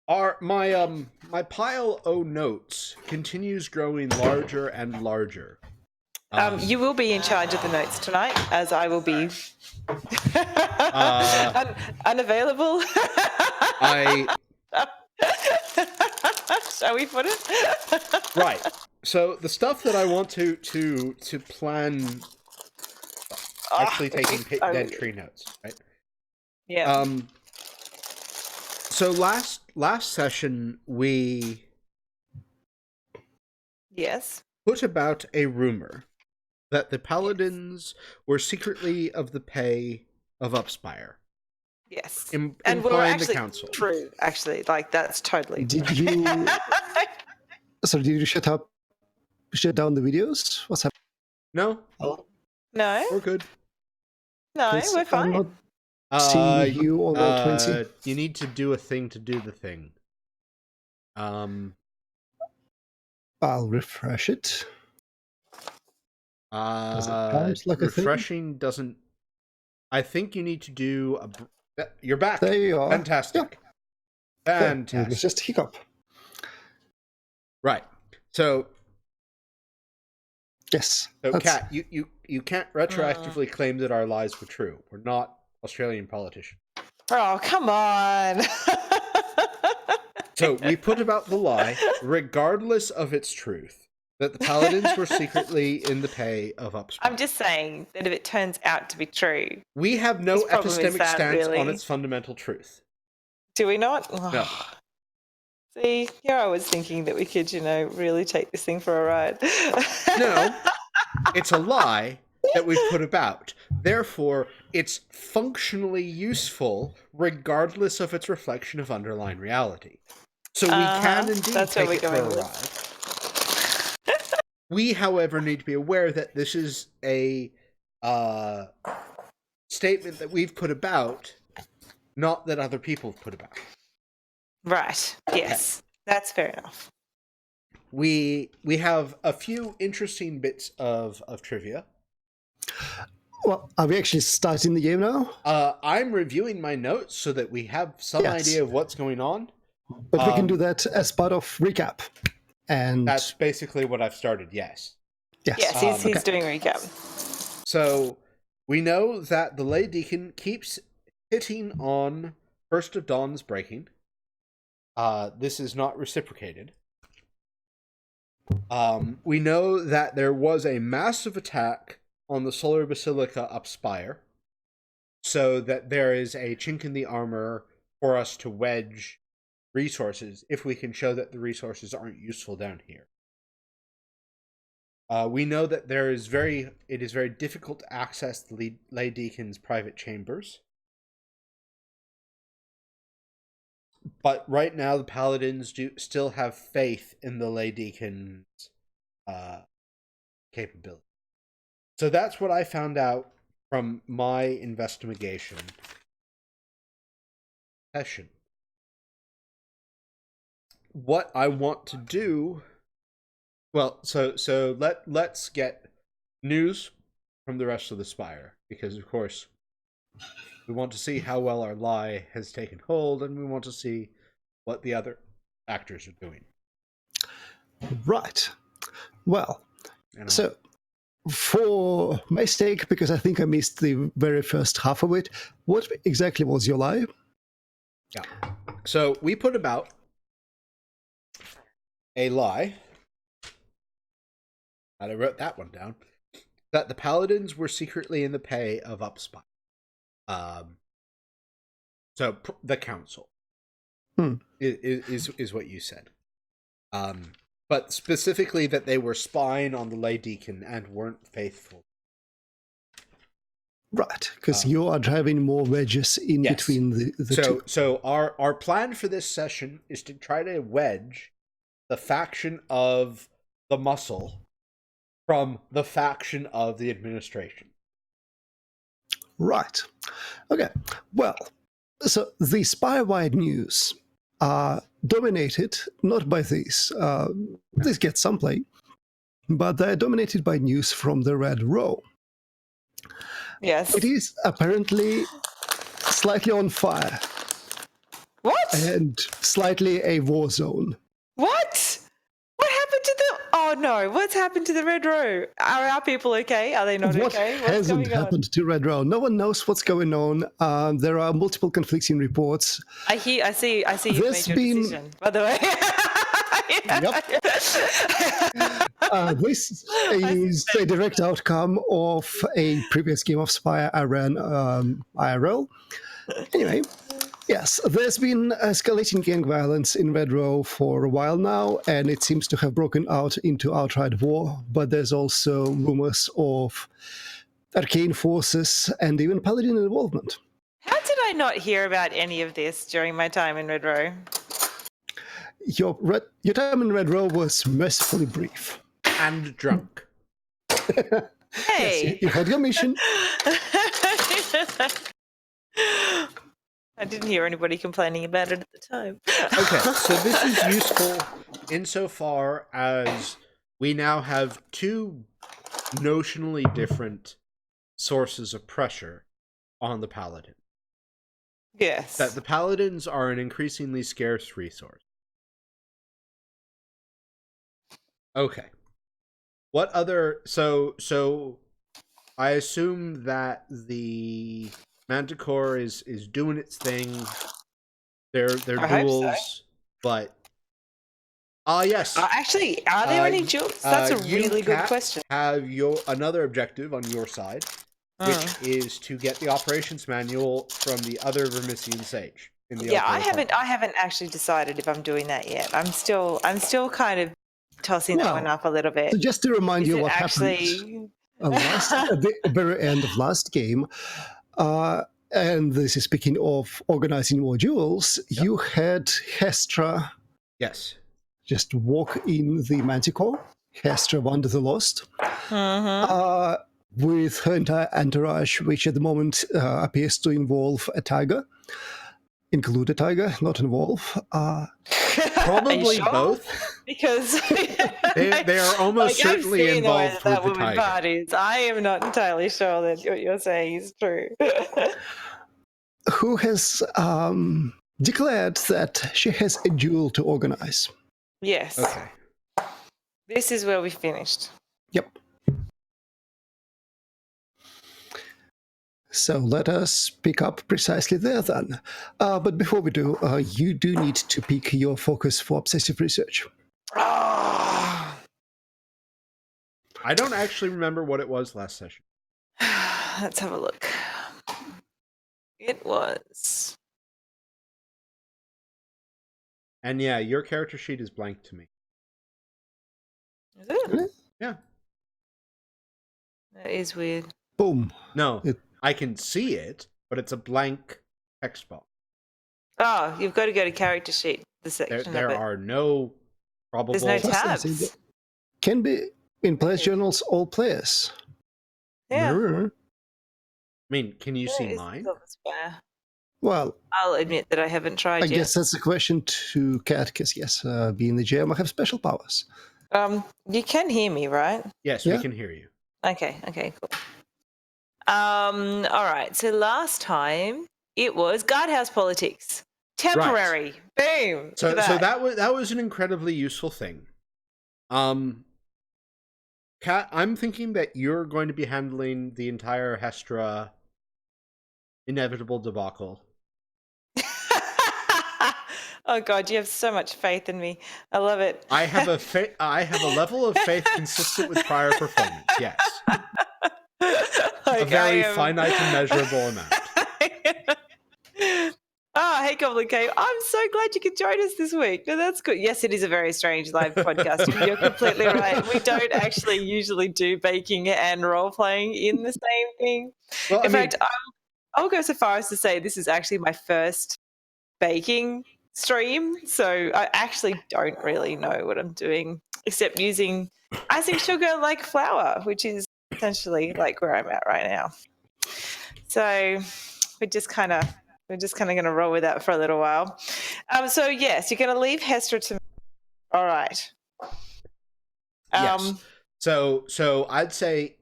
My pile o notes continues growing larger and larger. You will be in charge of the notes tonight, as I will be unavailable. Shall we put it? Right. So the stuff that I want to plan, actually taking dead tree notes, right? Yeah. So last session we put about a rumor that the paladins were secretly of the pay of Spire. Yes. And we're actually the council. True, actually. Like, that's totally true. Did you... So did you shut down the videos? What's happening? No. Oh. No. We're good. No, we're fine. I'm not seeing you on Roll20. You need to do a thing to do the thing. I'll refresh it. Does it count like refreshing a thing? Doesn't. I think you need to do a. You're back. There you are. Fantastic. Yeah. Fantastic. It was just a hiccup. Right. So. Yes. So, Kat, you can't retroactively claim that our lies were true. We're not Australian politicians. Oh, come on. So we put about the lie, regardless of its truth, that the paladins were secretly in the pay of Spire. I'm just saying that if it turns out to be true, we have no epistemic stance on its fundamental truth. Do we not? No. See, here I was thinking that we could, really take this thing for a ride. No, it's a lie that we've put about. Therefore, it's functionally useful regardless of its reflection of underlying reality. So we can indeed take it for a ride. We, however, need to be aware that this is a statement that we've put about, not that other people have put about. Right. Yes. That's fair enough. We have a few interesting bits of trivia. Well, are we actually starting the game now? I'm reviewing my notes so that we have some idea of what's going on. But we can do that as part of recap. And that's basically what I've started, yes. Yes, he's doing recap. So, we know that the Lay Deacon keeps hitting on First of Dawn's breaking. This is not reciprocated. We know that there was a massive attack on the Solar Basilica up Spire, so that there is a chink in the armor for us to wedge resources if we can show that the resources aren't useful down here. We know that it is very difficult to access the Lay Deacon's private chambers. But right now, the Paladins still have faith in the Lay Deacon's capability. So that's what I found out from my investigation session. What I want to do, well, so let's get news from the rest of the Spire, because of course we want to see how well our lie has taken hold, and we want to see what the other actors are doing. Right. Well, so for my stake, because I think I missed the very first half of it, what exactly was your lie? Yeah. So we put about a lie, and I wrote that one down, that the Paladins were secretly in the pay of Spire. So the council is what you said. But specifically that they were spying on the Lay Deacon and weren't faithful. Right, because you are driving more wedges in between the two. So our plan for this session is to try to wedge the faction of the muscle from the faction of the administration. Right. Okay. Well, so the Spire-wide news are dominated not by these. These get some play, but they're dominated by news from the Red Row. Yes. It is apparently slightly on fire. What? and slightly a war zone. What? What happened to the... Oh, no. What's happened to the Red Row? Are our people okay? Are they not What okay? What's hasn't going on? happened to Red Row? No one knows what's going on. There are multiple conflicting reports. I see you've There's made your been- decision, by the way. This is a direct outcome of a previous game of Spire I ran IRL. Anyway, yes, there's been escalating gang violence in Red Row for a while now, and it seems to have broken out into outright war, but there's also rumors of arcane forces and even paladin involvement. How did I not hear about any of this during my time in Red Row? Your time in Red Row was mercifully brief. And drunk. Hey! You had your mission. I didn't hear anybody complaining about it at the time. Okay, so this is useful insofar as we now have two notionally different sources of pressure on the paladin. Yes. That the paladins are an increasingly scarce resource. Okay. What other... So I assume that the Manticore is doing its thing. They're I hope duels, but... yes. Actually, are there any duels? That's a you, really good Kat, question. have another objective on your side, which is to get the operations manual from the other Vermissian Sage. In the I department. haven't actually decided if I'm doing that yet. I'm still kind of tossing that one up a little bit. So just to remind Is you it what actually... happened at the very end of last game, and this is speaking of organizing more duels, you had Hestra Yes. just walk in the Manticore, Hestra Wander the Lost, with her entire entourage, which at the moment appears to involve a tiger. Include a tiger, not involve. Probably sure? both. Because They are almost certainly involved with the tiger. Parties. I am not entirely sure that what you're saying is true. Who has declared that she has a duel to organize. Yes. Okay. This is where we finished. Yep. So let us pick up precisely there then. But before we do, you do need to pick your focus for obsessive research. Oh. I don't actually remember what it was last session. Let's have a look. It was... And yeah, your character sheet is blank to me. Is it? Really? Yeah. That is weird. Boom. No, I can see it, but it's a blank text box. Oh, you've got to go to character sheet, the section There of it. are no probable... There's no tabs. Can be in players' journals, all players. Yeah. Brr. I mean, can you see It's mine? not the Spire. Well, I'll admit that I haven't tried I yet. guess that's a question to Kat, because yes, being the GM, I have special powers. You can hear me, right? Yes, Yeah. we can hear you. Okay, cool. All right. So last time it was guardhouse politics. Temporary. Boom. So Look at that was an incredibly useful thing. Kat, I'm thinking that you're going to be handling the entire Hestra inevitable debacle. Oh God, you have so much faith in me. I love it. I have a level of faith consistent with prior performance. Yes, a very finite and measurable amount. Hey, Goblin Cave. I'm so glad you could join us this week. No, that's good. Yes, it is a very strange live podcast. You're completely right. We don't actually usually do baking and role-playing in the same thing. Well, In fact, I'll go so far as to say this is actually my first baking stream, so I actually don't really know what I'm doing except using icing sugar like flour, which is essentially like where I'm at right now. So we're just kind of going to roll with that for a little while. So yes, you're going to leave Hestra to me. All right. Yes. So I'd say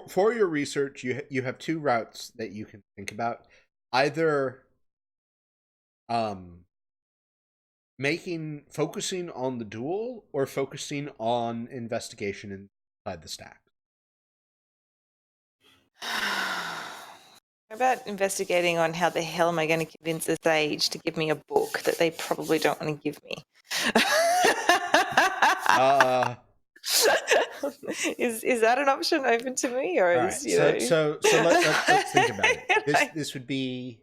For your research, you have two routes that you can think about. Either focusing on the duel or focusing on investigation inside the stack. How about investigating on how the hell am I going to convince a sage to give me a book that they probably don't want to give me? Is that an option open to me, or all is right, so let's think about it. This would be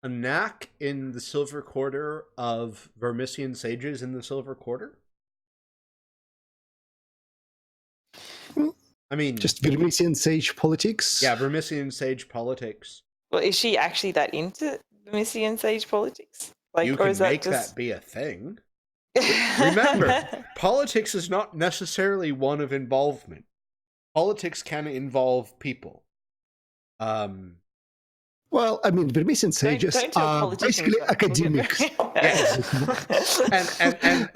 a knack in the Silver Quarter of Vermissian sages in the Silver Quarter? I mean... Just Vermissian sage politics? Yeah, Vermissian sage politics. Well, is she actually that into Vermissian sage politics? Like, you or can is make that be a thing. Remember, politics is not necessarily one of involvement. Politics can involve people. Well, I mean, Vermissian sages are basically academics. Yes.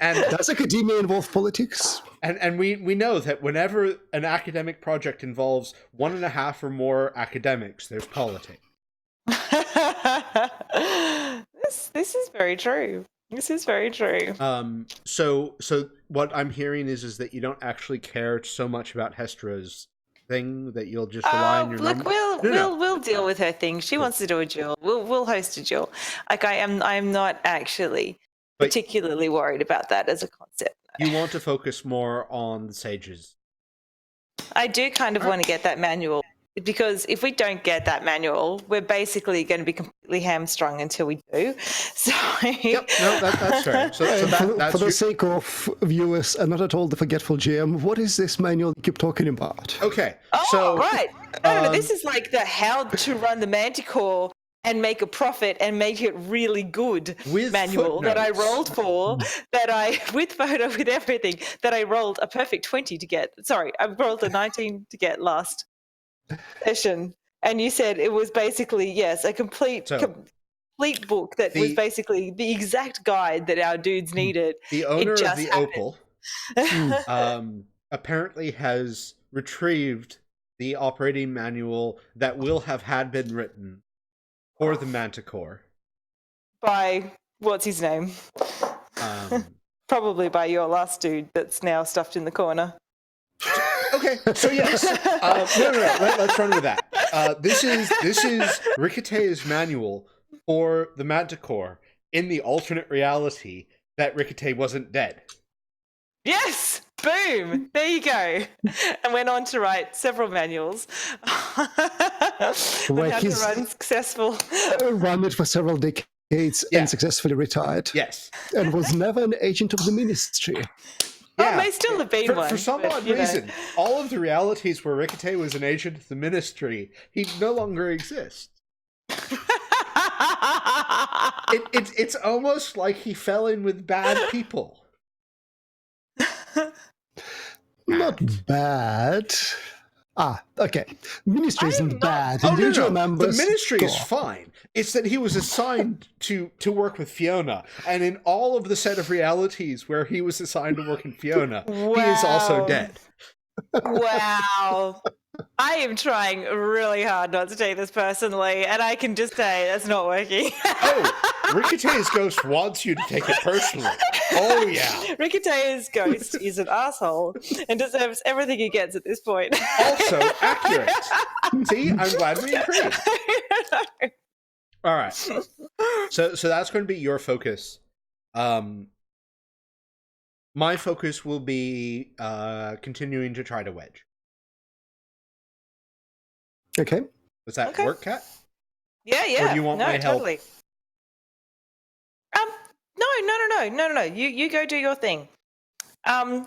and does academia involve politics? And we know that whenever an academic project involves 1.5 or more academics, there's politics. This is very true. This is very true. So what I'm hearing is that you don't actually care so much about Hestra's thing, that you'll just rely on your look, numbers? We'll deal with her thing. She wants to do a duel. We'll host a duel. Like, I'm not actually particularly worried about that as a concept. You want to focus more on the sages. I do kind of want to get that manual, because if we don't get that manual, we're basically going to be completely hamstrung until we do. So, yep, no, that's fair. That's for the sake of viewers and not at all the forgetful GM, what is this manual you keep talking about? Okay, right. No, this is like the how to run the Manticore and make a profit and make it really good with manual footnotes. That I rolled for, with photo, with everything, that I rolled a perfect 20 to get. Sorry, I rolled a 19 to get last session, and you said it was basically, yes, a complete book that was basically the exact guide that our dudes needed. The owner of the Opal apparently has retrieved the operating manual that will have had been written for the Manticore by what's his name? Probably by your last dude that's now stuffed in the corner. Okay, so yes. No. Let's run with that. This is Ricote's manual for the Manticore in the alternate reality that Ricote wasn't dead. Yes! Boom! There you go. And went on to write several manuals on how to run successful. Run it for several decades and successfully retired. Yes. And was never an agent of the ministry. Yeah. Oh, may still have been one. For some odd reason, all of the realities where Ricote was an agent of the ministry, he no longer exists. It's almost like he fell in with bad people. Not bad. Okay. Ministry isn't bad. No. The ministry is fine. It's that he was assigned to work with Fiona, and in all of the set of realities where he was assigned to work in Fiona, he is also dead. Wow. I am trying really hard not to take this personally, and I can just say that's not working. Ricote's ghost wants you to take it personally. Oh, yeah. Ricote's ghost is an asshole and deserves everything he gets at this point. Also accurate. See, I'm glad we agree. All right. So that's going to be your focus. My focus will be continuing to try to wedge. Okay. Does that work, Kat? Yeah. Or do you want my help? Totally. No. You go do your thing.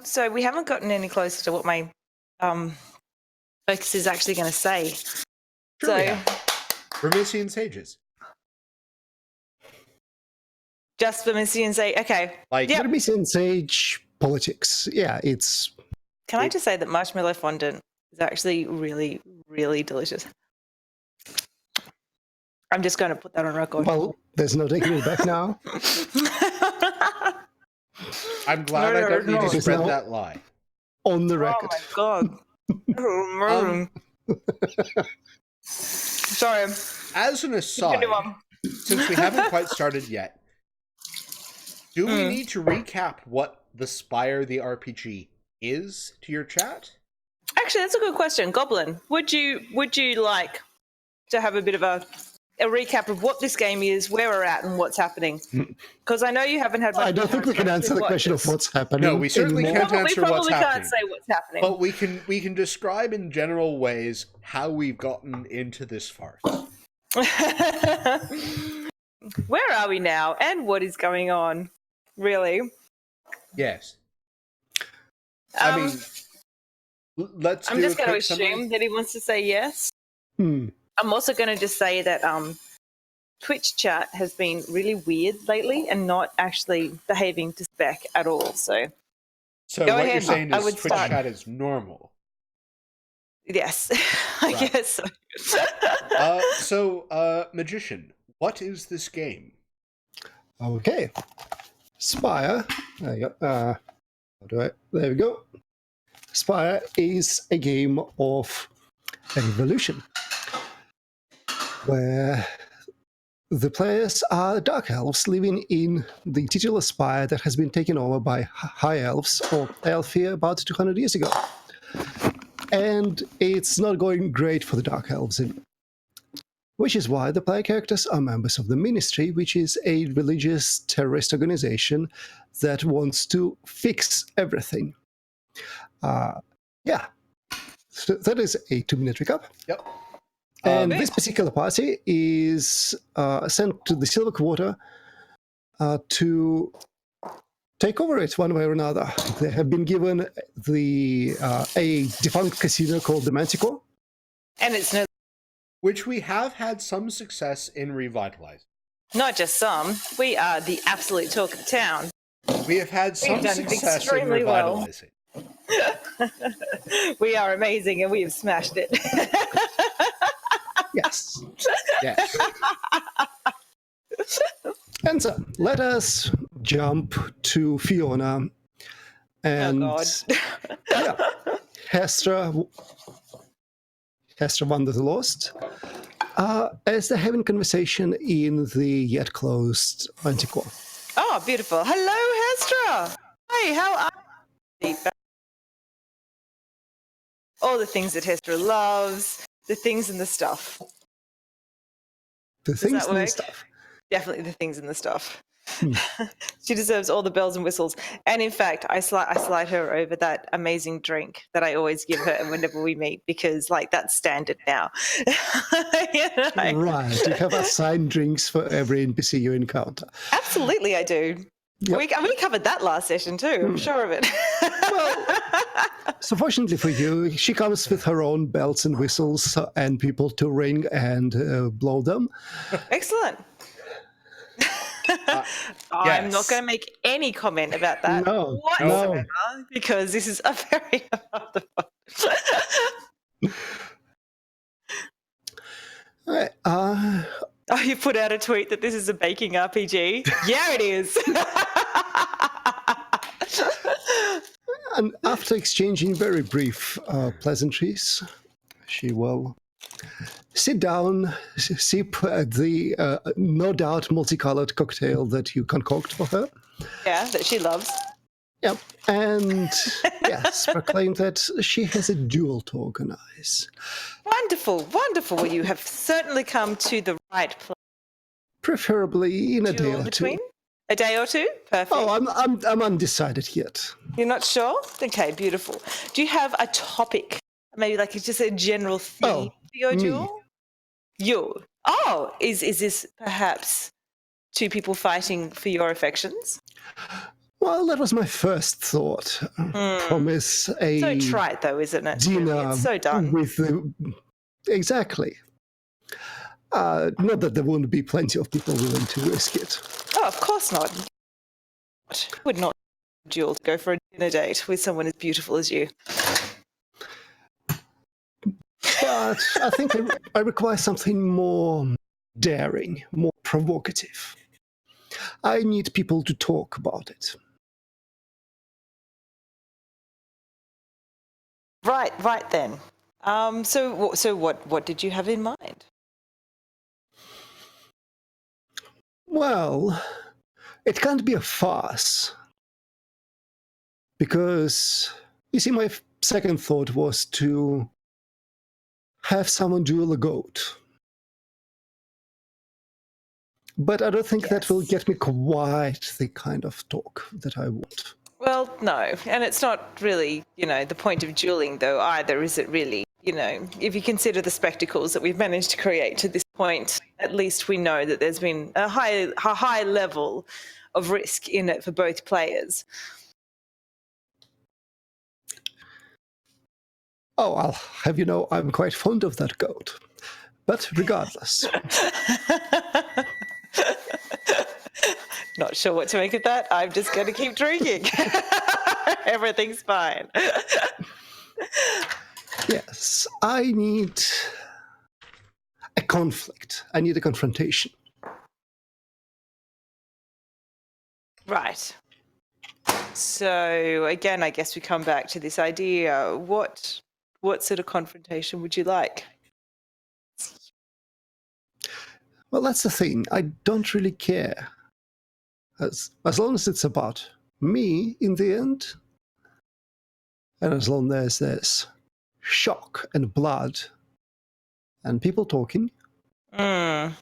So we haven't gotten any closer to what my focus is actually going to say. Sure we have. Vermissian sages. Just Vermissian sage. Okay. Vermissian sage politics. Yeah, it's. Can I just say that marshmallow fondant is actually really, really delicious. I'm just going to put that on record. Well, there's no taking it back now. I'm glad I don't need to spread that lie. On the Oh record. my god. Sorry. As an aside, Continue on. since we haven't quite started yet, do we Mm. need to recap what the Spire the RPG is to your chat? Actually, that's a good question. Goblin, would you like to have a bit of a recap of what this game is, where we're at, and what's happening? Because I know you haven't had much I don't think we can time to answer the watch question this. of what's happening. No, we certainly anymore. can't answer We what's probably happening. can't say what's happening. But we can describe in general ways how we've gotten into this farce. Where are we now, and what is going on? Really? Yes. I mean, let's I'm do just a going to quick summary. assume that he wants to say yes. Hmm. I'm also going to just say that Twitch chat has been really weird lately and not actually behaving to spec at all. So So Go what ahead. you're saying I is would Twitch start. chat is normal. yes, I Right. guess so. So, Magician, what is this game? Okay. Spire. There you go. There we go. Spire is a game of evolution, where the players are dark elves living in the titular spire that has been taken over by high elves or Elfir about 200 years ago. And it's not going great for the dark elves, which is why the player characters are members of the Ministry, which is a religious terrorist organization that wants to fix everything. Yeah. So that is a 2-minute recap. Yep. And this particular party is sent to the Silver Quarter to take over it one way or another. They have been given a defunct casino called the Manticore. And it's Which we have had some success in revitalizing. not just some. We are the absolute talk of the town. We have had some We've done success in extremely well. revitalizing. We are amazing and we have smashed it. Yes. Yes. And so let us jump to Fiona and Oh, God. yeah, Hestra Wander the Lost, as they're having conversation in the yet closed Manticore. Oh, beautiful. Hello, Hestra. Hey, how are you? All the things that Hestra loves, the things and the stuff. The things that and the work? stuff. Definitely the things and the stuff. She deserves all the bells and whistles. And in fact, I slide her over that amazing drink that I always give her whenever we meet because, like, that's standard now. You know? Right, you have assigned drinks for every NPC you encounter. Absolutely, I do. Yep. We covered that last session too. I'm sure of it. So fortunately for you, she comes with her own bells and whistles and people to ring and blow them. Excellent. I'm yes. not going to make any comment about that No, whatsoever because this is a very Right, Oh, you put out a tweet that this is a baking RPG? Yeah, it is. and after exchanging very brief pleasantries, she will sit down, sip the no doubt multicolored cocktail that you concoct for her. Yeah, that she loves. Yep. And yes, proclaim that she has a duel to organize. Wonderful, wonderful. Well, you have certainly come to the right place. Preferably in a day Duel or between? two. A day or two? Perfect. Oh, I'm undecided yet. You're not sure? Okay, beautiful. Do you have a topic? Maybe like just a general theme for your me. duel? You. Oh, is this perhaps two people fighting for your affections? Well, that was my first thought. Promise a So trite though, isn't it? Really, dinner it's so done. with the... Exactly. Not that there wouldn't be plenty of people willing to risk it. Oh, of course not. Would not duel to go for a dinner date with someone as beautiful as you. But I think I require something more daring, more provocative. I need people to talk about it. Right then. So what did you have in mind? Well, it can't be a farce. Because, you see, my second thought was to have someone duel a goat. But I don't think that will Yes. get me quite the kind of talk that I want. Well, no, and it's not really, the point of dueling though either, is it really? If you consider the spectacles that we've managed to create to this point, at least we know that there's been a high level of risk in it for both players. Oh, I'll have you know, I'm quite fond of that goat. But regardless. Not sure what to make of that. I'm just going to keep drinking. Everything's fine. Yes, I need a conflict. I need a confrontation. Right. So again, I guess we come back to this idea. What sort of confrontation would you like? Well, that's the thing. I don't really care. As long as it's about me in the end, and as long as there's shock and blood and people talking. Well,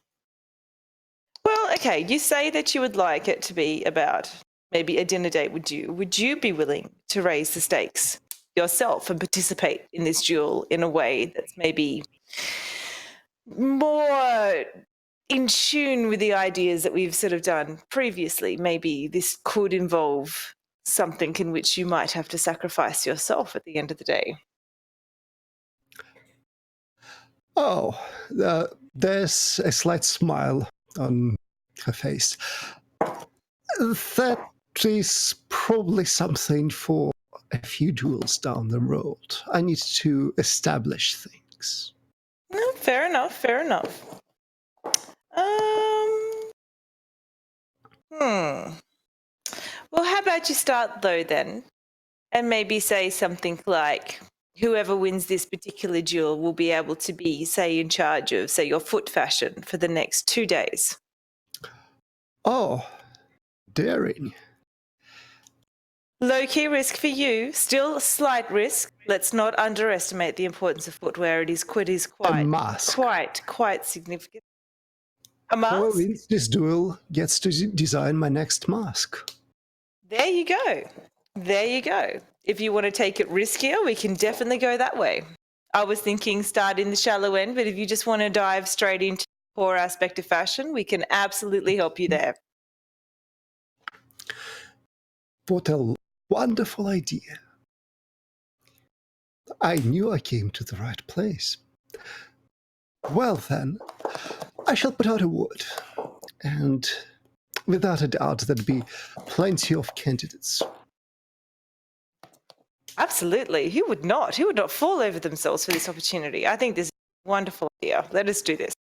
okay, you say that you would like it to be about maybe a dinner date with you. Would you be willing to raise the stakes yourself and participate in this duel in a way that's maybe more in tune with the ideas that we've sort of done previously? Maybe this could involve something in which you might have to sacrifice yourself at the end of the day. Oh, there's a slight smile on her face. That is probably something for a few duels down the road. I need to establish things. No, fair enough. Well, how about you start though then, and maybe say something like, whoever wins this particular duel will be able to be, say, in charge of, say, your foot fashion for the next 2 days. Oh, daring. Low-key risk for you, still a slight risk. Let's not underestimate the importance of footwear. It is quite A mask. quite significant. A Whoever mask? wins this duel gets to design my next mask. There you go. If you want to take it riskier, we can definitely go that way. I was thinking start in the shallow end, but if you just want to dive straight into the core aspect of fashion, we can absolutely help you there. What a wonderful idea. I knew I came to the right place. Well then, I shall put out a word, and without a doubt there'd be plenty of candidates. Absolutely. Who would not? Who would not fall over themselves for this opportunity? I think this is a wonderful idea. Let us do this.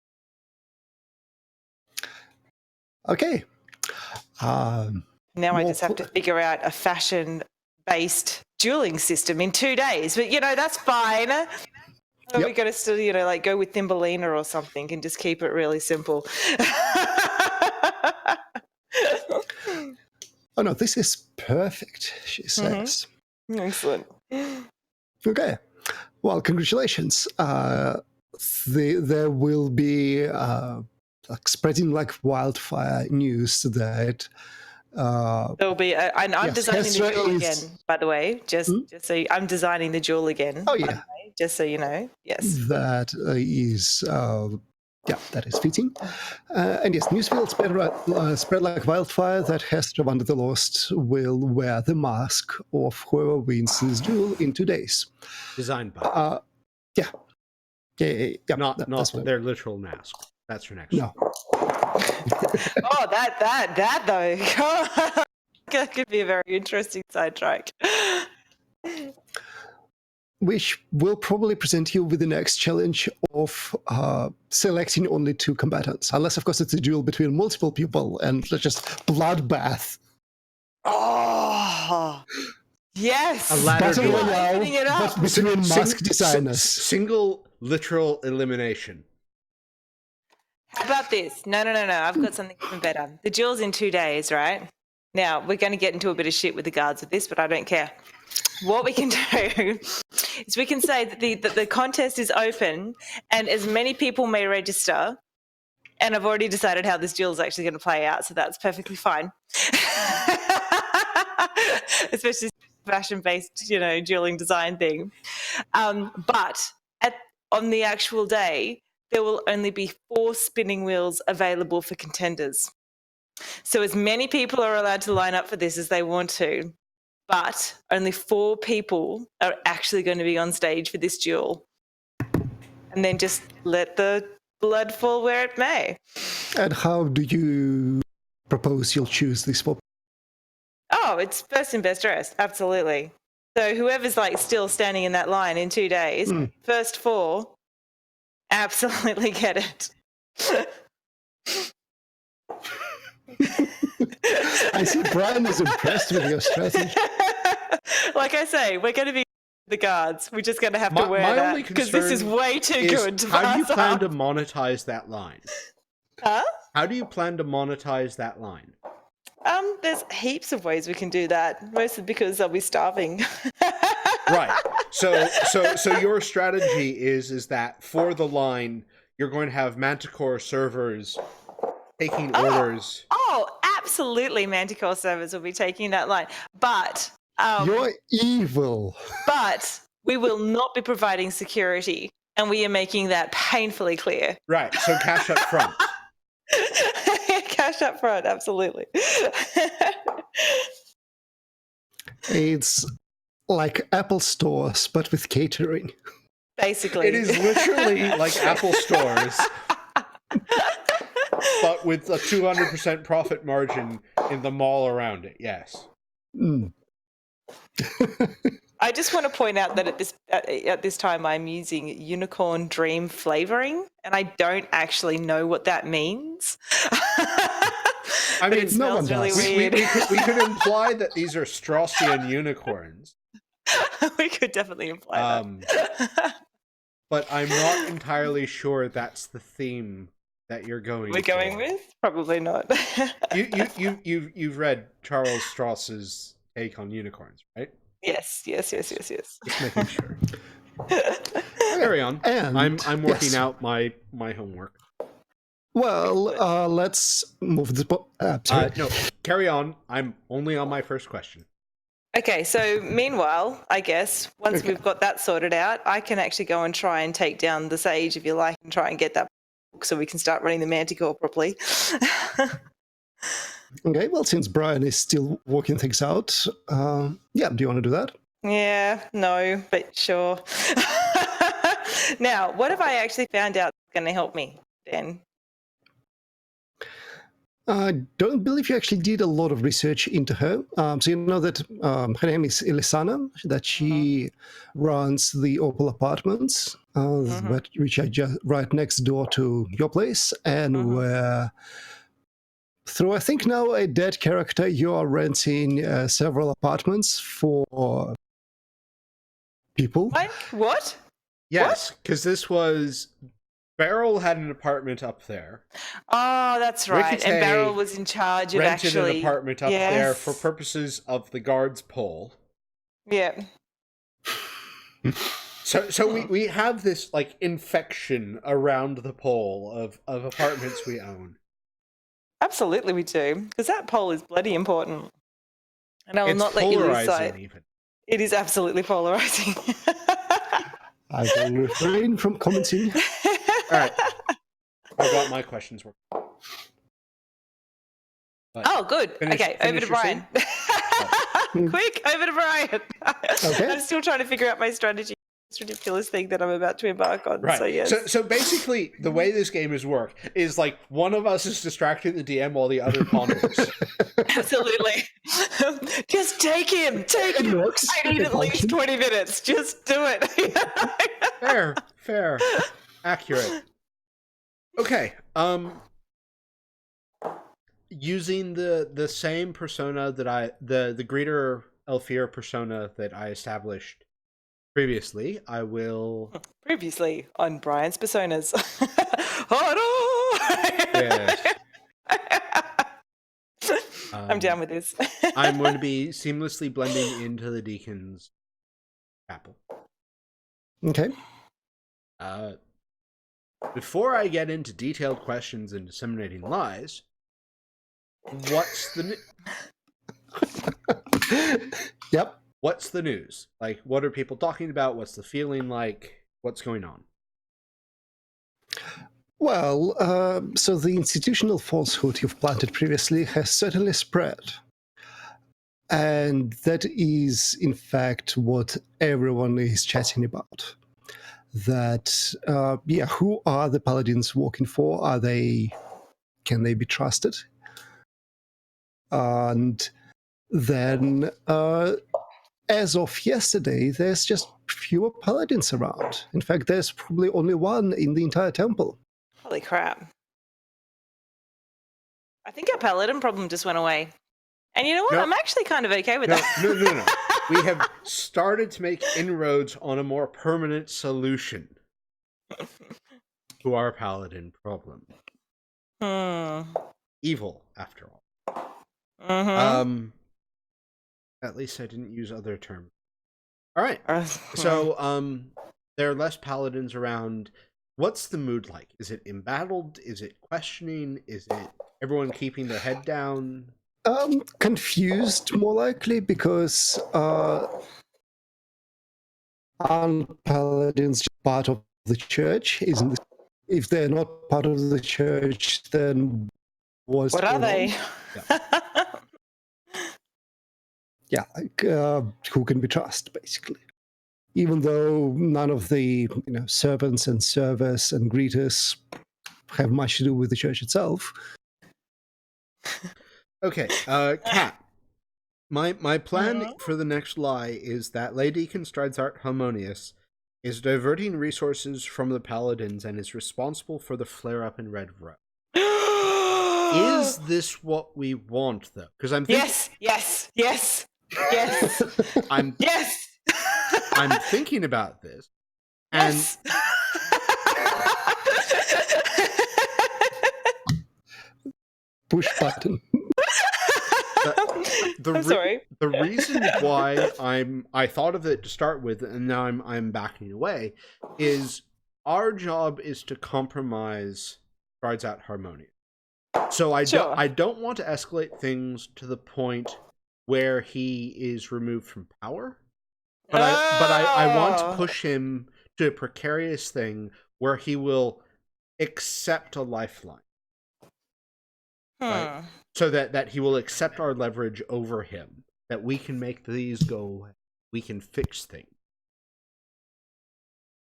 Okay. Now I just have to figure out a fashion-based dueling system in 2 days. But, that's fine. Yep. We're going to still, go with Thumbelina or something and just keep it really simple. Oh, no, this is perfect, she says. Mm-hmm. Excellent. Okay. Well, congratulations. There will be spreading like wildfire news that there'll be and I'm designing the jewel again, by the way. Just so I'm designing the jewel again. Oh yeah. Just so you know. Yes. That is that is fitting. And yes, news will spread like wildfire that Hester Under the Lost will wear the mask of whoever wins this duel in 2 days. Designed by. Yeah. Not their literal mask. That's for next. No. Oh, that though. That could be a very interesting sidetrack. Which will probably present you with the next challenge of selecting only 2 combatants. Unless, of course, it's a duel between multiple people and just bloodbath. Oh, Yes. A ladder Battle duel. Royale, Opening it up. but between mask Sing- designers. Single literal elimination. How about this? No. I've got something even better. The duel's in 2 days, right? Now, we're going to get into a bit of shit with the guards with this, but I don't care. What we can do is we can say that the contest is open and as many people may register. And I've already decided how this duel is actually going to play out, so that's perfectly fine. Especially fashion-based, dueling design thing. But on the actual day, there will only be 4 spinning wheels available for contenders. So as many people are allowed to line up for this as they want to, but only 4 people are actually going to be on stage for this duel. And then just let the blood fall where it may. And how do you propose you'll choose these 4? Oh, it's first in best dressed. Absolutely. So whoever's still standing in that line in 2 days, first 4, absolutely get it. I see Brian is impressed with your strategy. Like I say, we're going to be the guards. We're just going to have to wear that because this is way too good to How do you pass plan up. to monetize that line? Huh? How do you plan to monetize that line? There's heaps of ways we can do that, mostly because I'll be starving. Right. So your strategy is that for the line, you're going to have Manticore servers taking orders. Oh, absolutely. Manticore servers will be taking that line. But You're evil. But we will not be providing security, and we are making that painfully clear. Right. So cash up front. Cash up front, absolutely. It's like Apple stores, but with catering. Basically. It is literally like Apple stores, but with a 200% profit margin in the mall around it. Yes. Mm. I just want to point out that at this time I'm using unicorn dream flavoring, and I don't actually know what that means. I mean, it smells really weird. We could imply that these are Straussian unicorns. We could definitely imply that. But I'm not entirely sure that's the theme that you're going We're going with? Probably not. You've read Charles Strauss's take on unicorns, right? Yes. Just making sure. Carry on. And I'm working out my homework. Well, let's move the. Sorry. No, carry on. I'm only on my first question. Okay, so meanwhile, I guess, once we've got that sorted out, I can actually go and try and take down the Sage, if you like, and try and get that book so we can start running the Manticore properly. Okay, well, since Brian is still working things out, do you want to do that? Yeah, no, but sure. Now, what have I actually found out that's going to help me, Ben? I don't believe you actually did a lot of research into her. So you know that her name is Elisana, that she runs the Opal Apartments, which are just right next door to your place, and where, through I think now a dead character, you are renting several apartments for people. What? Yes, because this was... Beryl had an apartment up there. Oh, that's right. Ricochet and Beryl was in charge of rented actually... an apartment up there for purposes of the guard's poll. Yeah. So we have this infection around the pole of apartments we own. Absolutely we do. Because that poll is bloody important. And I will It's not let you lose sight. polarizing even. It is absolutely polarizing. I will refrain from commenting. All right. I got my questions worked. Oh, good. Okay, over to Brian. Quick, over to Brian. Okay. I'm still trying to figure out my strategy. This ridiculous thing that I'm about to embark on. Right. So, yes. So basically, the way this game is worked is one of us is distracting the DM while the other ponders. Absolutely. Just take him. Take him. Works. I need at least 20 minutes. Just do it. Fair. Accurate. Okay. Using the same persona that the greeter Elfira persona that I established previously, I will... Previously on Brian's Personas. Hardo! Yes. I'm down with this. I'm going to be seamlessly blending into the Deacon's chapel. Okay. Before I get into detailed questions and disseminating lies, what's the Yep. what's the news? Like, what are people talking about? What's the feeling like? What's going on? Well, so the institutional falsehood you've planted previously has certainly spread. And that is, in fact, what everyone is chatting about. That, who are the paladins working for? Can they be trusted? And then, as of yesterday, there's just fewer paladins around. In fact, there's probably only one in the entire temple. Holy crap. I think our paladin problem just went away. And you know what? No. I'm actually kind of okay with that. No. We have started to make inroads on a more permanent solution to our paladin problem. Evil, after all. Mm-hmm. At least I didn't use other terms. All right. So, there are less paladins around. What's the mood like? Is it embattled? Is it questioning? Is it everyone keeping their head down? Confused, more likely, because aren't paladins just part of the church? If they're not part of the church, then what are they? Yeah, like, who can we trust, basically? Even though none of the servants and servers and greeters have much to do with the church itself. Okay, Kat. My plan for the next lie is that Lady Constrides Harmonious is diverting resources from the paladins and is responsible for the flare-up in Red Row. Is this what we want, though? Because I'm thinking... Yes. I'm thinking about this, and yes. Push button. I'm sorry. The reason why I thought of it to start with, and now I'm backing away, is our job is to compromise Strides Out Harmonious. So I don't want to escalate things to the point where he is removed from power, but I want to push him to a precarious thing where he will accept a lifeline. Right? So that he will accept our leverage over him, that we can make these go away. We can fix things.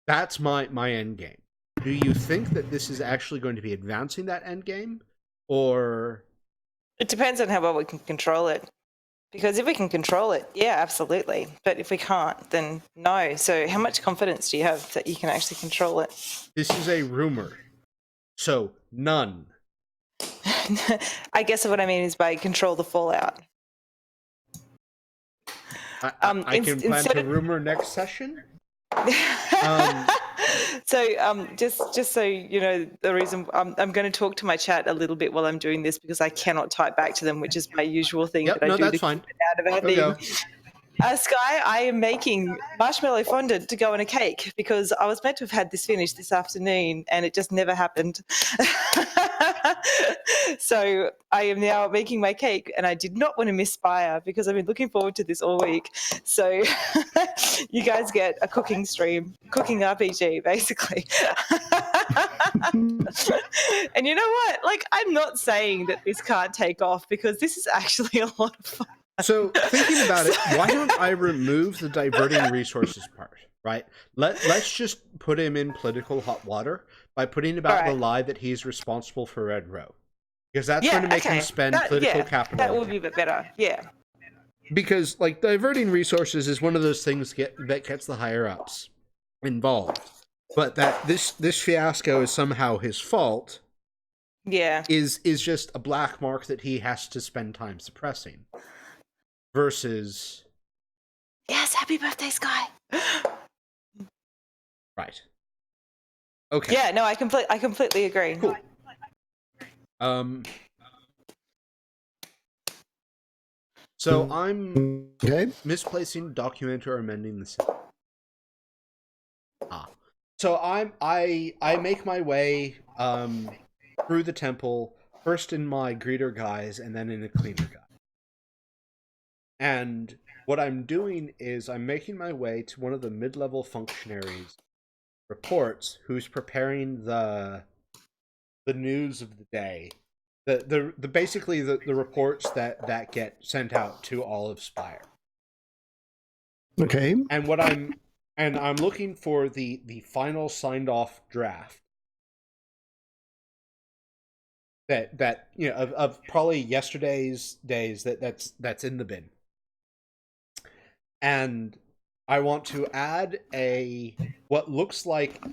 That's my end game. Do you think that this is actually going to be advancing that end game? Or... It depends on how well we can control it. Because if we can control it, yeah, absolutely. But if we can't, then no. So how much confidence do you have that you can actually control it? This is a rumor. So, none. I guess what I mean is by control the fallout. I can plan to rumor next session. So just so you know, the reason I'm going to talk to my chat a little bit while I'm doing this because I cannot type back to them, which is my usual thing that I do. That's fine. Out of our theme. Sky, I am making marshmallow fondant to go on a cake because I was meant to have had this finished this afternoon and it just never happened. So I am now making my cake and I did not want to miss Spire because I've been looking forward to this all week. So you guys get a cooking stream, cooking RPG, basically. And you know what? Like, I'm not saying that this can't take off because this is actually a lot of fun. So, thinking about it, why don't I remove the diverting resources part, right? Let's just put him in political hot water by putting about the lie that he's responsible for Red Row. Because that's going to make him spend political capital. That would be a bit better, yeah. Because, like, diverting resources is one of those things that gets the higher-ups involved. But that this fiasco is somehow his fault, is just a black mark that he has to spend time suppressing. Versus Yes, happy birthday, Sky. Right. Okay. Yeah, no, I completely agree. Cool. So I'm Okay. misplacing document or amending the same. So I make my way through the temple, first in my greeter guise and then in a cleaner guise. And what I'm doing is I'm making my way to one of the mid-level functionaries' reports who's preparing the news of the day. The basically the reports that get sent out to all of Spire. Okay. And I'm looking for the final signed off draft that you know of probably yesterday's days that's in the bin. And I want to add what looks like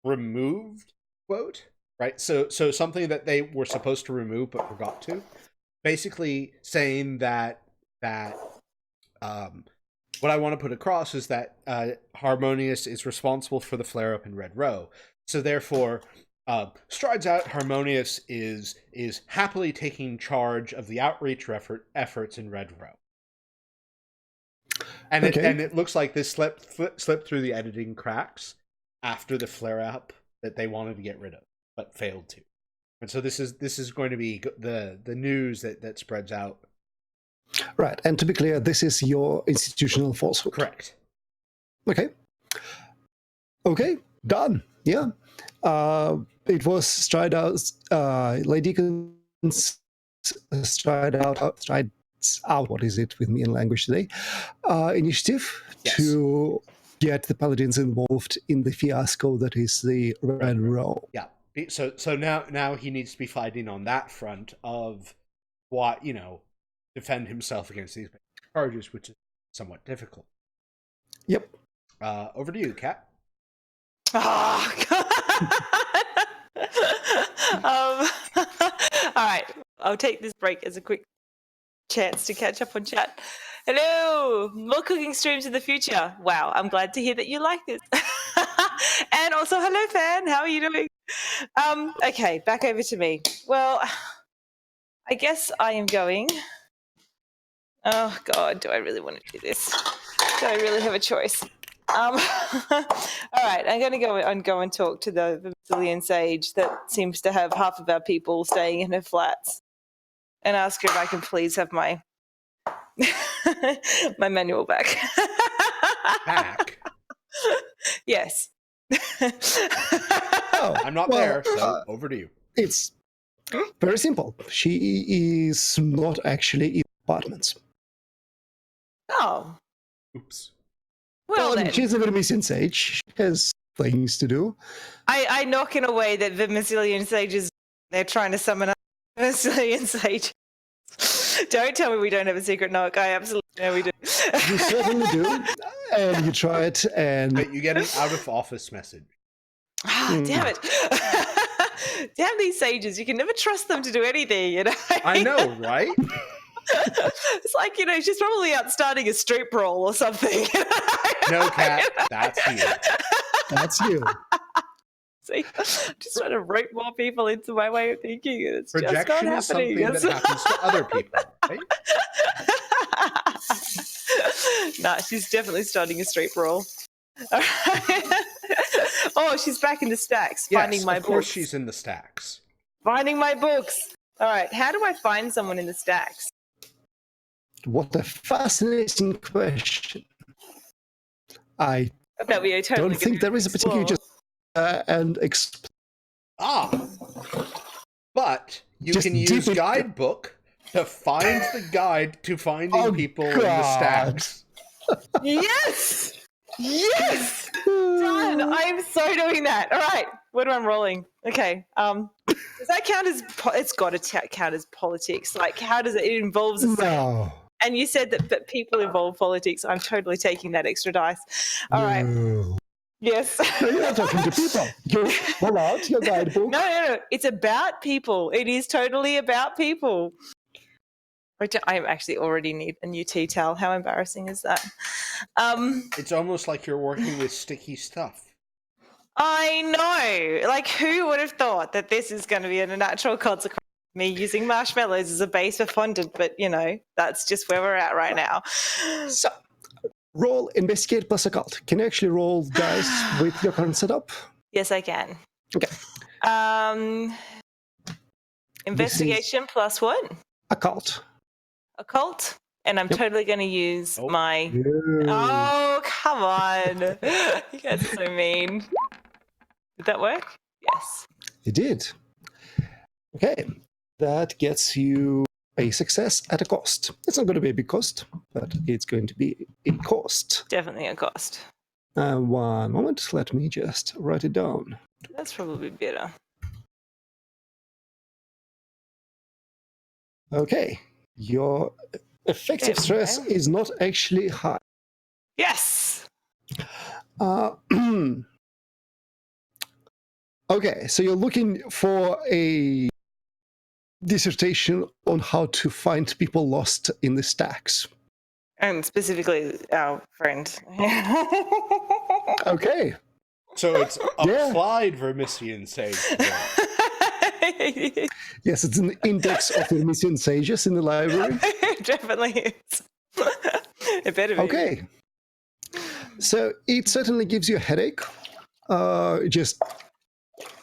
removed quote, right? So something that they were supposed to remove but forgot to. Basically saying that what I want to put across is that Harmonious is responsible for the flare-up in Red Row. So therefore, strides out, Harmonious is happily taking charge of the outreach efforts in Red Row. And it looks like this slipped through the editing cracks after the flare-up that they wanted to get rid of, but failed to. And so this is going to be the news that spreads out. Right, and to be clear, this is your institutional falsehood. Correct. Okay. Okay, done. Yeah. It was Stride Out, Lady Stride Out, what is it with me in language today? Initiative Yes. to get the Paladins involved in the fiasco that is the Red Row. Yeah. So now he needs to be fighting on that front of what, defend himself against these charges, which is somewhat difficult. Yep. Over to you, Kat. Oh, God. All right, I'll take this break as a quick chance to catch up on chat. Hello, more cooking streams in the future. Wow, I'm glad to hear that you like this. And also, hello, fan. How are you doing? Okay, back over to me. Well, I guess I am going. Oh God, do I really want to do this? Do I really have a choice? All right, I'm going to go and talk to the Brazilian sage that seems to have half of our people staying in her flats, and ask her if I can please have my my manual back. Back? Yes. Oh, I'm not there, so over to you. It's very simple. She is not actually in apartments. Oh. Oops. Well, then. She's a Vermisian sage. She has things to do. I knock in a way that the Vermisian sages, they're trying to summon up Vermisian sage. Don't tell me we don't have a secret knock. I absolutely know we do. You certainly do. And you try it, and You get an out-of-office message. Damn it. Damn these sages. You can never trust them to do anything. I know, right? It's like, she's probably out starting a street brawl or something. No, Kat, that's you. that's you. See, I'm just trying to rope more people into my way of thinking. It's Projection is just not happening. something that happens to other people, right? Nah, she's definitely starting a street brawl. All right. Oh, she's back in the stacks, finding my of course books. she's in the stacks. Finding my books. All right, how do I find someone in the stacks? What a fascinating question. I That we are totally don't think there is a particular explore. and But you Just can use deep it- guidebook to find the guide to finding people in the God. stacks. Yes! Yes! Done! I am so doing that. All right, what am I rolling? Okay. Does that count as? It's got to count as politics. Like, how does it? It involves. No. And you said that people involve politics. I'm totally taking that extra dice. All right. No. Yes. You're not talking to people. You pull out your guidebook. No. It's about people. It is totally about people. I actually already need a new tea towel. How embarrassing is that? It's almost like you're working with sticky stuff. I know. Like, who would have thought that this is going to be a natural consequence of me using marshmallows as a base for fondant? But, that's just where we're at right now. So, roll investigate plus occult. Can you actually roll dice with your current setup? Yes, I can. Okay. Investigation plus what? Occult. Occult? And I'm totally going to use my... Yeah. Oh, come on. You guys are so mean. Did that work? Yes. It did. Okay. That gets you a success at a cost. It's not going to be a big cost, but it's going to be a cost. Definitely a cost. 1 moment. Let me just write it down. That's probably better. Okay. Your effective stress is not actually high. Yes! Okay, so you're looking for a dissertation on how to find people lost in the stacks. And specifically our friend. Okay. So it's applied Vermissian sage. Yes, it's an index of the Vermissian sages in the library. It definitely is. It better be. Okay. So it certainly gives you a headache. Just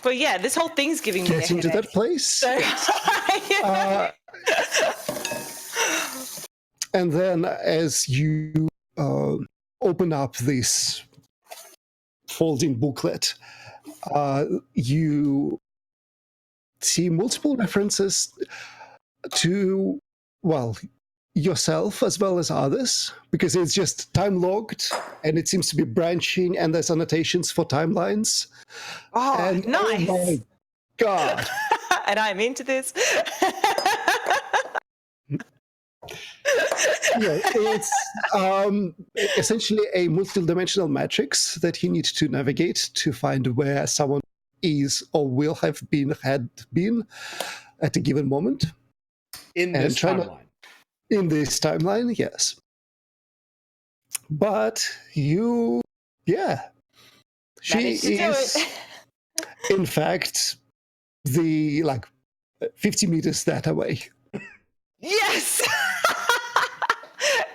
But yeah, this whole thing's giving me a get into headache. that place. So, And then as you open up this folding booklet, you see multiple references to, well, yourself as well as others, because it's just time logged and it seems to be branching and there's annotations for timelines. nice. Oh my God. And I'm into this. Yeah, it's essentially a multi-dimensional matrix that you need to navigate to find where someone is or will have been, had been at a given moment. In this timeline. In this timeline, yes. But she Managed to do is, it. in fact, 50 meters that away. Yes!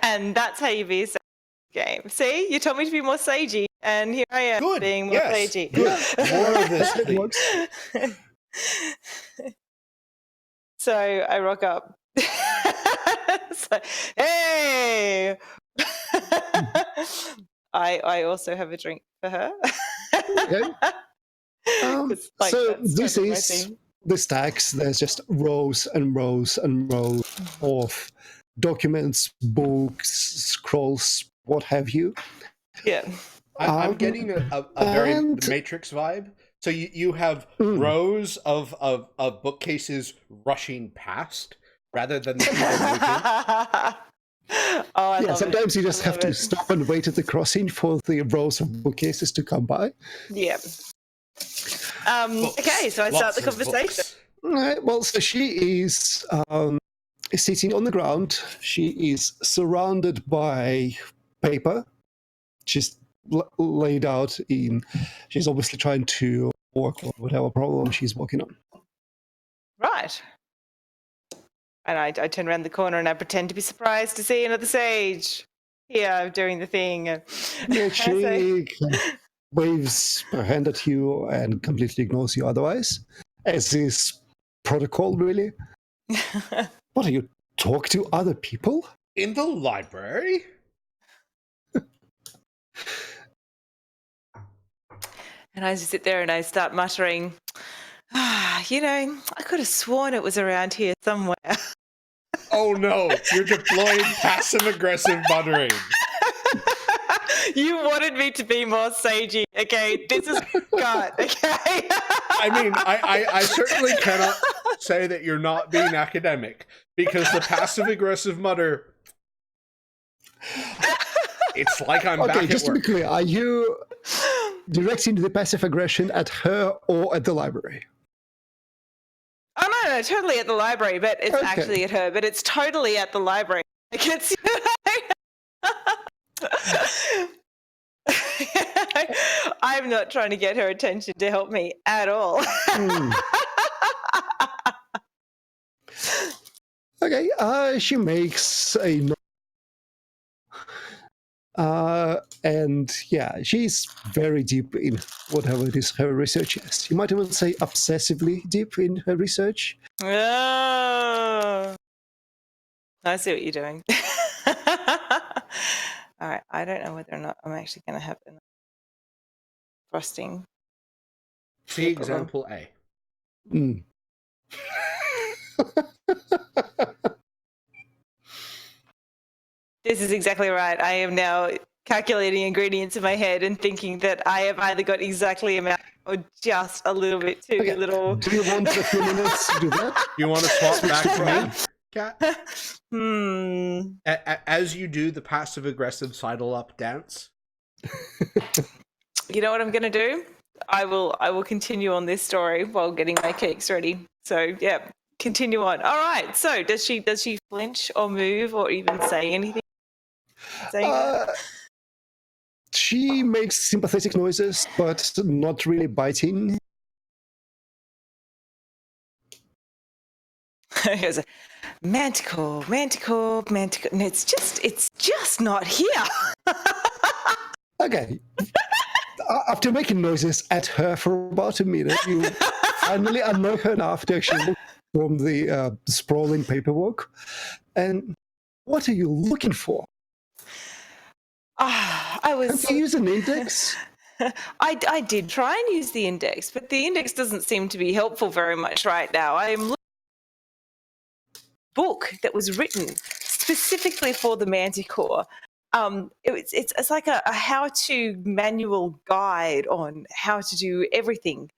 And that's how you be a sage game. See, you told me to be more sagey, and here I am being more sagey. Good. More of this, please. So I rock up. So, hey! I also have a drink for her. Okay. So this totally my is thing. the stacks. There's just rows and rows and rows of documents, books, scrolls, what have you. Yeah. I'm getting a very Matrix vibe. So you have rows of bookcases rushing past rather than the people moving. Sometimes you just have to stop and wait at the crossing for the rows of bookcases to come by. Yeah. Okay, so I start the conversation. All right, well, so she is sitting on the ground. She is surrounded by paper. She's laid out in... She's obviously trying to work on whatever problem she's working on. Right. And I turn around the corner and I pretend to be surprised to see another sage here doing the thing. Yeah, she waves her hand at you and completely ignores you otherwise, as is protocol, really. What, are you talk to other people? In the library? And I just sit there and I start muttering, I could have sworn it was around here somewhere. Oh no, you're deploying passive-aggressive muttering. You wanted me to be more sagey, okay? This is gut, okay? I mean, I certainly cannot say that you're not being academic, because the passive-aggressive mutter... It's like I'm back at work. Okay, just to be clear, are you directing the passive aggression at her or at the library? Oh, no, totally at the library, but it's Okay. actually at her, but it's totally at the library. Like it's, I'm not trying to get her attention to help me at all. Hmm. Okay, she makes a note. And yeah, she's very deep in whatever it is her research is. You might even say obsessively deep in her research. Oh, I see what you're doing. All right, I don't know whether or not I'm actually going to have enough frosting. See example A. Mm. This is exactly right. I am now calculating ingredients in my head and thinking that I have either got exactly amount or just a little bit too Okay. little. Do you want a few minutes to do that? You want to swap back to me, Kat? As you do the passive-aggressive sidle-up dance. You know what I'm going to do? I will continue on this story while getting my cakes ready. So yeah, continue on. All right. So does she flinch or move or even say anything? She makes sympathetic noises, but not really biting. He goes, Manticore. No, it's just not here. Okay. After making noises at her for about a minute, you finally annoy her enough to actually look from the sprawling paperwork. And what are you looking for? Have you used an index? I did try and use the index, but the index doesn't seem to be helpful very much right now. I am looking at a book that was written specifically for the Manticore. It's like a how-to manual guide on how to do everything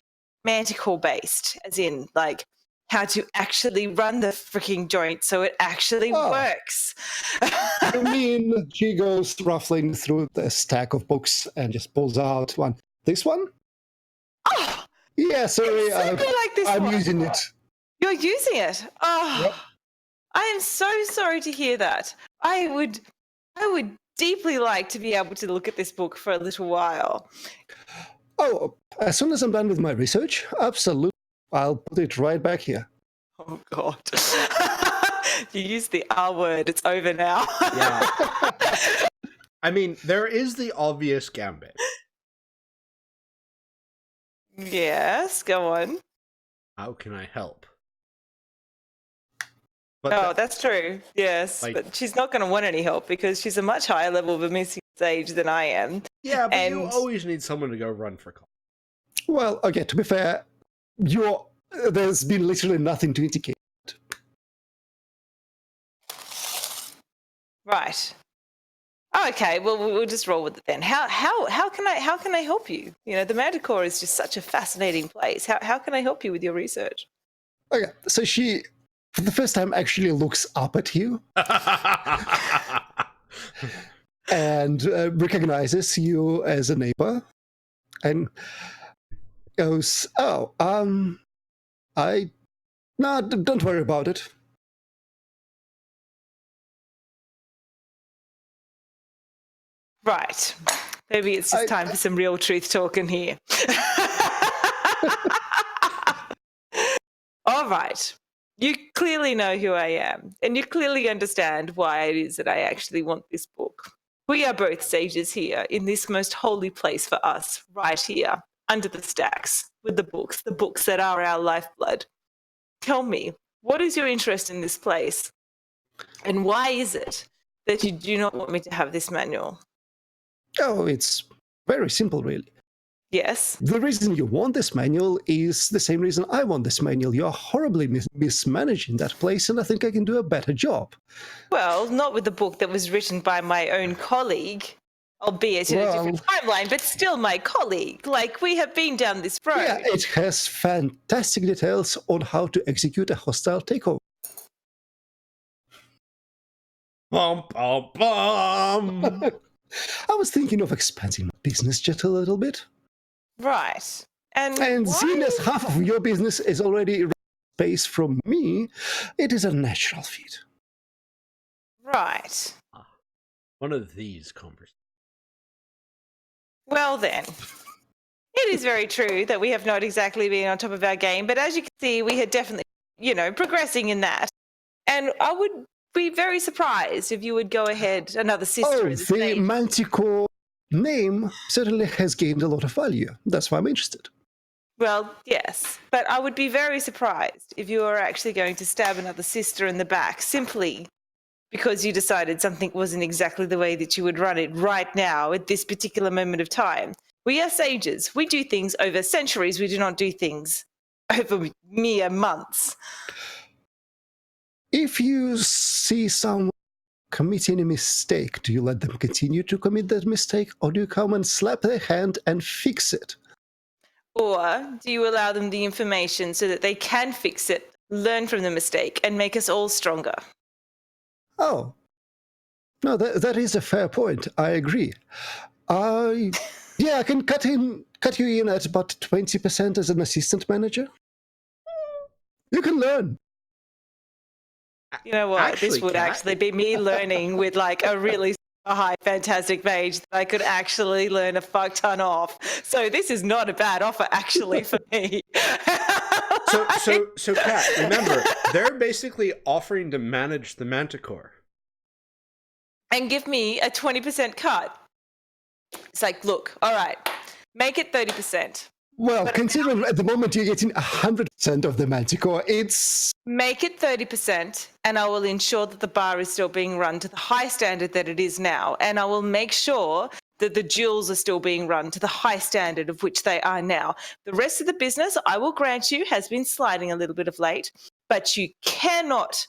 Manticore based, as in like how to actually run the freaking joint so it actually works. You mean she goes ruffling through the stack of books and just pulls out one? This one? Oh, Yeah, sorry, exactly like this I'm one. using it. You're using it. Oh, Yep. I am so sorry to hear that. I would deeply like to be able to look at this book for a little while. Oh, as soon as I'm done with my research, absolutely. I'll put it right back here. Oh, God. You used the R word. It's over now. Yeah. I mean, there is the obvious gambit. Yes, go on. How can I help? That's true. Yes, Like- but she's not going to want any help because she's a much higher level of a missing stage than I am. Yeah, but you And- always need someone to go run for call. Well, okay, to be fair, there's been literally nothing to indicate. Right. Okay, well we'll just roll with it then. How can I help you? You know, the Manticore is just such a fascinating place. How can I help you with your research? Okay, so she, for the first time, actually looks up at you and recognizes you as a neighbor and goes, "Oh, no, don't worry about it." Right. Maybe it's just time for some real truth talking here. All right. You clearly know who I am, and you clearly understand why it is that I actually want this book. We are both sages here in this most holy place for us, right here, under the stacks, with the books that are our lifeblood. Tell me, what is your interest in this place? And why is it that you do not want me to have this manual? Oh, it's very simple, really. Yes. The reason you want this manual is the same reason I want this manual. You're horribly mismanaging that place, and I think I can do a better job. Well, not with the book that was written by my own colleague, albeit in a different timeline, but still my colleague. Like, we have been down this road. Yeah, it has fantastic details on how to execute a hostile takeover. Bum, bum, bum. I was thinking of expanding my business just a little bit. Right. And And why? seeing as half of your business is already space from me, it is a natural fit. Right. One of these conversations. Well then, it is very true that we have not exactly been on top of our game, but as you can see, we are definitely, progressing in that. And I would be very surprised if you would go ahead, another sister Oh, in the the stage. Manticore name certainly has gained a lot of value. That's why I'm interested. Well, yes, but I would be very surprised if you were actually going to stab another sister in the back simply because you decided something wasn't exactly the way that you would run it right now at this particular moment of time. We are sages. We do things over centuries. We do not do things over mere months. If you see someone committing a mistake, do you let them continue to commit that mistake, or do you come and slap their hand and fix it? Or do you allow them the information so that they can fix it, learn from the mistake, and make us all stronger? Oh. No, that is a fair point. I agree. I can cut you in at about 20% as an assistant manager. You can learn. You know what? Actually, this would Kat- actually be me learning with like a really high fantastic mage that I could actually learn a fuck ton off. So this is not a bad offer actually for me. So Kat, remember, they're basically offering to manage the Manticore. And give me a 20% cut. It's like, look, all right, make it 30%. Well, considering at the moment you're getting 100% of the Manticore, it's... Make it 30%, and I will ensure that the bar is still being run to the high standard that it is now. And I will make sure that the jewels are still being run to the high standard of which they are now. The rest of the business, I will grant you, has been sliding a little bit of late, but you cannot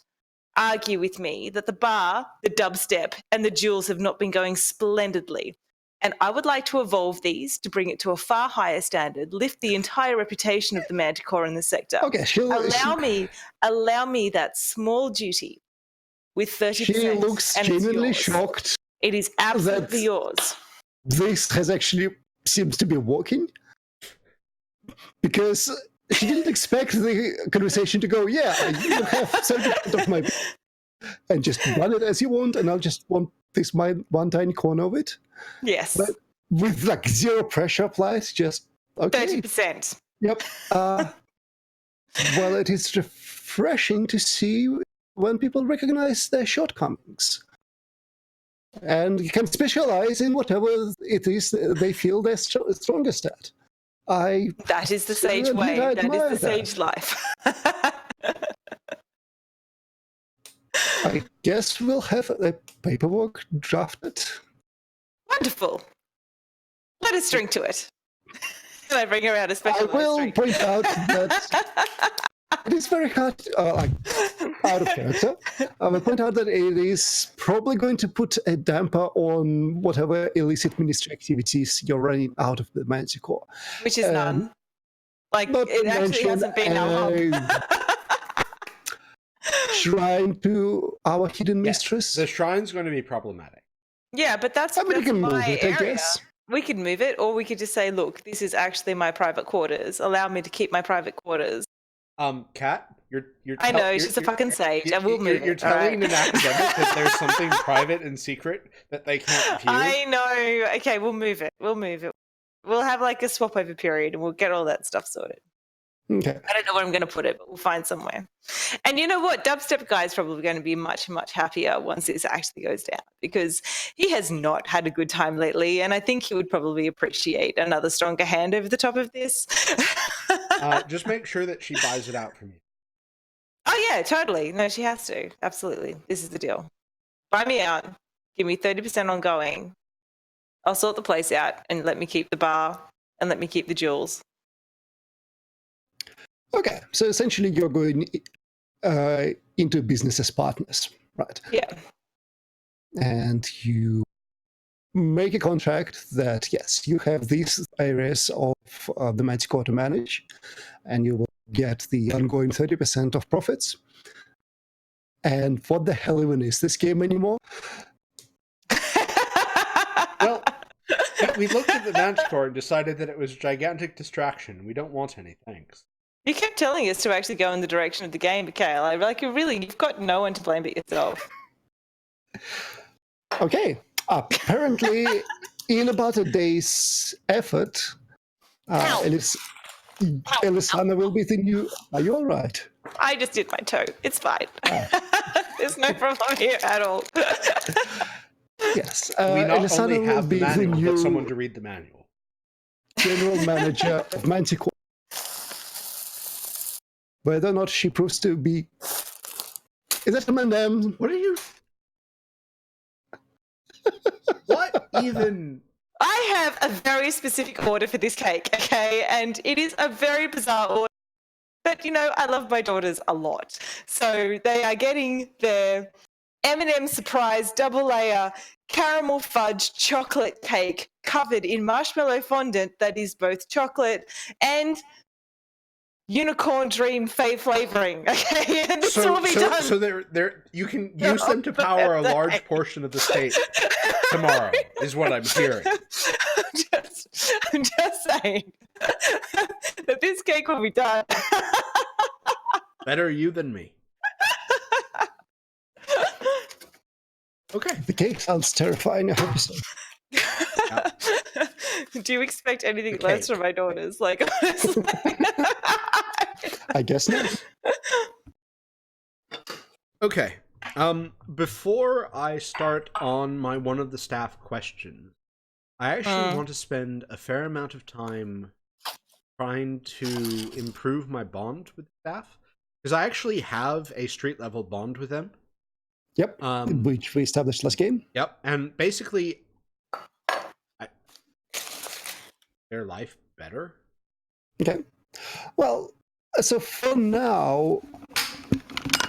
argue with me that the bar, the dubstep, and the jewels have not been going splendidly. And I would like to evolve these to bring it to a far higher standard, lift the entire reputation of the Manticore in the sector. Okay, Allow me that small duty with 30%. She looks and it's genuinely yours. shocked. It is absolutely that yours. This has actually seems to be working. Because she didn't expect the conversation to go, yeah, you have 70% of my... and just run it as you want, and I'll just want this one tiny corner of it. Yes. But with like zero pressure applied, just okay. 30%. Yep. Well, it is refreshing to see when people recognize their shortcomings. And you can specialize in whatever it is they feel they're strongest at. That is the sage way. That is the sage life. I guess we'll have a paperwork drafted. Wonderful. Let us drink to it. Can I bring her out a I special will drink? point out that it is very hard, out of character. I will point out that it is probably going to put a damper on whatever illicit ministry activities you're running out of the Manticore. Which is none. Like, Not it to actually mention hasn't been our hub. Shrine to our hidden mistress. The shrine's going to be problematic. Yeah, but that's I mean, you can move my it, I area. guess. We could move it, or we could just say, look, this is actually my private quarters. Allow me to keep my private quarters. Kat, you're I know, she's a fucking sage. I will move You're it. telling all right? an academic that there's something private and secret that they can't view. I know. Okay, we'll move it. We'll have like a swap over period, and we'll get all that stuff sorted. Okay. I don't know where I'm going to put it, but we'll find somewhere. And you know what? Dubstep Guy is probably going to be much, much happier once this actually goes down because he has not had a good time lately. And I think he would probably appreciate another stronger hand over the top of this. Just make sure that she buys it out from you. Oh, yeah, totally. No, she has to. Absolutely. This is the deal. Buy me out. Give me 30% ongoing. I'll sort the place out and let me keep the bar and let me keep the jewels. Okay, so essentially you're going into business as partners, right? Yeah. And you make a contract that, yes, you have these areas of the Manticore to manage, and you will get the ongoing 30% of profits. And what the hell even is this game anymore? Well, we looked at the Manticore and decided that it was a gigantic distraction. We don't want any, thanks. You kept telling us to actually go in the direction of the game, Mikhail. Like, you've got no one to blame but yourself. Okay. Apparently, in about a day's effort, Elisana will be the new. Are you all right? I just did my toe. It's fine. There's no problem here at all. Yes. We not Elisana only will have the be the manual, but someone new to read the manual. general manager of Manticore. Whether or not she proves to be. Is that a madam? What are you? What even? I have a very specific order for this cake, okay? And it is a very bizarre order. But, I love my daughters a lot. So they are getting their M&M surprise double layer caramel fudge chocolate cake covered in marshmallow fondant that is both chocolate and unicorn dream flavoring. Okay, and this will be done. So they're you can use them to power a large portion of the state tomorrow, is what I'm hearing. I'm just saying that this cake will be done. Better you than me. Okay. The cake sounds terrifying. I hope so. Do you expect anything less from my daughters? Like, honestly. I guess not. Okay. Before I start on my one of the staff questions, I actually want to spend a fair amount of time trying to improve my bond with staff, because I actually have a street level bond with them. Yep. Which we established last game. Yep. And basically, their life better. Okay. Well, so for now,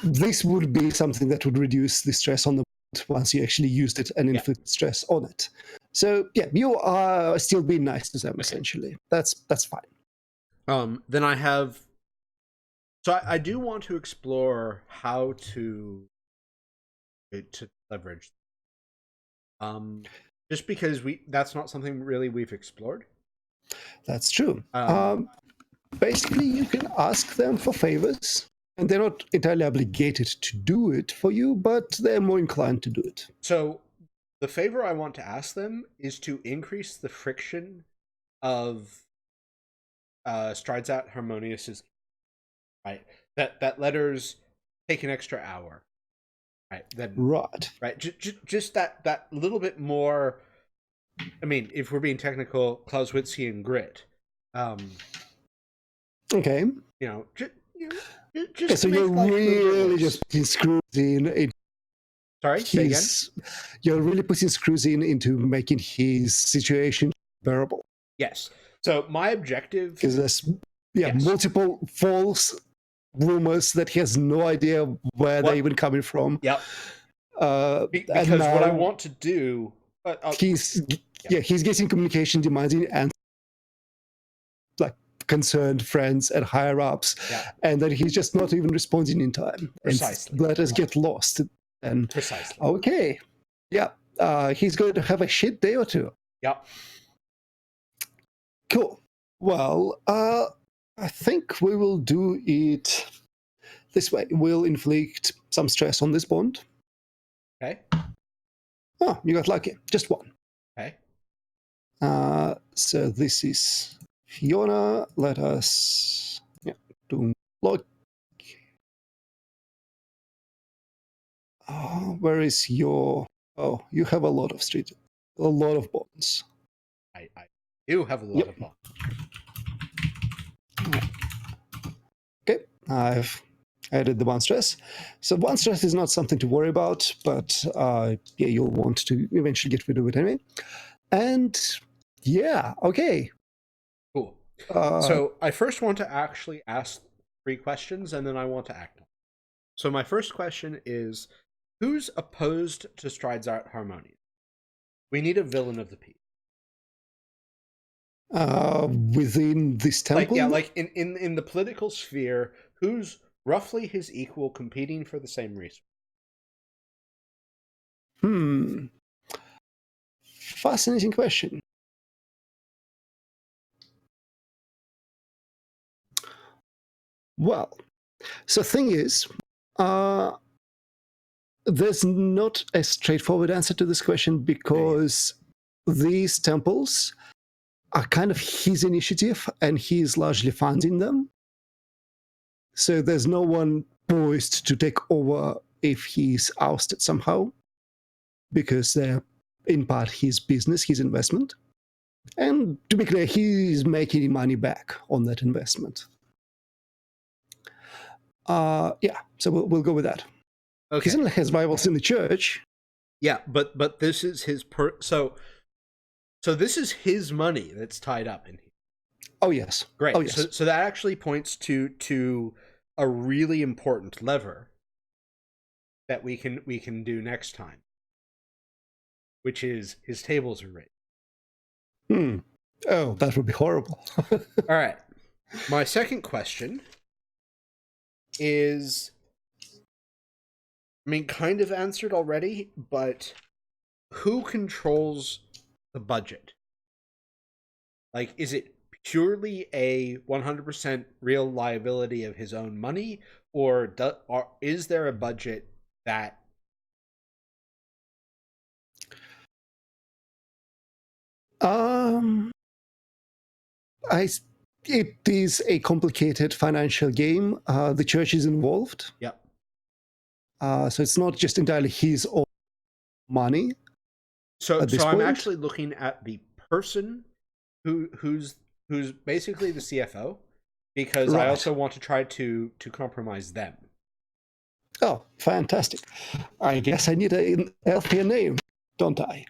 this would be something that would reduce the stress on the board once you actually used it and inflict stress on it. So yeah, you are still being nice to them, essentially. That's fine. Then I have. So I do want to explore how to leverage. Just because that's not something really we've explored. That's true. Basically, you can ask them for favors, and they're not entirely obligated to do it for you, but they're more inclined to do it. So the favor I want to ask them is to increase the friction of Strides Out Harmonious's, right? That letters take an extra hour, right? Then right. Just that little bit more. I mean, if we're being technical, Clausewitzian grit. Okay. Just so you're really just putting screws in. Sorry, say again? You're really putting screws into making his situation bearable. Yes. So my objective... Because there's multiple false rumors that he has no idea where they're even coming from. Yep. Because what I want to do... he's getting communication demanding and concerned friends and higher ups, and that he's just not even responding in time. Precisely. And letters get lost. And precisely. Okay. Yeah. He's going to have a shit day or two. Yep. Cool. Well, I think we will do it this way. We'll inflict some stress on this bond. Okay. Oh, you got lucky. Just one. Okay. So this is Fiona. Let us do log. Where is your... Oh, you have a lot of bonds. I do have a lot of bonds. Okay, I've added the one stress. So one stress is not something to worry about, but you'll want to eventually get rid of it anyway. And okay. Cool. So I first want to actually ask 3 questions, and then I want to act on them. So my first question is, who's opposed to Strides Out Harmonious? We need a villain of the piece. Within this temple? Like in the political sphere, who's roughly his equal competing for the same resource? Fascinating question. Well, so thing is, there's not a straightforward answer to this question because these temples are kind of his initiative and he's largely funding them. So there's no one poised to take over if he's ousted somehow, because they're in part his business, his investment. And to be clear, he's making money back on that investment. Yeah, so we'll go with that. Okay. He certainly has rivals in the church. Yeah, but this is his so this is his money that's tied up in here. Oh yes. Great. Oh yes. So that actually points to a really important lever that we can do next time, which is his tables are rigged. Oh, that would be horrible. All right. My second question is, I mean, kind of answered already, but who controls the budget? Like, is it purely a 100% real liability of his own money, or is there a budget that... It is a complicated financial game. The church is involved. Yep. So it's not just entirely his own money. So I'm point. Actually looking at the person who's basically the CFO, because I also want to try to compromise them. Oh, fantastic. I guess I need an healthier name, don't I?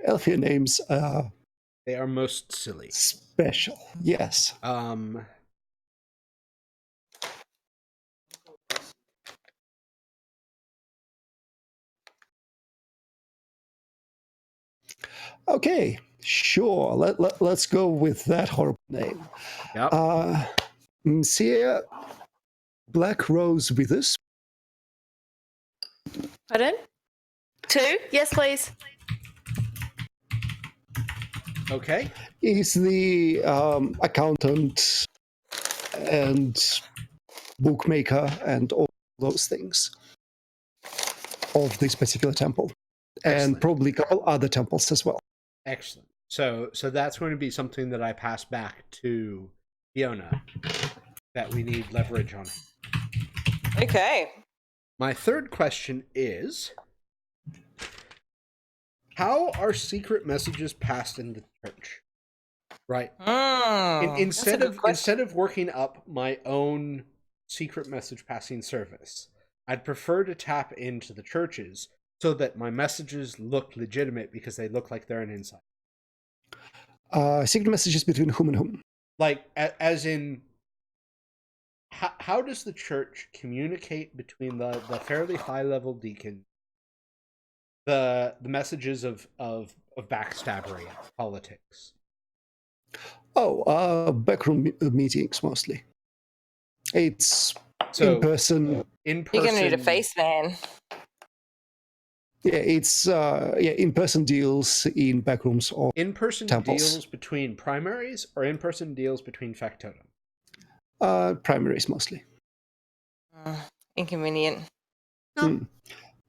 Elfia names are... They are most silly. Special, yes. Okay, sure. Let's go with that horrible name. Yep. Monsieur Black Rose Withers. Pardon? 2? Yes, please. Okay. He's the accountant and bookmaker and all those things of this particular temple. Excellent. And probably a couple other temples as well. Excellent. So that's going to be something that I pass back to Fiona, that we need leverage on. Okay. My third question is, how are secret messages passed in the church? Right. Instead of working up my own secret message passing service, I'd prefer to tap into the churches so that my messages look legitimate because they look like they're an insight. Secret messages between whom and whom? Like, as in, how does the church communicate between the fairly high-level deacon, the messages of backstabbery, politics? Oh, backroom meetings mostly. It's in person. You're gonna need a face man. Yeah, it's in-person deals in backrooms or in-person temples. Deals between primaries or in-person deals between factotum? Primaries mostly. Inconvenient. No.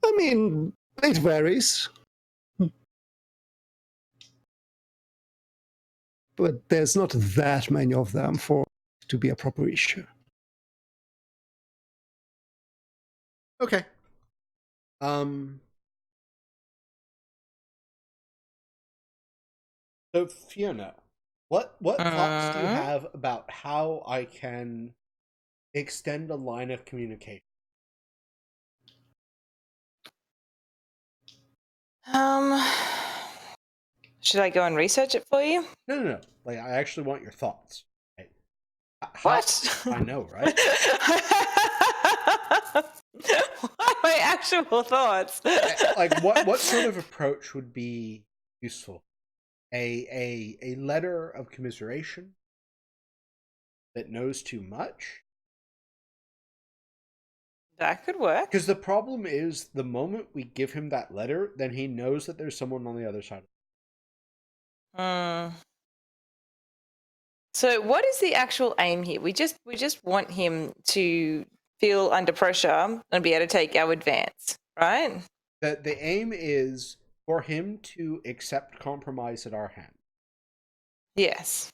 I mean, it varies. But there's not that many of them for it to be a proper issue. Okay. So Fiona, what thoughts do you have about how I can extend a line of communication? Should I go and research it for you? No. Like, I actually want your thoughts. Right? What? I know, right? What are my actual thoughts? Like, what sort of approach would be useful? A letter of commiseration that knows too much? That could work. Because the problem is, the moment we give him that letter, then he knows that there's someone on the other side. So what is the actual aim here? We just want him to feel under pressure and be able to take our advance, right? The aim is for him to accept compromise at our hand. Yes.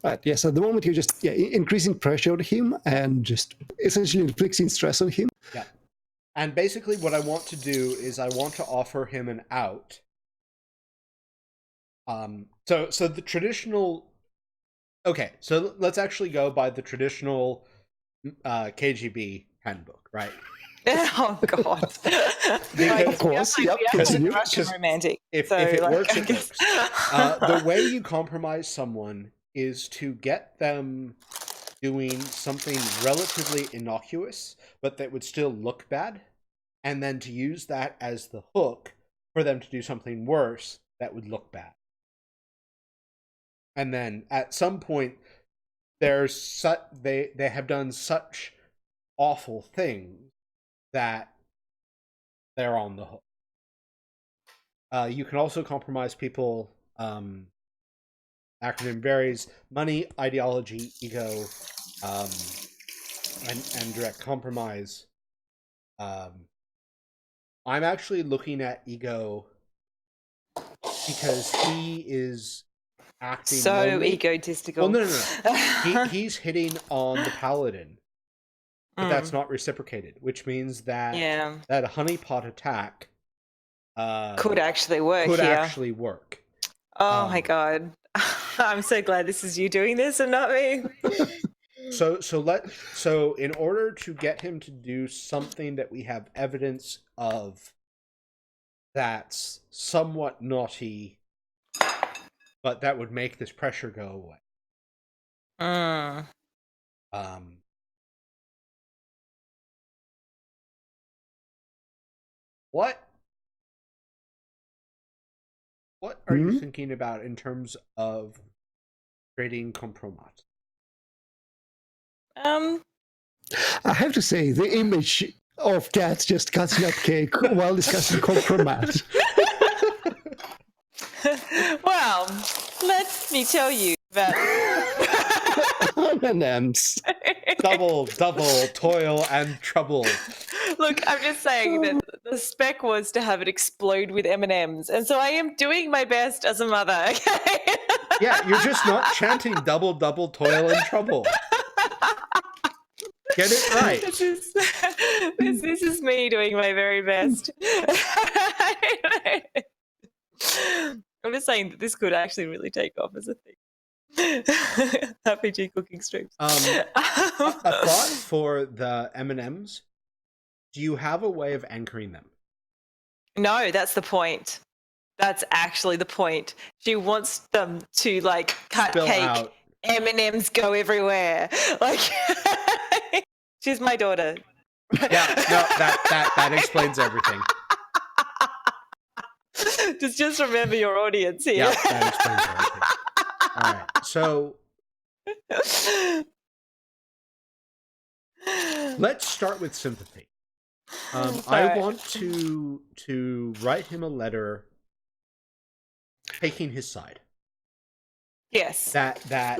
Right, yes, at the moment you're just increasing pressure on him and just essentially inflicting stress on him. Yeah. And basically what I want to do is I want to offer him an out. So the traditional... Okay, so let's actually go by the traditional KGB handbook, right? Oh God! Of course, yep. Continue. Russian romantic. If So, it like, works, I it guess- works. The way you compromise someone is to get them doing something relatively innocuous, but that would still look bad, and then to use that as the hook for them to do something worse that would look bad. And then at some point, they have done such awful things that they're on the hook. You can also compromise people. Acronym varies: money, ideology, ego, and direct compromise. I'm actually looking at ego because he is acting so lonely. egotistical. Well, no. He's hitting on the paladin, but that's not reciprocated, which means that that honeypot attack could actually work. Actually work. Oh my God! I'm so glad this is you doing this and not me. So in order to get him to do something that we have evidence of that's somewhat naughty, but that would make this pressure go away. What are you thinking about in terms of creating compromise? I have to say, the image of cats just cutting up cake while discussing compromise. Well, let me tell you about M&Ms. Double toil and trouble. Look, I'm just saying that the spec was to have it explode with M&Ms, and so I am doing my best as a mother. Okay. Yeah, you're just not chanting double toil and trouble. Get it right. This is me doing my very best. I'm just saying that this could actually really take off as a thing. RPG cooking streams. A thought for the M&Ms. Do you have a way of anchoring them? No, that's the point. That's actually the point. She wants them to like cut Spill cake. out. M&Ms go everywhere. Like she's my daughter. Yeah, no, that explains everything. Just remember your audience here. Yeah, that explains everything. All right, so let's start with sympathy. I want to write him a letter taking his side. Yes. That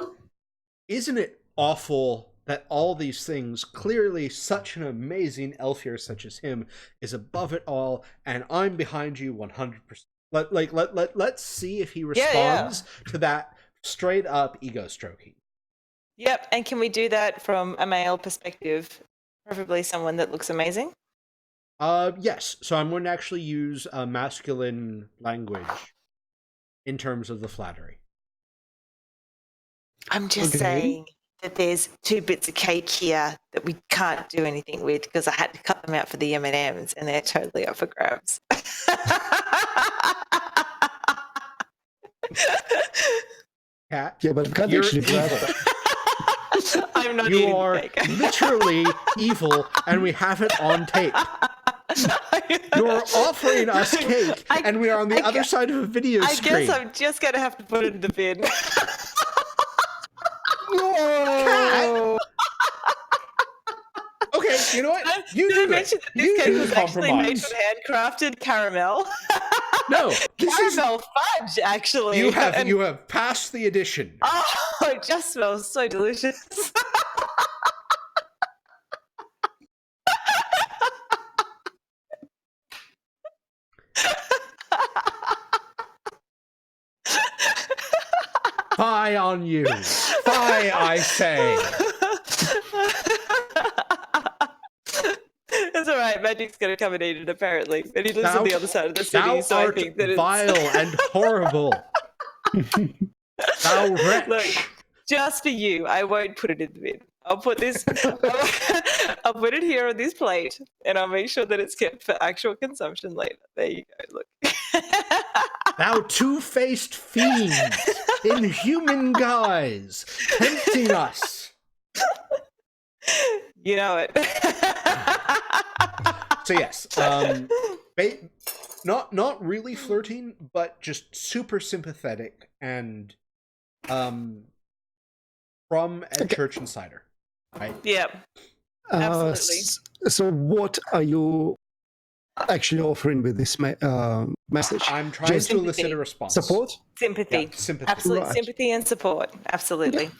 isn't it awful that all these things, clearly such an amazing elfier such as him is above it all, and I'm behind you 100%. Let's see if he responds to that straight up ego stroking. Yep, and can we do that from a male perspective? Preferably someone that looks amazing. Yes. So I'm going to actually use masculine language in terms of the flattery. I'm just saying that there's 2 bits of cake here that we can't do anything with because I had to cut them out for the M&Ms and they're totally up for grabs. Cat, Yeah, but can't actually grab it. I'm not you eating are cake. literally evil, and we have it on tape. You're offering us cake, and we are on the other side of a video I screen. guess I'm just going to have to put it in the bin. No! Okay, You know what? You Did I do mention it. that this You cake do was the actually made compromise. from handcrafted caramel? No, this is Caramel fudge, actually. you have And- you have passed the addition. Oh, it just smells so delicious. Fie on you. Fie, I say. It's all right. Magic's going to come and eat it, apparently. And he lives on Thou- the other side of the Thou city, so I art think that it's... vile and horrible. Thou wretch. Look, just for you, I won't put it in the bin. I'll put this... I'll put it here on this plate, and I'll make sure that it's kept for actual consumption later. There you go, look. Thou two-faced fiend in human guise, tempting us. You know it. So yes, not really flirting, but just super sympathetic and from a church insider, right? Yeah. Absolutely. So what are you actually offering with this message? I'm trying Just to elicit sympathy. a response. Support? Sympathy. Yeah, sympathy. Absolute Right. sympathy and support. Absolutely.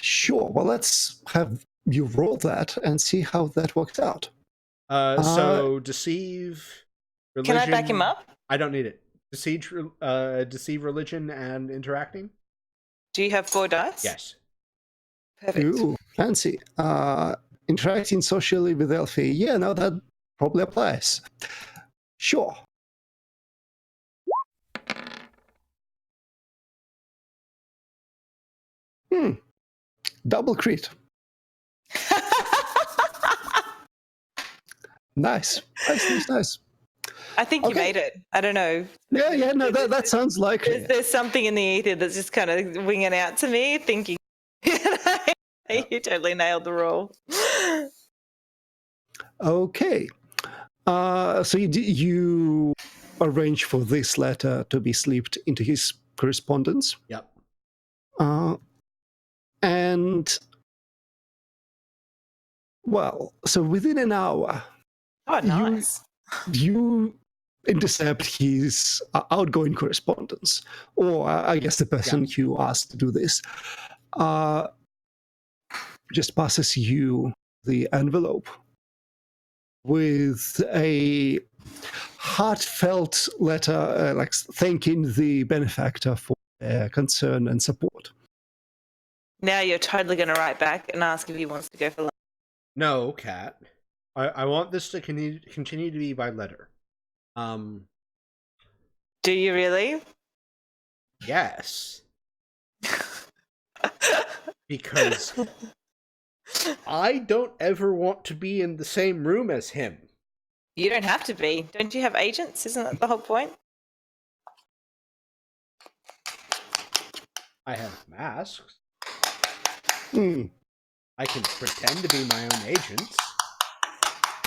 Sure. Well, let's have you roll that and see how that works out. So deceive. Religion, Can I back him up? I don't need it. Deceive religion and interacting. Do you have 4 dice? Yes. Perfect. Ooh, fancy. Interacting socially with Elfie. Yeah, no, that probably applies. Sure. Double crit. Nice. Nice. I think you Okay. made it. I don't know. Yeah, no, that sounds likely. There's something in the ether that's just kind of winging out to me, thinking you totally nailed the role. Okay. So you arrange for this letter to be slipped into his correspondence. Yep. And, well, so within an hour, Oh, nice. you intercept his outgoing correspondence, or I guess the person who asked to do this just passes you the envelope with a heartfelt letter, like thanking the benefactor for their concern and support. Now you're totally going to write back and ask if he wants to go for lunch. No, Kat. I want this to continue to be by letter. Do you really? Yes. Because I don't ever want to be in the same room as him. You don't have to be. Don't you have agents? Isn't that the whole point? I have masks. Hmm. I can pretend to be my own agents.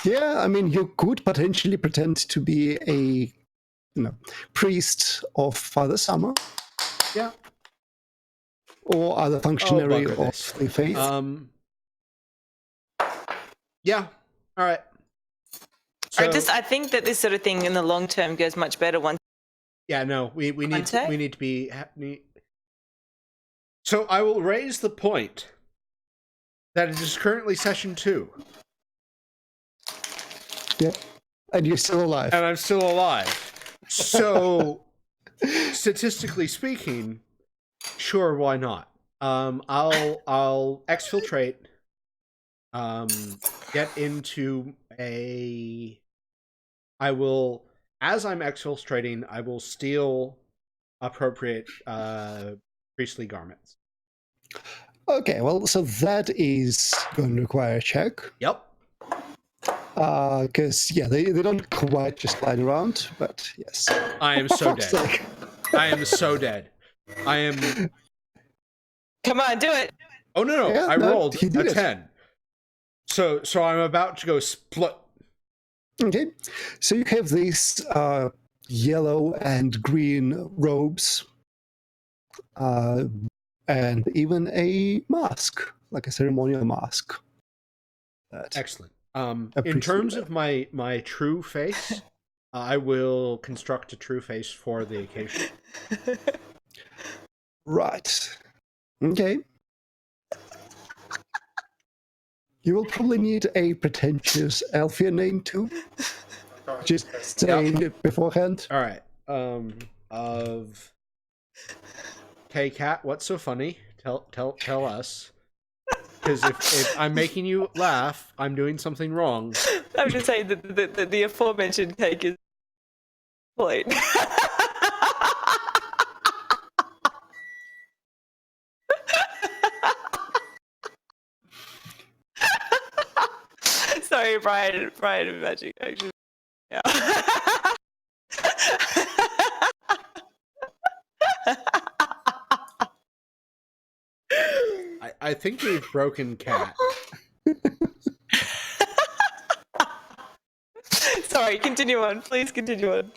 Yeah, I mean, you could potentially pretend to be a priest of Father Summer. Yeah. Or other functionary bugger of this. the faith. Yeah. All right. I think that this sort of thing in the long term goes much better once. Yeah, no, we need Conte? we need to be. So I will raise the point that it is currently session 2, Yeah. And you're still alive. and I'm still alive. So statistically speaking, sure, why not? I'll exfiltrate. Get into a. I will, as I'm exfiltrating, I will steal appropriate priestly garments. Okay, well, so that is going to require a check. Yep. Because, they don't quite just lie around, but yes. I am For so fuck's dead. sake. I am so dead. I am. Come on, do it. Oh no! Yeah, I no, rolled he did a it. 10. So I'm about to go split. Okay, so you have these yellow and green robes, and even a mask, like a ceremonial mask. Excellent. In terms of my true face, I will construct a true face for the occasion. Right. Okay. You will probably need a pretentious Alfia name too. Just saying it beforehand. All right. Okay, Kat, what's so funny? Tell us. Because if I'm making you laugh, I'm doing something wrong. I'm just saying that the aforementioned cake is plain. Sorry, Brian and Magic. Actually, yeah. I think we've broken Kat. Sorry, continue on. Please continue on.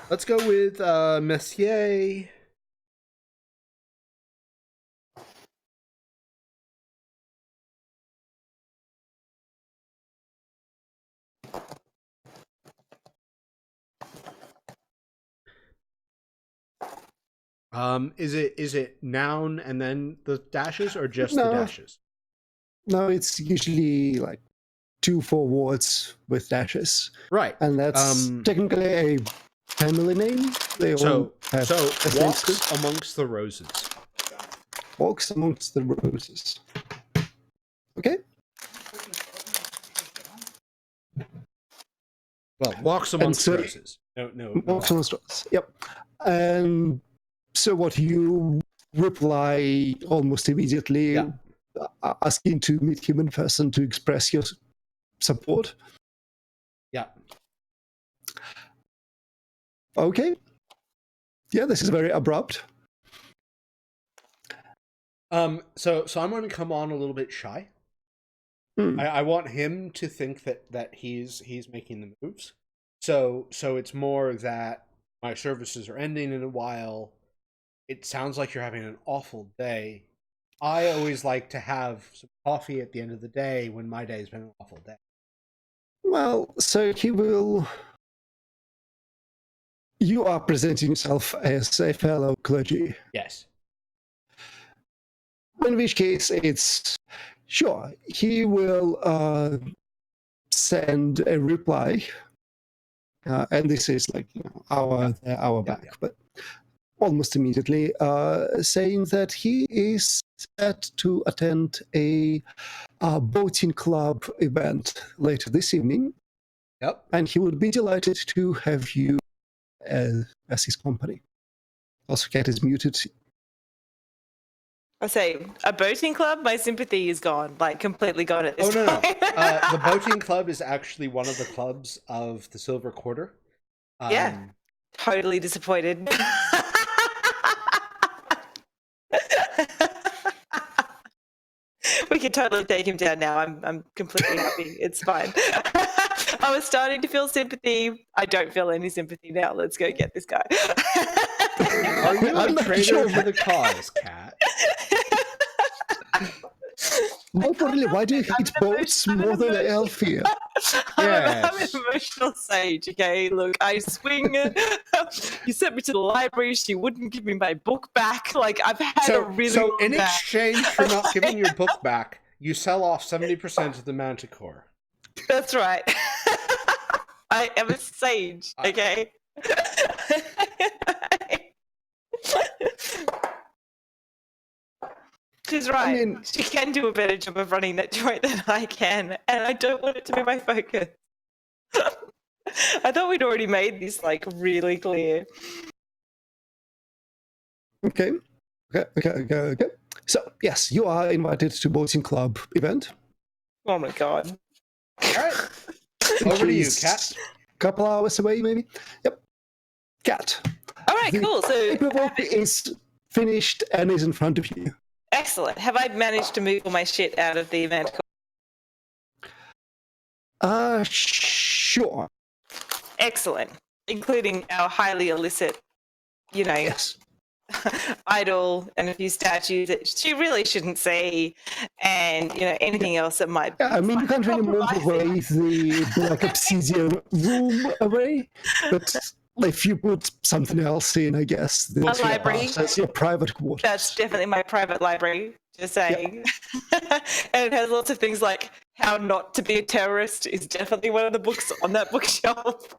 Let's go with Messier. Is it noun and then the dashes or just the dashes? No, it's usually like 2-4 words with dashes. Right. And that's technically a family name. They So all have walks amongst the roses. Walks amongst the roses. Okay. Well, walks amongst roses. No. Walks amongst roses. Yep. And so what you reply almost immediately, asking to meet him in person to express your support. Yeah. Okay. Yeah, this is very abrupt. So I'm going to come on a little bit shy. I want him to think that he's making the moves. So it's more that my services are ending in a while. It sounds like you're having an awful day. I always like to have some coffee at the end of the day when my day's been an awful day. Well, so he will... You are presenting yourself as a fellow clergy. Yes. In which case, it's... Sure, he will send a reply. And this is like hour back, but almost immediately, saying that he is set to attend a boating club event later this evening. Yep. And he would be delighted to have you as his company. Also, Cat is muted. I say, a boating club? My sympathy is gone, like completely gone at this point. No. The boating club is actually one of the clubs of the Silver Quarter. Yeah, totally disappointed. We can totally take him down now. I'm completely happy. It's fine. I was starting to feel sympathy. I don't feel any sympathy now. Let's go get this guy. Are you a traitor for the cause, Kat? More importantly, why do you hate boats more than Alfia? I'm an emotional sage, okay? Look, I swing. You sent me to the library. She wouldn't give me my book back. Like, I've had a really So in exchange for not giving your book back, you sell off 70% of the Manticore. That's right. I am a sage, okay? She's right. I mean, she can do a better job of running that joint than I can, and I don't want it to be my focus. I thought we'd already made this like really clear. Okay. So yes, you are invited to boating club event. Oh my god! All right, over to you, Kat. Couple hours away, maybe. Yep. Kat. All right, cool. So paperwork is finished and is in front of you. Excellent. Have I managed to move all my shit out of the event? idol and a few statues that she really shouldn't see, and anything else that might. Yeah, I mean, you can't really move away the black obsidian room away, but if you put something else in, I guess that's library. That's your private quarters. That's definitely my private library. Just saying. Yeah. And it has lots of things like How Not to Be a Terrorist is definitely one of the books on that bookshelf.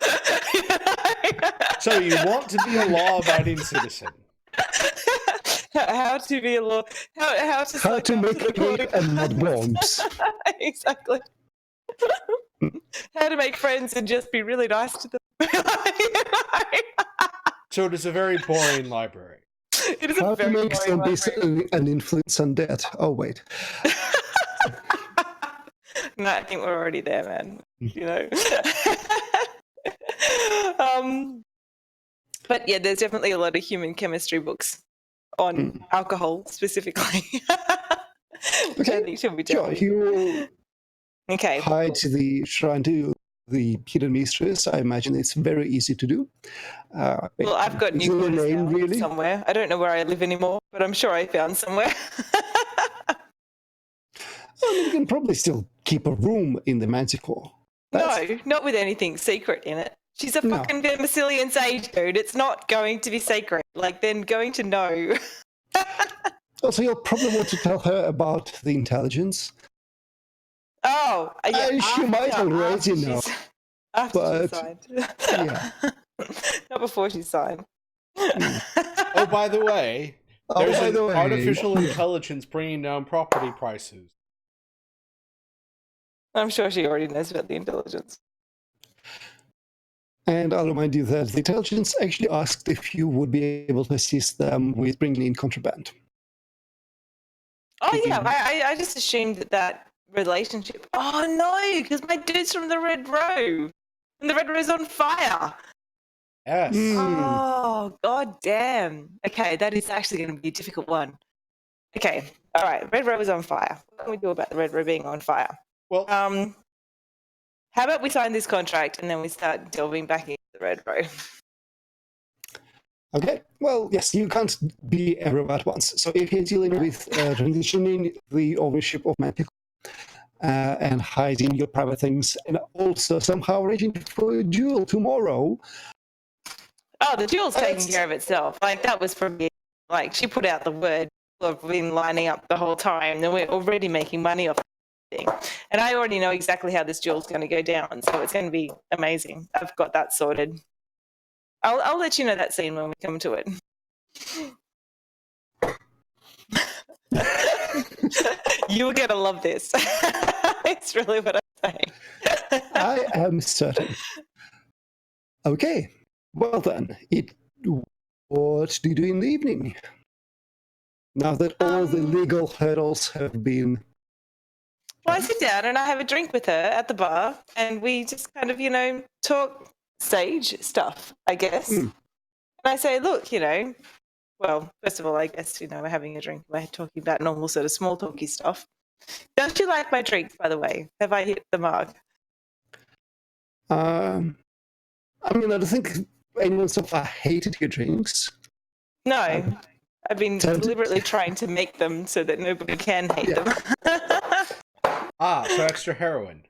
So you want to be a law-abiding citizen. How to be a law. How to make cake and not bombs. Exactly. How to make friends and just be really nice to them. So it is a very boring library. It is How a very to make zombies an influence undead. Oh, wait. No, I think we're already there, man. But yeah, there's definitely a lot of human chemistry books on alcohol specifically. Which I think should be done. Sure, you hide the shrine to the hidden mistress. I imagine it's very easy to do. Well, I've got new quarters now, really? somewhere. I don't know where I live anymore, but I'm sure I found somewhere. I mean, you can probably still keep a room in the Manticore. No, not with anything secret in it. She's a fucking Vermicillian sage, dude. It's not going to be secret. Like, they're going to know. Also, you'll probably want to tell her about the intelligence. Oh, yeah. She might already know. After she's signed. Yeah. Not before she's signed. Oh, by the way, there's artificial intelligence bringing down property prices. I'm sure she already knows about the intelligence. And I'll remind you that the intelligence actually asked if you would be able to assist them with bringing in contraband. Oh, yeah. I just assumed that relationship. Oh, no, because my dude's from the Red Row. And the Red Row's on fire. Yes. Oh, god damn. Okay, that is actually going to be a difficult one. Okay, all right. Red Row is on fire. What can we do about the Red Row being on fire? Well, how about we sign this contract and then we start delving back into the Red Row? Okay, well, yes, you can't be everywhere at once. So if you're dealing with transitioning the ownership of Manticore and hiding your private things, and also somehow arranging for a duel tomorrow. Oh, the duel's taking care of itself. Like, that was from me. Like, she put out the word. I've been lining up the whole time, and we're already making money off thing. And I already know exactly how this duel's going to go down, so it's going to be amazing. I've got that sorted. I'll let you know that scene when we come to it. You're going to love this. It's really what I'm saying. I am certain. Okay, well then, what do you do in the evening? Now that all the legal hurdles have been... Well, I sit down and I have a drink with her at the bar, and we just kind of, talk sage stuff, I guess. And I say, look, well, first of all, I guess, we're having a drink. We're talking about normal sort of small talky stuff. Don't you like my drinks, by the way? Have I hit the mark? I don't think anyone so far hated your drinks. No. I've been deliberately trying to make them so that nobody can hate them. So extra heroin.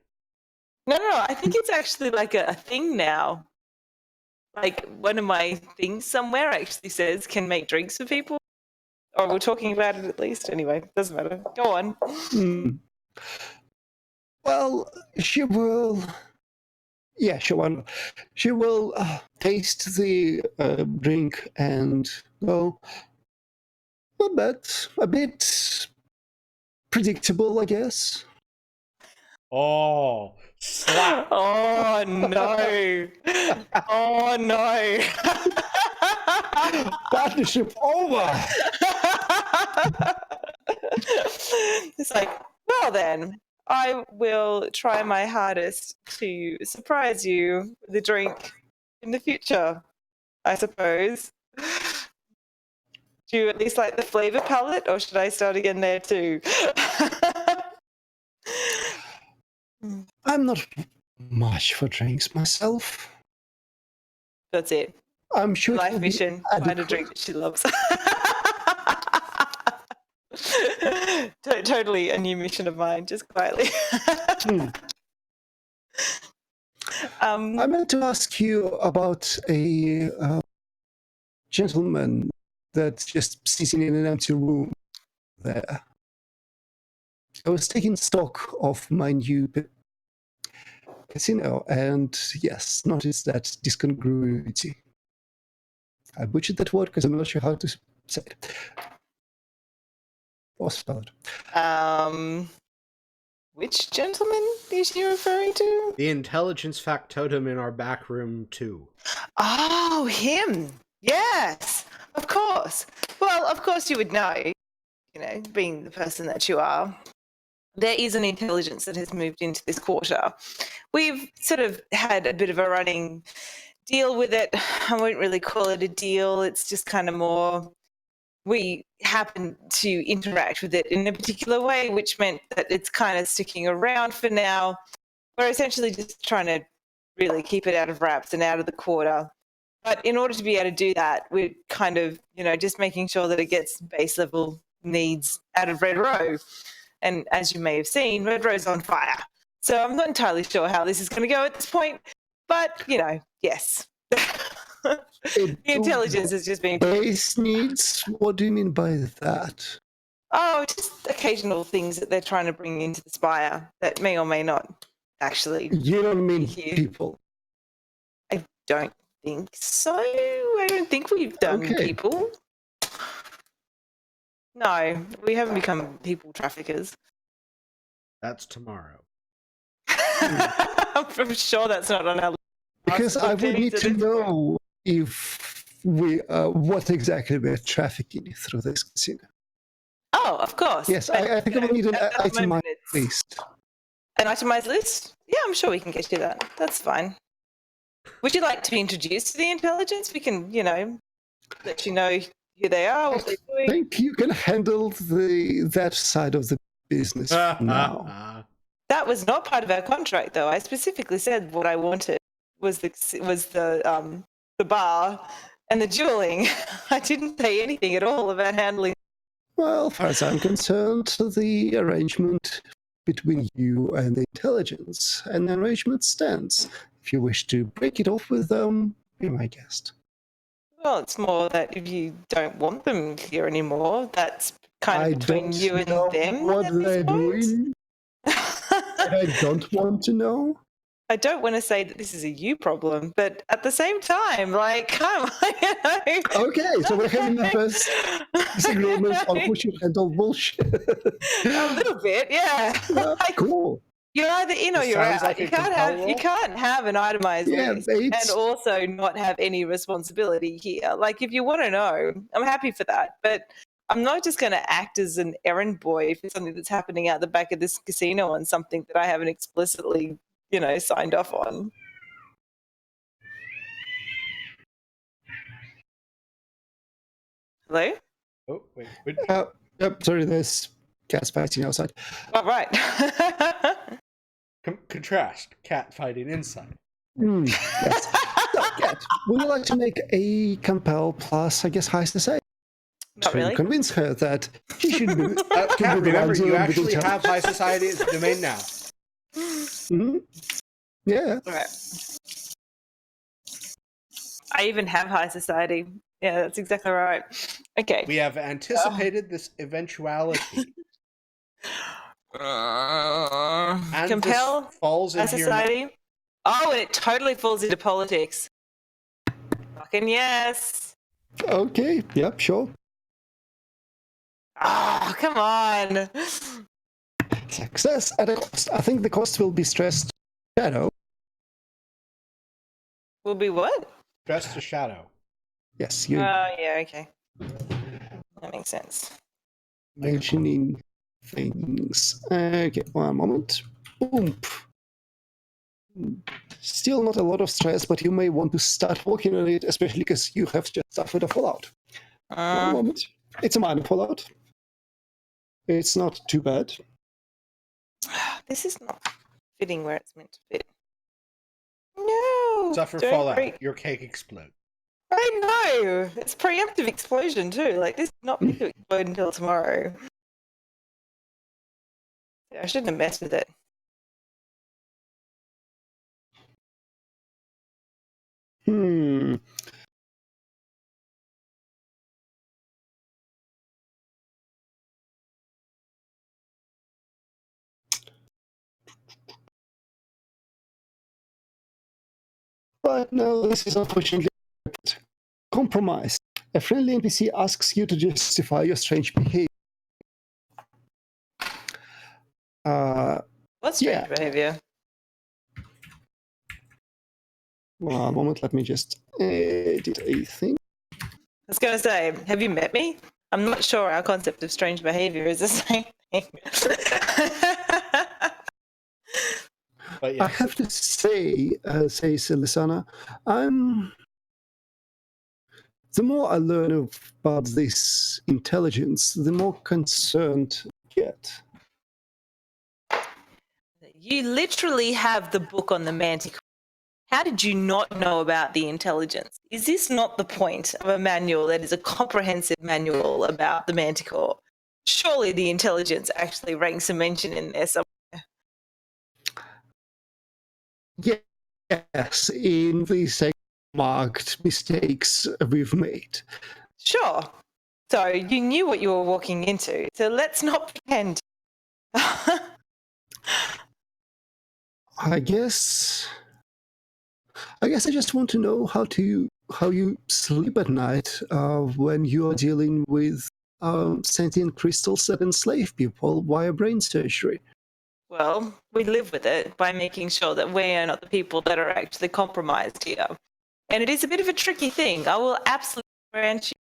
No, I think it's actually like a thing now. Like, one of my things somewhere actually says can make drinks for people. Or we're talking about it at least. Anyway, doesn't matter. Go on. Well, she will... Yeah, sure. She will taste the drink and go... Not bad. A bit predictable, I guess. Oh, slap. Oh, no. Oh, no. Partnership over. It's like, well then, I will try my hardest to surprise you with a drink in the future, I suppose. Do you at least like the flavour palette, or should I start again there too? I'm not much for drinks myself. That's it. I'm sure Life mission, find a drink that she loves. Totally a new mission of mine, just quietly. I meant to ask you about a gentleman that's just sitting in an empty room there. I was taking stock of my new casino, and yes, noticed that discongruity. I butchered that word because I'm not sure how to say it. Or spell it. Which gentleman is he referring to? The intelligence factotum in our back room, too. Oh, him. Yes, of course. Well, of course you would know, being the person that you are. There is an intelligence that has moved into this quarter. We've sort of had a bit of a running deal with it. I won't really call it a deal. It's just kind of more we happen to interact with it in a particular way, which meant that it's kind of sticking around for now. We're essentially just trying to really keep it out of wraps and out of the quarter. But in order to be able to do that, we're kind of, just making sure that it gets base level needs out of Red Row. And as you may have seen, Red Row's on fire. So I'm not entirely sure how this is going to go at this point. But, yes. The intelligence has just been... Base needs? What do you mean by that? Oh, just occasional things that they're trying to bring into the Spire that may or may not actually... You don't mean here. people? I don't think so. I don't think we've done people. No, we haven't become people traffickers. That's tomorrow. I'm sure that's not on our list. Because I would need to know if what exactly we're trafficking through this casino. Oh, of course. Yes, I think I will need an itemized list. An itemized list? Yeah, I'm sure we can get you that. That's fine. Would you like to be introduced to the intelligence? We can, let you know who they are, what they're doing. I think you can handle that side of the business now. That was not part of our contract, though. I specifically said what I wanted was the bar and the dueling. I didn't say anything at all about handling. Well, as far as I'm concerned, the arrangement between you and the intelligence, and the arrangement stands. If you wish to break it off with them, be my guest. Well, it's more that if you don't want them here anymore, that's kind of between you and them. What they're doing. I don't want to know. I don't want to say that this is a you problem, but at the same time, come on, Okay, so we're having the first disagreement on who should handle bullshit. A little bit, yeah. Cool. You're either in or you're out. You can't have an itemized list and also not have any responsibility here. If you want to know, I'm happy for that, but I'm not just going to act as an errand boy for something that's happening out the back of this casino on something that I haven't explicitly, signed off on. Hello? Oh, wait. Sorry, there's cats fighting outside. All right. Contrast cat fighting inside. Yes. So, Cat, would you like to make a compel plus, I guess, high society? Not really. Convince her that she should be. Cat, remember, you actually have high society as a domain now. Mm-hmm. Yeah. All right. I even have high society. Yeah, that's exactly right. Okay. We have anticipated this eventuality. And compel this falls in society. here. Oh, and it totally falls into politics. Fucking yes. Okay. Yep. Sure. Oh, come on. Success at a cost. I think the cost will be stressed. Shadow. Will be what? Stress to shadow. Yes. You. Yeah. Okay. That makes sense. Mentioning things. Okay. 1 moment. Boom. Still not a lot of stress, but you may want to start working on it, especially because you have just suffered a fallout. 1 moment. It's a minor fallout. It's not too bad. This is not fitting where it's meant to fit. No. Suffer fallout. Your cake explodes. I know. It's preemptive explosion too. This is not meant to explode until tomorrow. I shouldn't have messed with it. Hmm. Right now, this is unfortunately compromise. A friendly NPC asks you to justify your strange behavior. What's strange behavior? Well, a moment, let me just edit a thing. I was going to say, have you met me? I'm not sure our concept of strange behavior is the same thing. But I yes, have to say, says Lisana, the more I learn about this intelligence, the more concerned I get. You literally have the book on the Manticore. How did you not know about the intelligence? Is this not the point of a manual that is a comprehensive manual about the Manticore? Surely the intelligence actually ranks a mention in there somewhere. Yes, in the marked mistakes we've made. Sure. So you knew what you were walking into. So let's not pretend. I guess I just want to know how you sleep at night when you are dealing with sentient crystals that enslave people via brain surgery. Well, we live with it by making sure that we are not the people that are actually compromised here. And it is a bit of a tricky thing. I will absolutely grant you.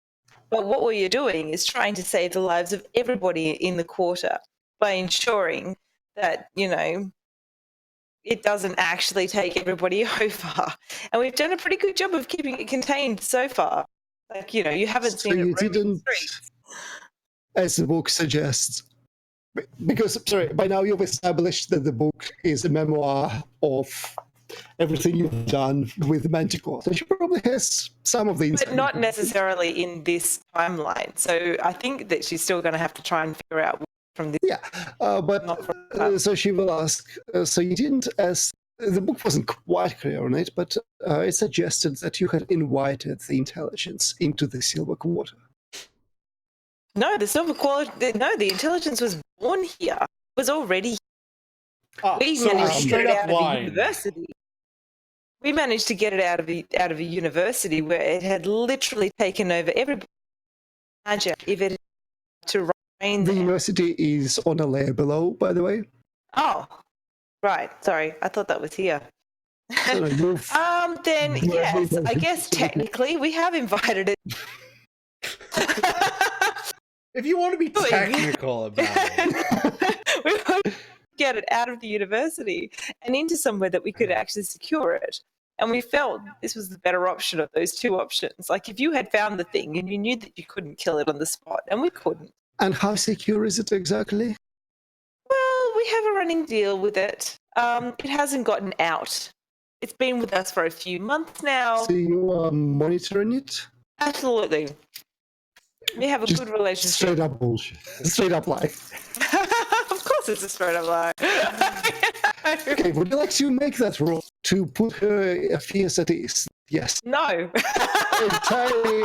But what we are doing is trying to save the lives of everybody in the quarter by ensuring that, it doesn't actually take everybody over. And we've done a pretty good job of keeping it contained so far. Like, you haven't So seen it you roaming the didn't, streets. as the book suggests, because, sorry, by now you've established that the book is a memoir of everything you've done with Manticore. So she probably has some of the insight. But not necessarily in this timeline. So I think that she's still going to have to try and figure out from this. Yeah, so she will ask, so you didn't, as the book wasn't quite clear on it, but it suggested that you had invited the intelligence into the Silver Quarter. No, the intelligence was born here. It was already here. We so we're managed to get straight it up out of a lying. university. We managed to get it out of a university where it had literally taken over everybody. Imagine if it had to rain The there. university is on a layer below, by the way. Oh, right. Sorry, I thought that was here. So no, you've- Then yes, I guess technically we have invited it. If you want to be technical about it. We want to get it out of the university and into somewhere that we could actually secure it. And we felt this was the better option of those two options. Like if you had found the thing and you knew that you couldn't kill it on the spot, and we couldn't. And how secure is it exactly? Well, we have a running deal with it. It hasn't gotten out. It's been with us for a few months now. So you are monitoring it? Absolutely. We have a Just good relationship. Straight up bullshit. Straight up lie. Of course it's a straight up lie. Okay, would you like to make that roll to put her fears at ease? Yes. No. Entirely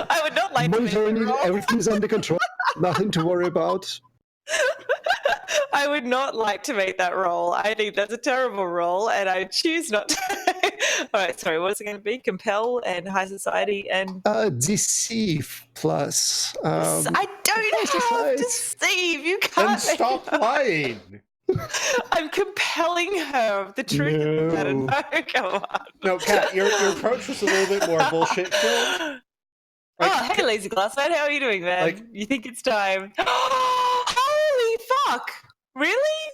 I would not like to make monitoring that it, roll. everything's under control. Nothing to worry about. I would not like to make that roll. I think that's a terrible roll, and I choose not to. All right, sorry, what is it going to be? Compel and high society and... Deceive plus. I don't have to exercise. deceive. You can't. Then stop lying. I'm compelling her of the truth of the matter. No. No, come on. No, Kat, your approach was a little bit more bullshit filled. Oh, hey, Lazy Glasshead, how are you doing, man? Like- You think it's time? Holy fuck! Really?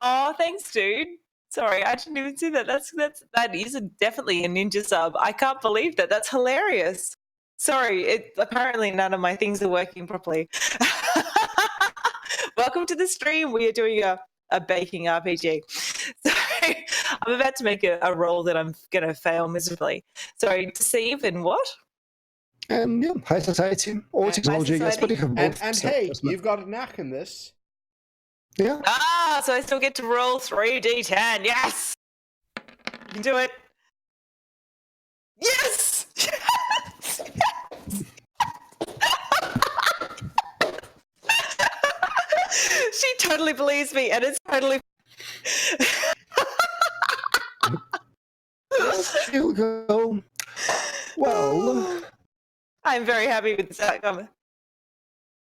Oh, thanks, dude. Sorry, I didn't even see that. That is definitely a ninja sub. I can't believe that. That's hilarious. Sorry, apparently none of my things are working properly. Welcome to the stream. We are doing a baking RPG. So I'm about to make a roll that I'm going to fail miserably. So deceive and what? And yeah, high society or High technology, yes, but you have both. And so hey, doesn't matter. you've got a knack in this. Yeah. Ah, so I still get to roll 3d10. Yes! You can do it. Yes! Yes! She totally believes me, and it's totally. She'll go, well, I'm very happy with this outcome.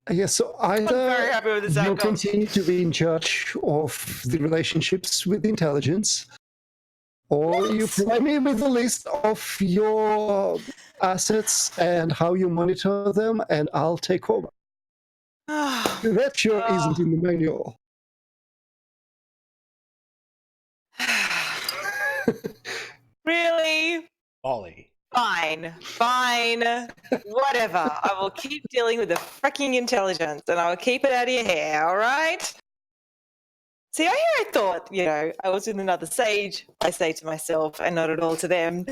yes, so I'm very either happy with this you outcome. continue to be in charge of the relationships with intelligence, or you Yes. provide me with a list of your assets and how you monitor them, and I'll take over. That sure isn't in the manual. Really? Ollie. Fine. Whatever. I will keep dealing with the freaking intelligence and I will keep it out of your hair, all right? See, I thought, I was in another stage, I say to myself, and not at all to them.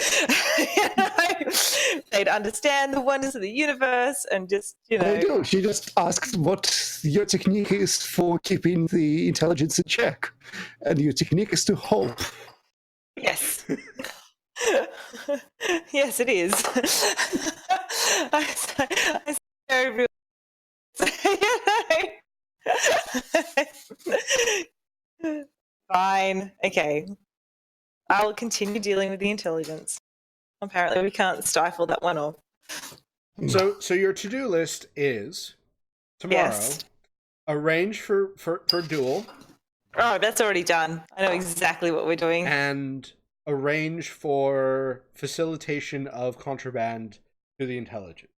They'd understand the wonders of the universe and just, They do. She just asks what your technique is for keeping the intelligence in check. And your technique is to hope. Yes. Yes, it is. I very Fine. Okay. I'll continue dealing with the intelligence. Apparently we can't stifle that one off. So your to-do list is tomorrow. Yes. Arrange for duel Oh, that's already done. I know exactly what we're doing. and arrange for facilitation of contraband to the intelligence.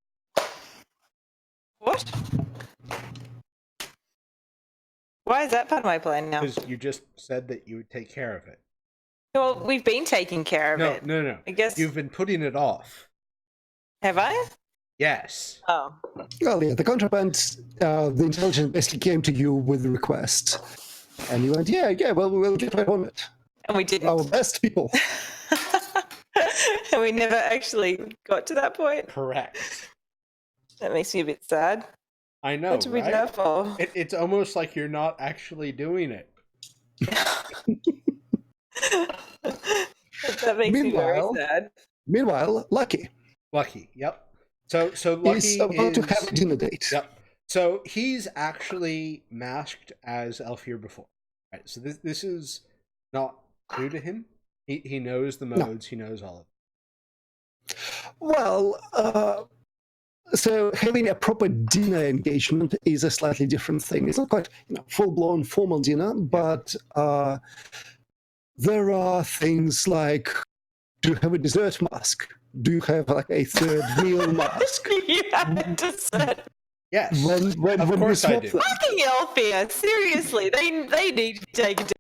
What? Why is that part of my plan now? Because you just said that you would take care of it. Well, we've been taking care of it. No. I guess. You've been putting it off. Have I? Yes. Oh. Well, yeah, the contraband, the intelligence basically came to you with the request. And you went, yeah, well, we'll get right on it. And we didn't. Our best people. And we never actually got to that point. Correct. That makes me a bit sad. I know, What did we do that for? It's almost like you're not actually doing it. That makes me very sad. Meanwhile, Lucky Lucky, yep. So Lucky is about to have a dinner date. Yep. So he's actually masked as Elfir before. Right. So this is not new to him. He knows the modes. No. He knows all of it. Well, so having a proper dinner engagement is a slightly different thing. It's not quite full-blown formal dinner, but there are things like, do you have a dessert mask? Do you have like a third meal mask? You have a dessert. Yes. When of course I do. Fucking Elfia, seriously, they need to take it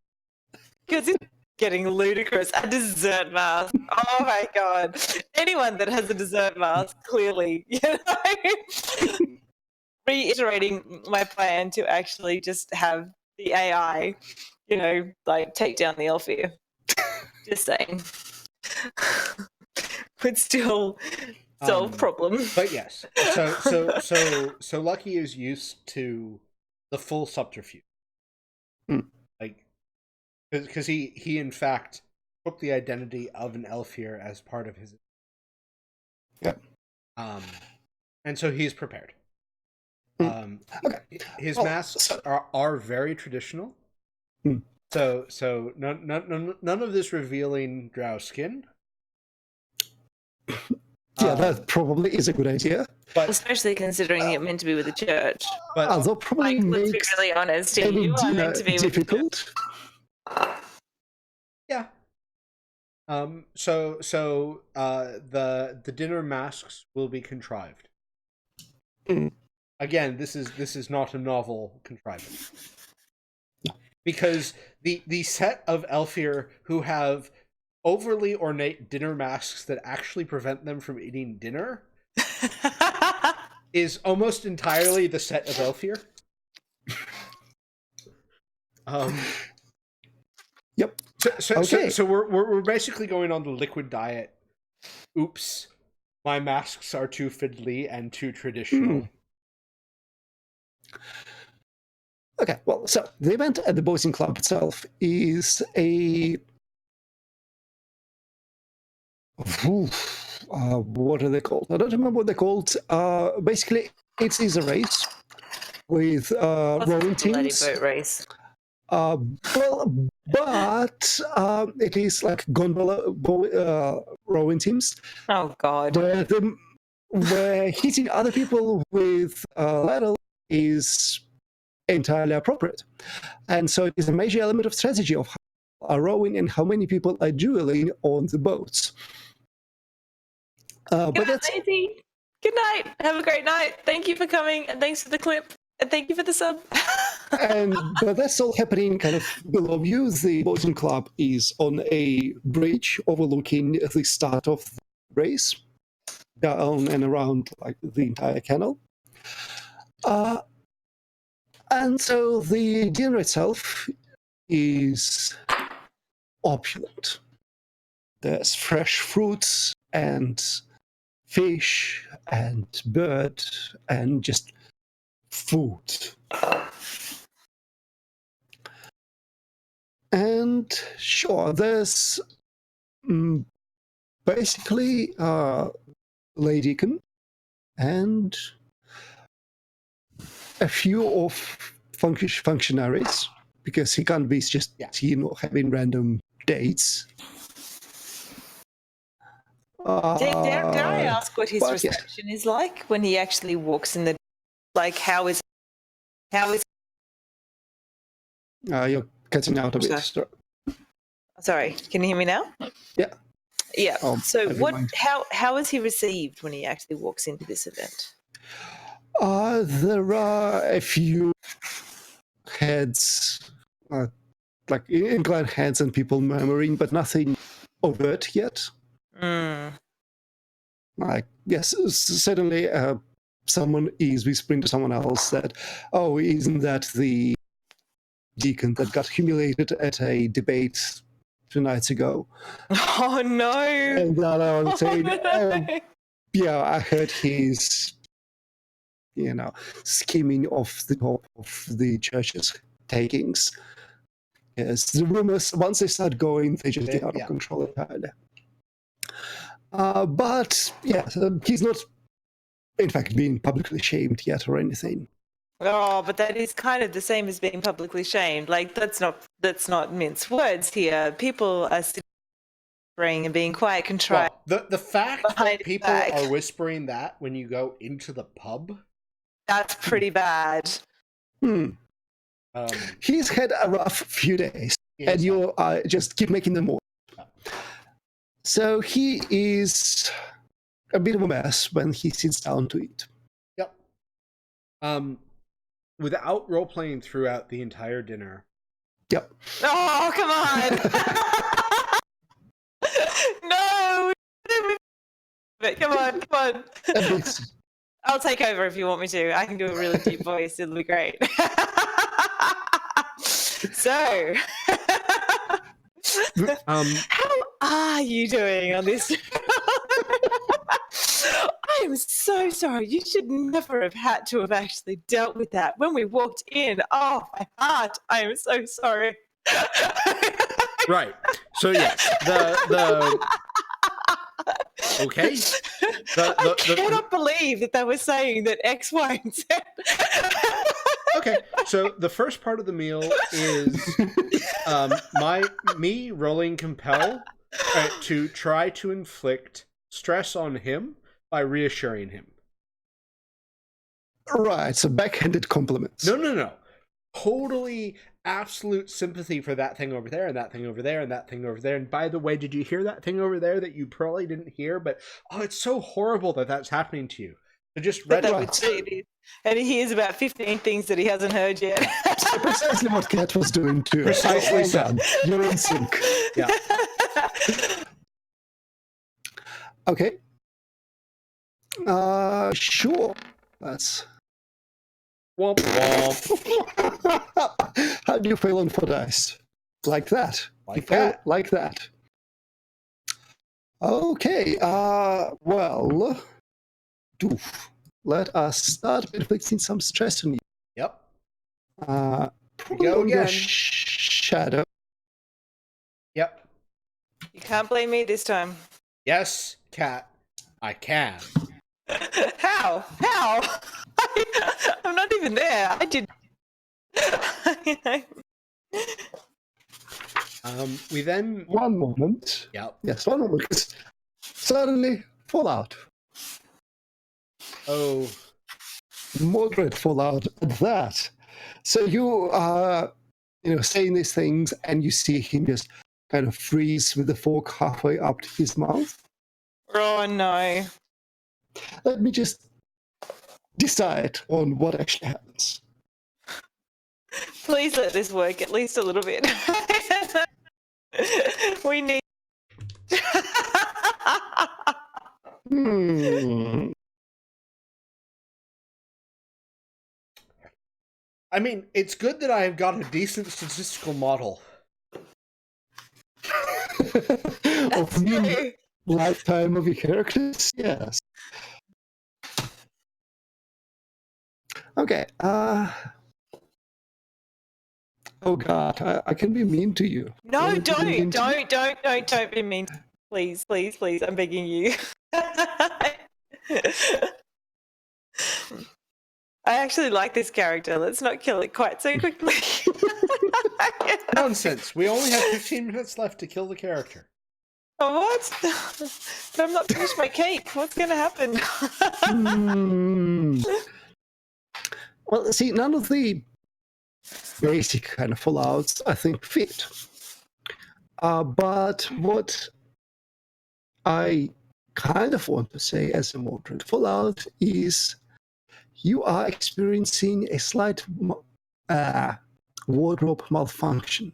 because it's getting ludicrous. A dessert mask. Oh my god! Anyone that has a dessert mask, clearly, reiterating my plan to actually just have the AI, take down the Elfia. Just saying. Would still solve problem. But yes, so Lucky is used to the full subterfuge, like because he in fact took the identity of an Elfir as part of his. Yeah. And so he's prepared. Okay. His masks are very traditional. So none of this revealing drow skin. Yeah, that probably is a good idea. But especially considering you're meant to be with the church. But they'll probably let's be make really honest. You are meant to be difficult. Yeah. So the dinner masks will be contrived. Again, this is not a novel contrivance. Because the set of Elfir who have overly ornate dinner masks that actually prevent them from eating dinner is almost entirely the set of Elfir. Yep. So we're basically going on the liquid diet. Oops, my masks are too fiddly and too traditional. Okay, well, so the event at the Boating Club itself is a... what are they called? I don't remember what they're called. Basically, it is a race with rowing teams. Boat race. Well, but it is like gondola rowing teams Oh God. where hitting other people with ladle is entirely appropriate. And so it is a major element of strategy of how are rowing and how many people are dueling on the boats. But Good night, that's Maisie. Good night. Have a great night. Thank you for coming, and thanks for the clip, and thank you for the sub. but that's all happening kind of below you. The boating club is on a bridge overlooking the start of the race, down and around like the entire canal. And so the dinner itself is opulent. There's fresh fruits and fish and bird and just food. And sure, there's basically Ladykin and a few of functionaries, because he can't be just having random dates. Dare I ask what his but yes. reception is like when he actually walks in the... Like, how is... You're cutting out a bit. Sorry. Sorry, can you hear me now? Yeah. Yeah. So never what? mind. How is he received when he actually walks into this event? There are a few heads, like inclined heads and people murmuring, but nothing overt yet. Like, yes, certainly someone is whispering to someone else that, oh, isn't that the deacon that got humiliated at a debate 2 nights ago? Oh no! And the other one saying, yeah, I heard he's, skimming off the top of the church's takings. Yes, the rumors, once they start going, they just get out of control entirely. But, yeah, he's not, in fact, being publicly shamed yet or anything. Oh, but that is kind of the same as being publicly shamed. Like, that's not mince words here. People are whispering and being quite contrite. Well, the fact Behind that people his back. are whispering that when you go into the pub, That's pretty bad. He's had a rough few days, and you just keep making them more. So he is a bit of a mess when he sits down to eat. Yep. Without role-playing throughout the entire dinner. Yep. Oh, come on! No! Come on. I'll take over if you want me to. I can do a really deep voice. It'll be great. So, how are you doing on this? I am so sorry. You should never have had to have actually dealt with that when we walked in. Oh, my heart. I am so sorry. Right. So, yes, the okay. I cannot believe that they were saying that X, Y, and Z. Okay, so the first part of the meal is me rolling compel to try to inflict stress on him by reassuring him. Right, so backhanded compliments. No. Totally absolute sympathy for that thing over there and that thing over there and that thing over there. And by the way, did you hear that thing over there that you probably didn't hear? But, oh, it's so horrible that that's happening to you. So just read it. And he hears about 15 things that he hasn't heard yet. So precisely what Kat was doing too. Precisely so. You're in sync. Yeah. Okay. Sure. That's... Womp womp. How do you fail on 4 dice? Like that. Like that. Like that. Okay. Well... Let us start by inflicting some stress on you. Yep. Probably go on your again. shadow. Yep. You can't blame me this time. Yes, cat. I can. How? How? I'm not even there. I did. We then. One moment. Yep. Yes, one moment. 'Cause suddenly, fallout. Oh. Moderate fallout at that. So you are, saying these things, and you see him just kind of freeze with the fork halfway up to his mouth. Oh no. Let me just decide on what actually happens. Please let this work at least a little bit. We need. I mean, it's good that I have got a decent statistical model. Of the lifetime of your characters? Yes. Okay. Oh God, I can be mean to you. No, Can I be mean to you? don't be mean. Please, please, please, I'm begging you. I actually like this character. Let's not kill it quite so quickly. Nonsense. We only have 15 minutes left to kill the character. Oh, what? But I'm not finished my cake. What's going to happen? Well, see, none of the basic kind of fallouts, I think, fit. But what I kind of want to say as a moderate fallout is you are experiencing a slight wardrobe malfunction.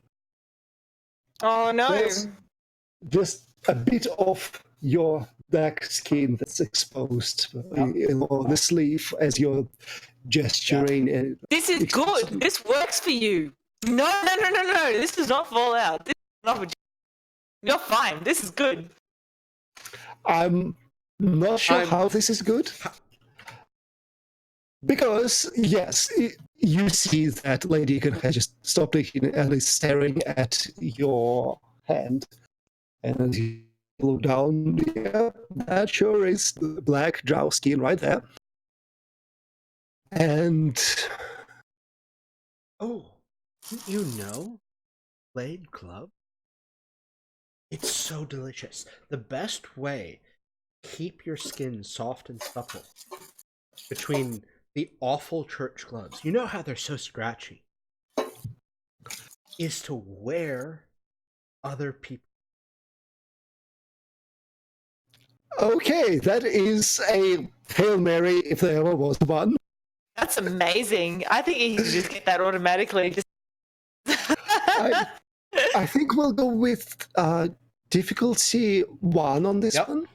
Oh, no. There's just a bit of your back skin that's exposed on the sleeve as you're gesturing. And This is good. This works for you. No. This does not fall out. This is not. You're fine. This is good. I'm not sure how this is good. Because, yes, you see that Lady has just stopped and is staring at your hand. And as you look down, yeah, that sure is the black drow skin right there. And... Oh, you know? Blade Club? It's so delicious. The best way to keep your skin soft and supple between the awful church gloves, you know how they're so scratchy, is to wear other people. Okay, that is a Hail Mary if there ever was one. That's amazing. I think you should just get that automatically. I think we'll go with difficulty 1 on this one.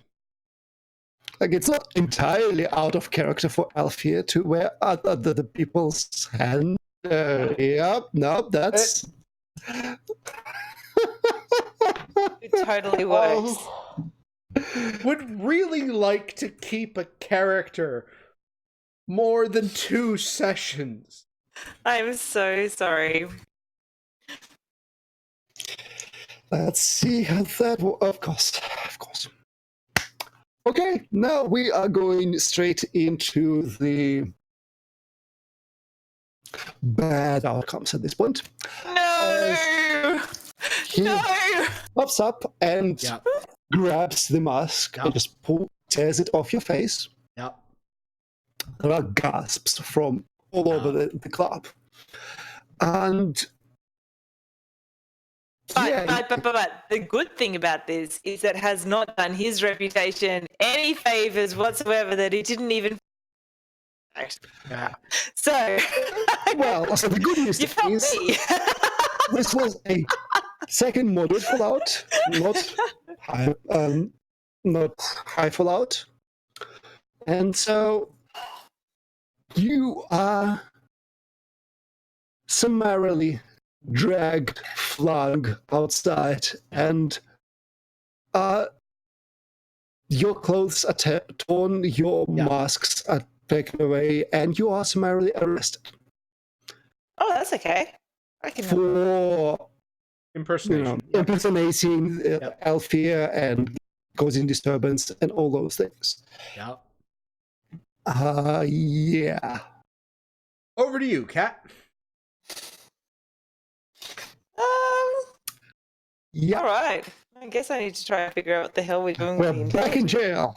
Like, it's not entirely out of character for Alfia to wear other people's hand. That's... It totally works. Would really like to keep a character more than 2 sessions. I'm so sorry. Let's see how that will... Of course. Okay, now we are going straight into the bad outcomes at this point. No! He pops up and grabs the mask and just tears it off your face. Yep. There are gasps from all over the club. And... But the good thing about this is that it has not done his reputation any favors whatsoever, that he didn't even... So... Well, so the good news is this was a second moderate fallout, not high fallout. And so you are summarily dragged, flung outside, and your clothes are torn, your masks are taken away, and you are summarily arrested. Oh, that's okay. I can. for Impersonation. Yep. impersonating Yep. Althea and causing disturbance and all those things. Yep. Yeah. Over to you, Kat. Yeah. All right. I guess I need to try and figure out what the hell we're doing with the We're back in intelligence. jail.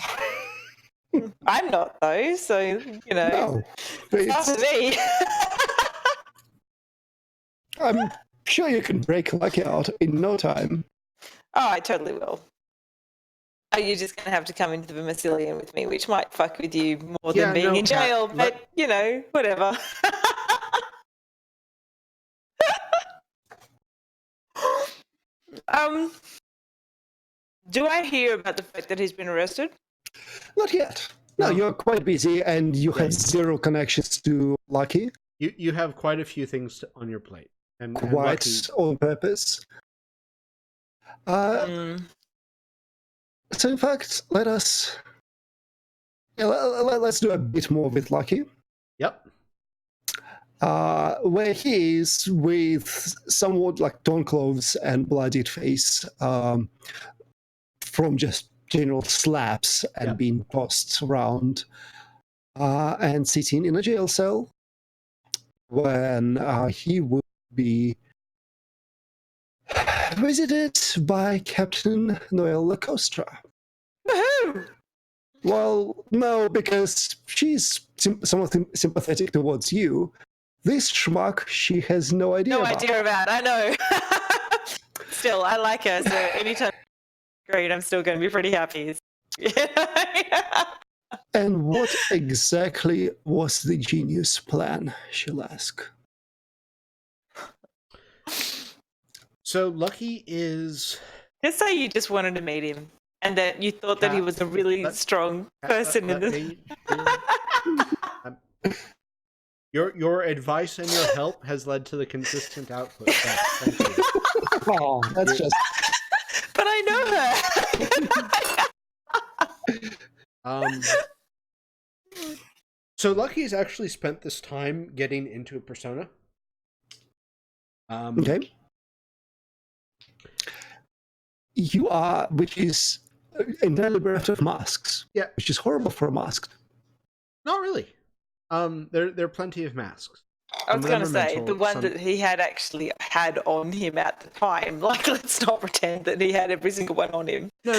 I'm not though, so you know, No. it's up to me. I'm sure you can break Lucky out in no time. Oh, I totally will. Oh, you're just going to have to come into the Vermicillion with me, which might fuck with you more Yeah, than being no, in Kat, jail, but, you know, whatever. Do I hear about the fact that he's been arrested? Not yet. No, No. you're quite busy and you have zero connections to Lucky. You have quite a few things on your plate. And Quite Lucky, on purpose. So in fact, let's do a bit more with Lucky. yep. Where he is with somewhat like torn clothes and bloodied face from just general slaps and Yep. being tossed around and sitting in a jail cell when he would be visited by Captain Noelle Lacostra. Woohoo! Well, no, because she's somewhat sympathetic towards you. This schmuck, she has no idea No about. idea about, I know. Still, I like her, so anytime great, I'm still going to be pretty happy. And what exactly was the genius plan, she'll ask. So Lucky is Just say you just wanted to meet him and that you thought that he was a really strong person in this. Your advice and your help has led to the consistent output. Yes, thank you. Oh, that's just... But I know her. So Lucky has actually spent this time getting into a persona. Okay. You are, which is entirely bereft of masks. Yeah. Which is horrible for a mask. Not really. There are plenty of masks. I was going to say, Ornamental, the one some- that he had actually had on him at the time. Like, let's not pretend that he had every single one on him. No.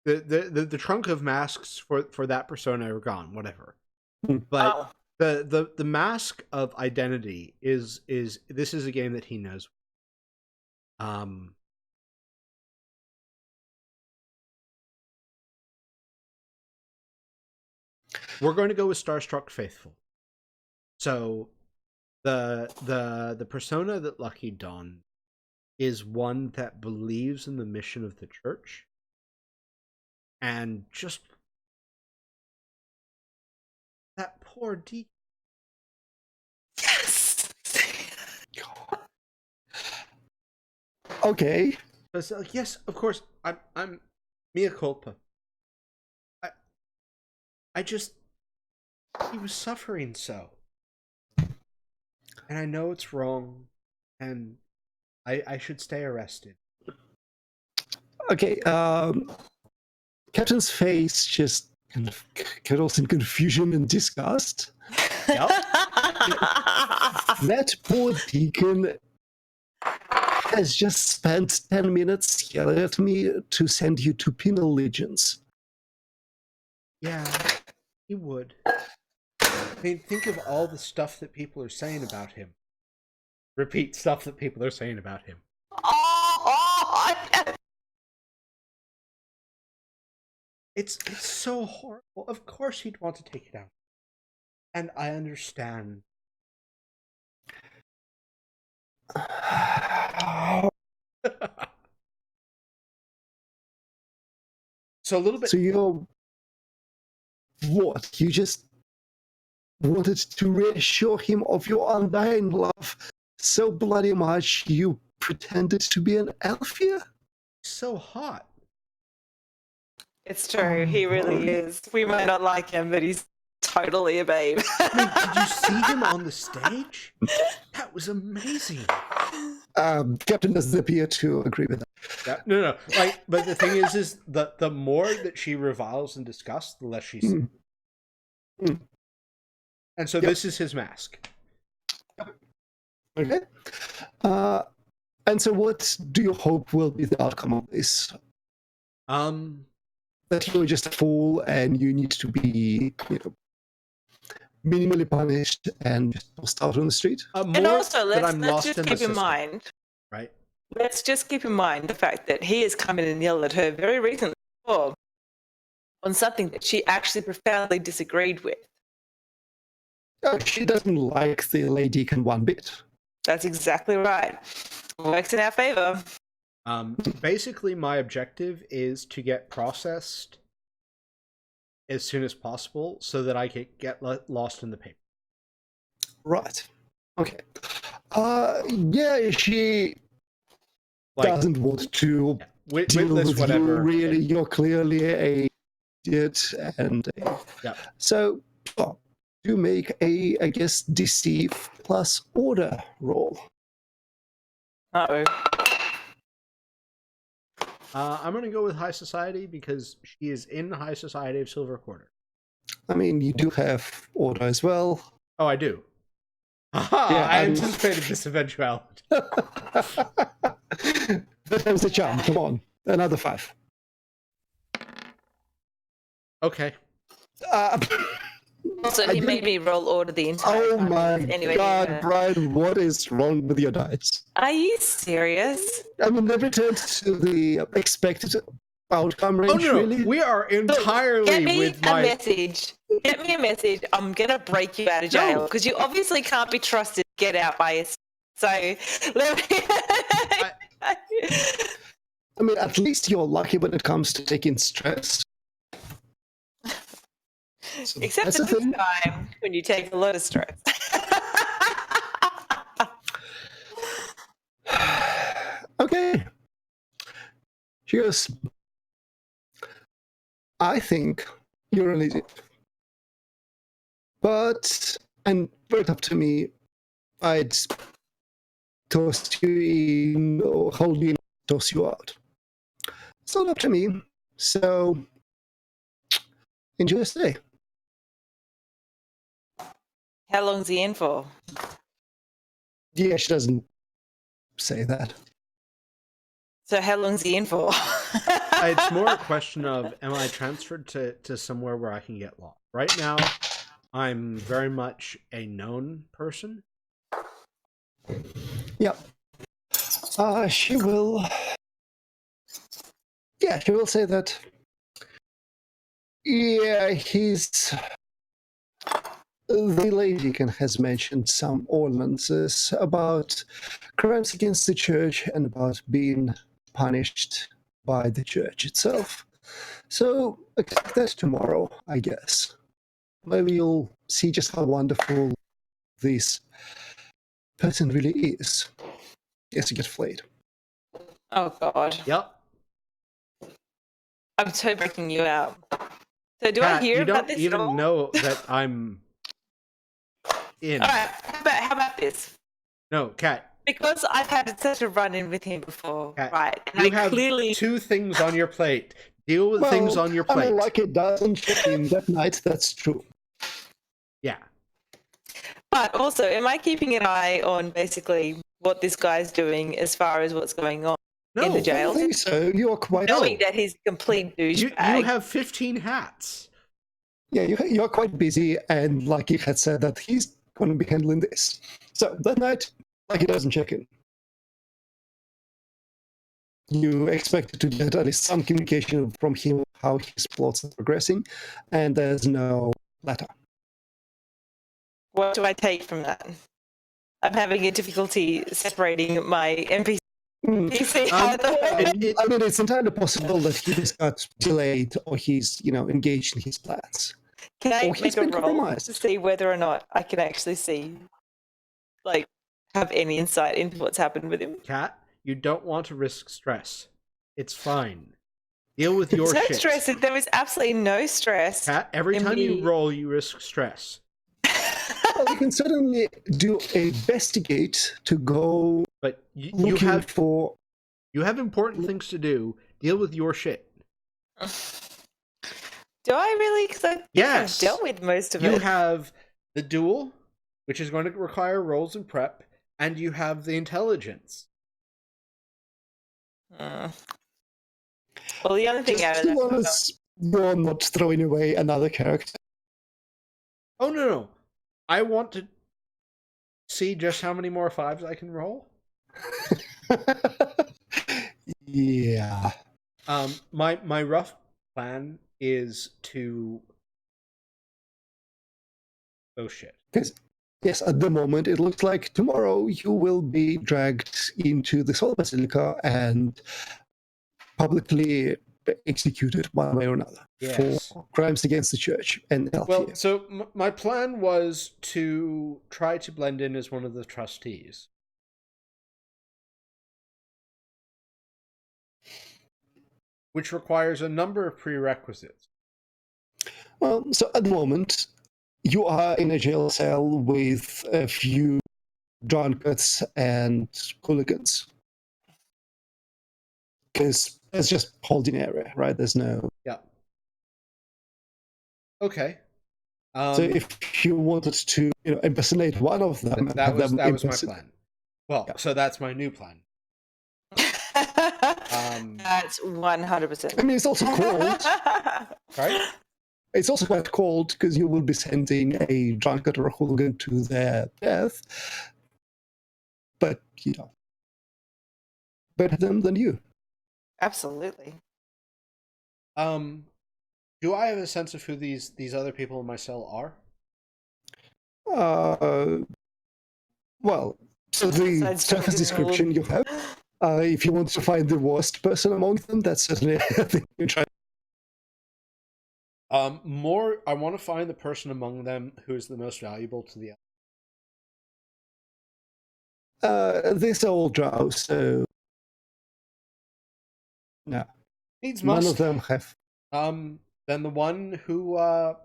The trunk of masks for that persona are gone. Whatever. But the mask of identity is this is a game that he knows. We're going to go with Starstruck Faithful. So the persona that Lucky donned is one that believes in the mission of the church and just that poor deacon. Yes! Okay. But so, yes, of course, I'm mea culpa. I just he was suffering so. And I know it's wrong, and I should stay arrested. Okay, Captain's face just kind of cuddles in confusion and disgust. Yep. That poor deacon has just spent 10 minutes yelling at me to send you to penal legions. Yeah, he would. I mean, think of all the stuff that people are saying about him. Repeat stuff that people are saying about him. It's so horrible. Of course he'd want to take it out. And I understand. So a little bit. So you're... What? You just wanted to reassure him of your undying love so bloody much you pretended to be an Althea? So hot. It's true, he really is. We might not like him, but he's totally a babe. I mean, did you see him on the stage? That was amazing. Captain doesn't appear to agree with that. Yeah, no. Like, but the thing is the more that she reviles and discusses, the less she sees. And so this is his mask. Okay. And so what do you hope will be the outcome of this? That you're just a fool and you need to be, minimally punished and just tossed out on the street? And also, let's just in keep in mind, right? Let's just keep in mind the fact that he has come in and yelled at her very recently on something that she actually profoundly disagreed with. Oh, she doesn't like the Lady Deacon one bit. That's exactly right. Works in our favor. Basically, my objective is to get processed as soon as possible so that I can get lost in the paper. Right. Okay. Yeah, she doesn't want to deal with whatever. you, really. You're clearly a idiot, and so do make a, I guess, deceive plus order roll. Uh-oh. I'm going to go with High Society because she is in High Society of Silver Quarter. I mean, you do have order as well. Oh, I do. Aha! Yeah, I anticipated this eventuality. That was the charm. Come on. Another 5. Okay. Also, he made me roll order the entire time. Oh my anyway, god, Brian, what is wrong with your dice? Are you serious? I mean, they returned to the expected outcome range, Oh no, really? we are entirely Get me with a my... message. Get me a message. I'm going to break you out of jail because you obviously can't be trusted to get out by yourself. So, let me... I mean, at least you're lucky when it comes to taking stress. So except for this time when you take a lot of stress. Okay. She goes, I think you're an idiot. But, and right up to me, I'd toss you in or hold you in, toss you out. It's not up to me, so enjoy your stay. How long's he in for? Yeah, she doesn't say that. So how long's he in for? It's more a question of, am I transferred to somewhere where I can get lost? Right now, I'm very much a known person. Yeah. She will... Yeah, she will say that... Yeah, he's... The Lady has mentioned some ordinances about crimes against the church and about being punished by the church itself. So, expect that tomorrow, I guess. Maybe you'll see just how wonderful this person really is. Yes, you get flayed. Oh, God. Yep. I'm so breaking you out. So do Kat, I hear about this you at all? don't know that I'm in. All right, how about this? No, Kat. Because I've had such a run-in with him before, Kat, right? And you have clearly... 2 things on your plate. Deal with things on your plate. I mean, like it doesn't check in that night, that's true. Yeah. But also, am I keeping an eye on basically what this guy's doing as far as what's going on in the I jail? don't think so. You're quite... Knowing that he's a complete douchebag. You have 15 hats. Yeah, you're quite busy, and like you had said that he's going to be handling this. So that night, like he doesn't check in. You expected to get at least some communication from him how his plots are progressing, and there's no letter. What do I take from that? I'm having a difficulty separating my NPC. I mean, it's entirely possible that he just got delayed, or he's, engaged in his plans. Can I Or make he's a been roll compromised. to see whether or not I can actually see, have any insight into what's happened with him? Kat, you don't want to risk stress. It's fine. Deal with your no shit. stress. There was absolutely no stress. Kat, every in time you me. roll, you risk stress. Well, you can certainly do investigate to go But you looking have for. important things to do. Deal with your shit. Do I really? Because I think Yes. I've dealt with most of You it. have the duel, which is going to require rolls and prep, and you have the intelligence. Well, the other thing out Just of as that. long as you're not throwing away another character. Oh, no. I want to see just how many more 5s I can roll. Yeah. My rough plan is to... Oh, shit. Because, yes, at the moment, it looks like tomorrow you will be dragged into the Soul Basilica and publicly executed one way or another Yes. for crimes against the church and health. Well, so my plan was to try to blend in as one of the trustees. Which requires a number of prerequisites. Well, so at the moment, you are in a jail cell with a few drunkards and hooligans. Because it's just holding area, right? There's no... Yeah. Okay. So if you wanted to, impersonate one of them, and that have them was my plan. Well, Yeah. so that's my new plan. That's 100%. I mean, it's also cold. Right? It's also quite cold because you will be sending a drunkard or a hooligan to their death. But, better them than you. Absolutely. Do I have a sense of who these other people in my cell are? Well, so the Besides surface Jordan description you have, if you want to find the worst person among them, that's certainly a thing you try. I want to find the person among them who is the most valuable to the other. These are all drow, so no. Needs None must. of them have. Then the one who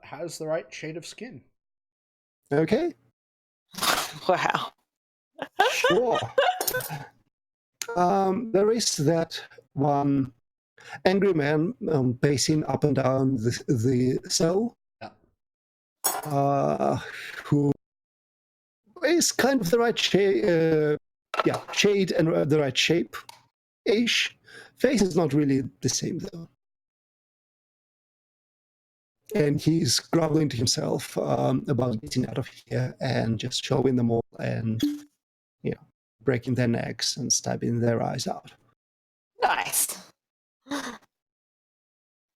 has the right shade of skin. Okay, Wow. sure. There is that one angry man pacing up and down the cell, who is kind of the right shade and the right shape-ish. Face is not really the same, though. And he's groveling to himself about getting out of here and just showing them all and, breaking their necks and stabbing their eyes out. Nice.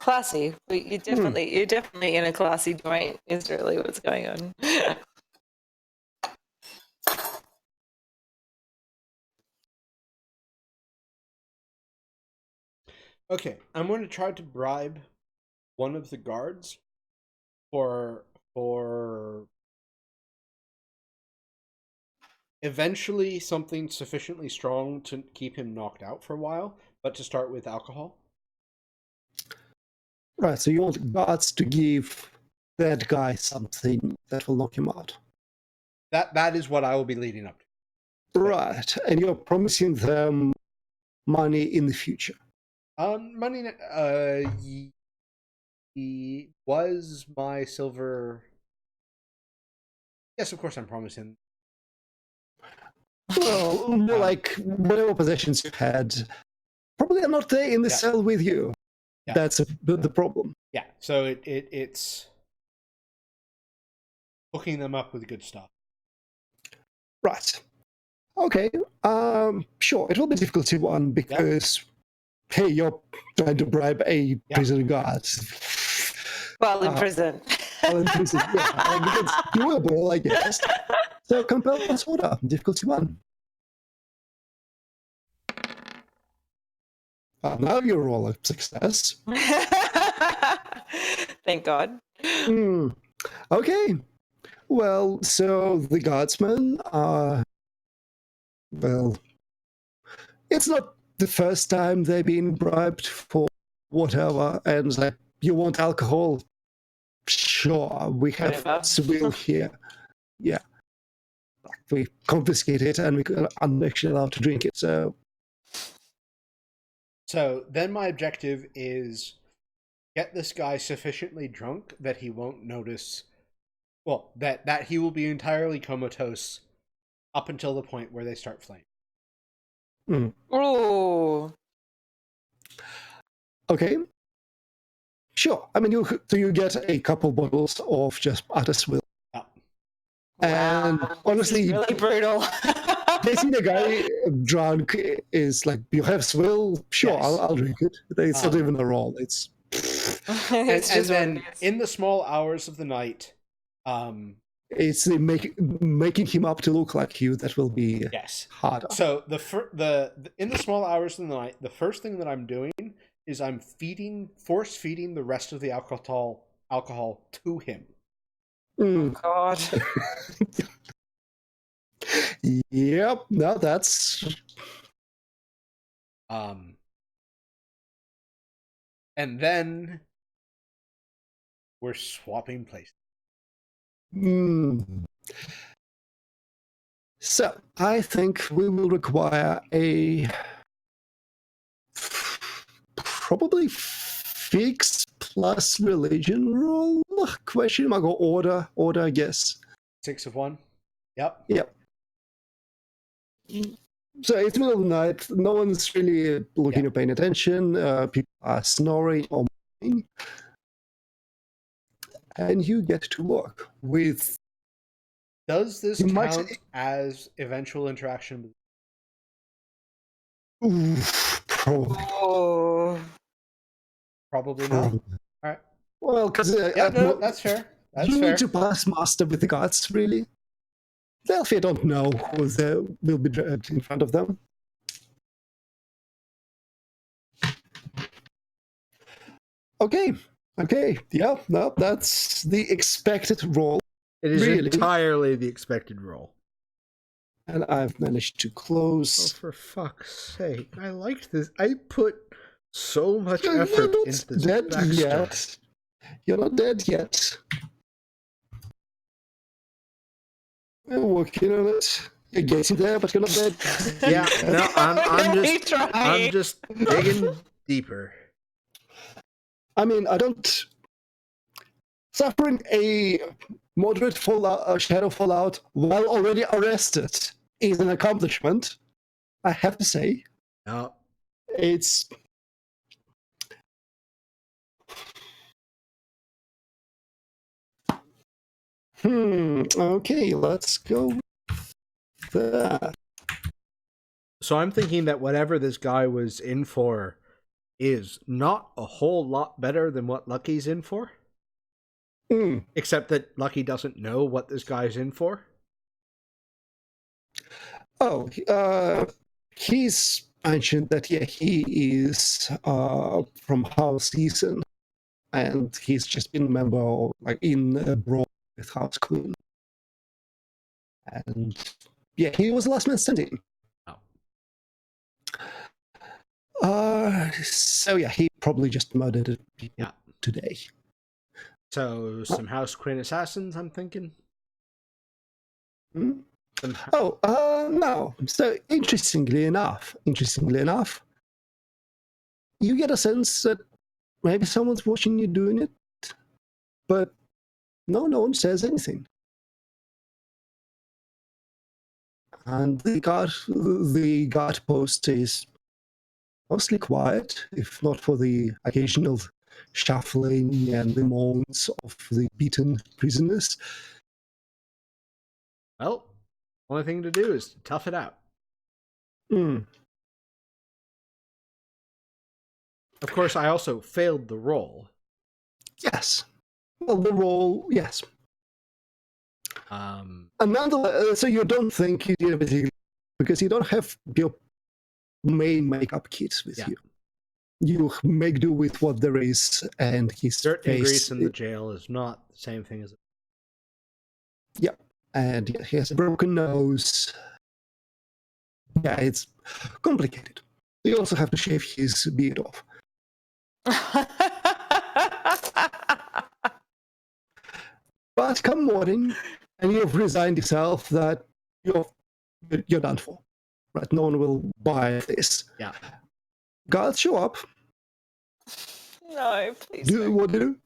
Classy. You're definitely in a classy joint, is really what's going on. Okay, I'm going to try to bribe one of the guards for eventually something sufficiently strong to keep him knocked out for a while, but to start with alcohol. Right, so you want guards to give that guy something that will knock him out. That is what I will be leading up to. Right, and you're promising them money in the future. Money. He was my silver. Yes, of course I'm promising. Well, more like whatever possessions you had, probably are not there in the cell with you. Yeah. That's the problem. Yeah, so it's hooking them up with good stuff. Right. Okay. Sure. It will be difficult to one because, hey, you're trying to bribe a prison guard. While in prison. While in prison, yeah. It's doable, I guess. So compel plus order. Difficulty 1. Now you roll a success. Thank God. Okay. Well, so the guardsmen are... Well, it's not the first time they've been bribed for whatever, and it's like, you want alcohol? Sure, we have Whatever. swill here. Yeah. We confiscate it and I'm actually allowed to drink it, so... So then my objective is get this guy sufficiently drunk that he won't notice, well, that he will be entirely comatose up until the point where they start flaming. Ooh. Okay. Sure. I mean, you get a couple bottles of just utter swill. Oh. And Wow, honestly, this is really brutal. getting the guy drunk is like, you have swill? Sure, Yes. I'll drink it. It's not even a roll. It's... And, It's and just what then it is. in the small hours of the night, It's making him up to look like you that will be yes. harder. So in the small hours of the night, the first thing that I'm doing is I'm force feeding the rest of the alcohol to him. God. Yep, no, that's... And then we're swapping places. So, I think we will require a probably fix plus religion roll? Question mark or order, I guess. 6 of 1. Yep. Yep. So it's middle of the night. No one's really looking or paying attention. People are snoring or moaning. And you get to work with... Does this You might- count as eventual interaction? Probably. Oh. Probably not. All right. Well, because... Yeah, no, that's fair. That's you fair. need to pass master with the gods, really. Delphi don't know who will be dragged in front of them. Okay. Yeah, no, that's the expected roll. It is Really? entirely the expected roll. And I've managed to Oh, close. for fuck's sake. I liked this. I put so much You're effort not into this dead backstory. yet. You're not dead yet. We're working on it. You're getting there, but you're not dead. Yeah, no, I'm Really just trying. digging deeper. I mean, I don't... Suffering a moderate fallout, shadow fallout while already arrested is an accomplishment, I have to say. No. It's... Okay, let's go with that. So I'm thinking that whatever this guy was in for is not a whole lot better than what Lucky's in for. Except that Lucky doesn't know what this guy's in for. Oh, he's mentioned that, yeah, he is from House Season, and he's just been a member of, like, in a brawl with House Queen. And, yeah, he was the last man standing. So, yeah, he probably just murdered people today. So some House Queen assassins, I'm thinking. No. So interestingly enough, you get a sense that maybe someone's watching you doing it, but no one says anything. And the guard post is mostly quiet, if not for the occasional shuffling and the moans of the beaten prisoners. Well, only thing to do is tough it out. Of course, I also failed the roll. Yes. Well, the roll, yes. And nonetheless, so you don't think you did everything because you don't have your main makeup kits with you. You make do with what there is, and his Dirt and face... grease in the jail is not the same thing as... Yeah, and yeah, he has a broken nose. Yeah, it's complicated. You also have to shave his beard off. But come morning, and you've resigned yourself that you're done for. Right? No one will buy this. Yeah. Guards show up. No, please. No. What do you do?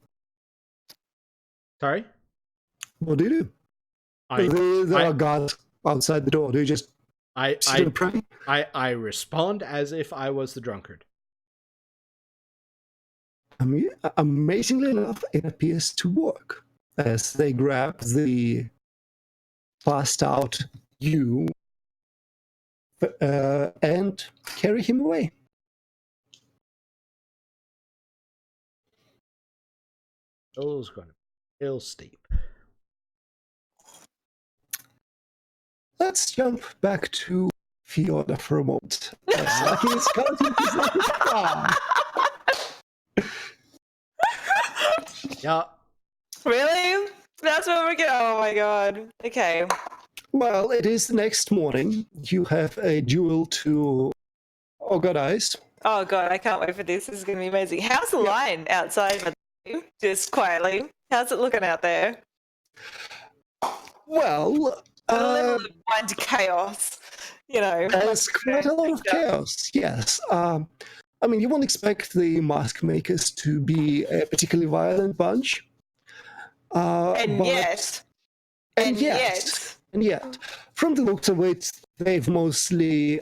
Sorry? What do you do? There are guards outside the door. Do you just sit and pray? I respond as if I was the drunkard. Amazingly enough, it appears to work as they grab the passed out you and carry him away. Those going to be real steep. Let's jump back to Fiona for a moment. Lucky is counting his lucky star. Yeah. Really? That's what we're getting. Oh my god. Okay. Well, it is the next morning. You have a duel to organize. Oh god, I can't wait for this. This is going to be amazing. How's the line outside? By the way? Just quietly. How's it looking out there? Well, A level of blind chaos. You know. there's quite a lot of chaos, yes. I mean, you won't expect the mask makers to be a particularly violent bunch. And yet, from the looks of it, they've mostly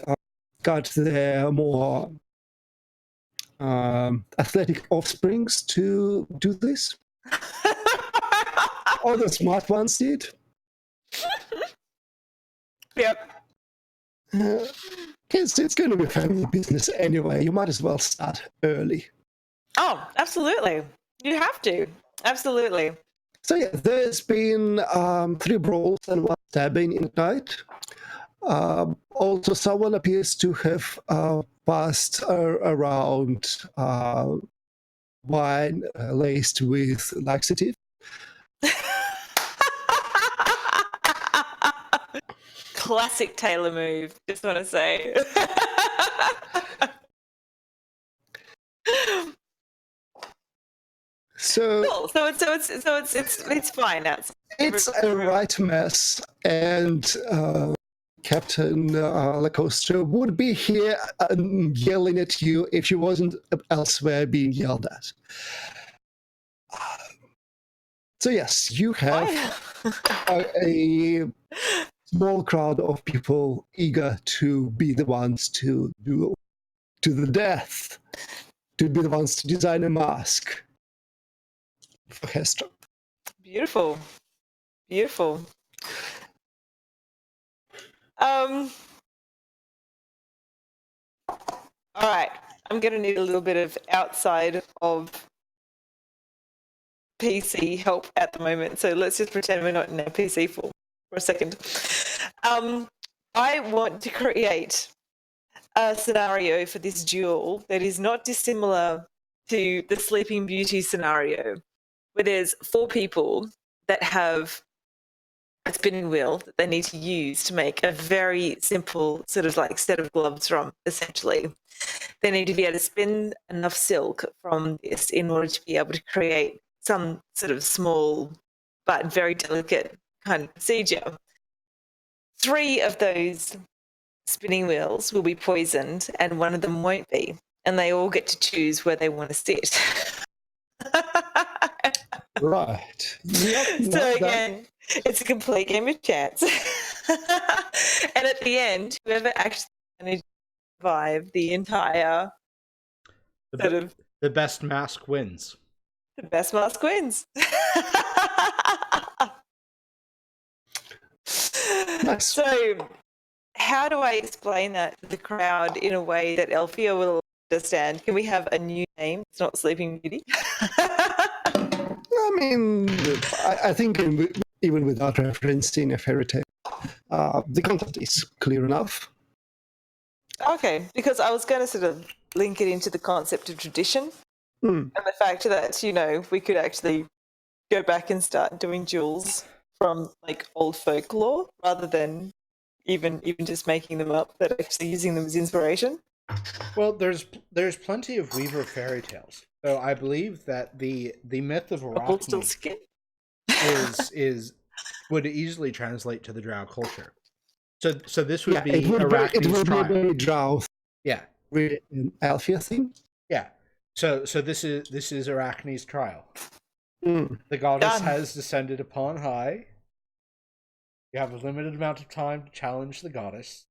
got their more athletic offsprings to do this. All the smart ones did. Yep. It's going to be family business anyway. You might as well start early. Oh, absolutely. You have to. Absolutely. So yeah, there's been 3 brawls and 1 stabbing in the night. Also, someone appears to have passed around wine laced with laxative. Classic Taylor move, just want to say. So it's fine now. it's a right mess, and Captain Lacoste would be here yelling at you if she wasn't elsewhere being yelled at. So yes, you have a small crowd of people eager to be the ones to do to the death, to be the ones to design a mask for Hester. Beautiful. Beautiful. All right. I'm going to need a little bit of outside of PC help at the moment. So let's just pretend we're not in our PC for a second. I want to create a scenario for this duel that is not dissimilar to the Sleeping Beauty scenario, where there's 4 people that have a spinning wheel that they need to use to make a very simple sort of like set of gloves from, essentially. They need to be able to spin enough silk from this in order to be able to create some sort of small but very delicate kind of procedure. 3 of those spinning wheels will be poisoned and 1 of them won't be. And they all get to choose where they want to sit. Right. Yep, So again, it's a complete game of chance. And at the end, whoever actually managed to survive the entire the best mask wins. The best mask wins. Nice. So how do I explain that to the crowd in a way that Elfia will understand? Can we have a new name? It's not Sleeping Beauty. I mean, I think even without referencing a fairy tale, the content is clear enough. Okay, because I was going to sort of link it into the concept of tradition and the fact that, you know, we could actually go back and start doing duels from like old folklore rather than even just making them up, but actually using them as inspiration. Well, there's plenty of Weaver fairy tales. So I believe that the myth of Bubble still Arachne skin. is would easily translate to the Drow culture. So this would Yeah, be it would Arachne's be a trial. very drow, Yeah, really an Alfia thing. yeah. So this is Arachne's trial. Mm. The goddess Done. has descended upon high. You have a limited amount of time to challenge the goddess.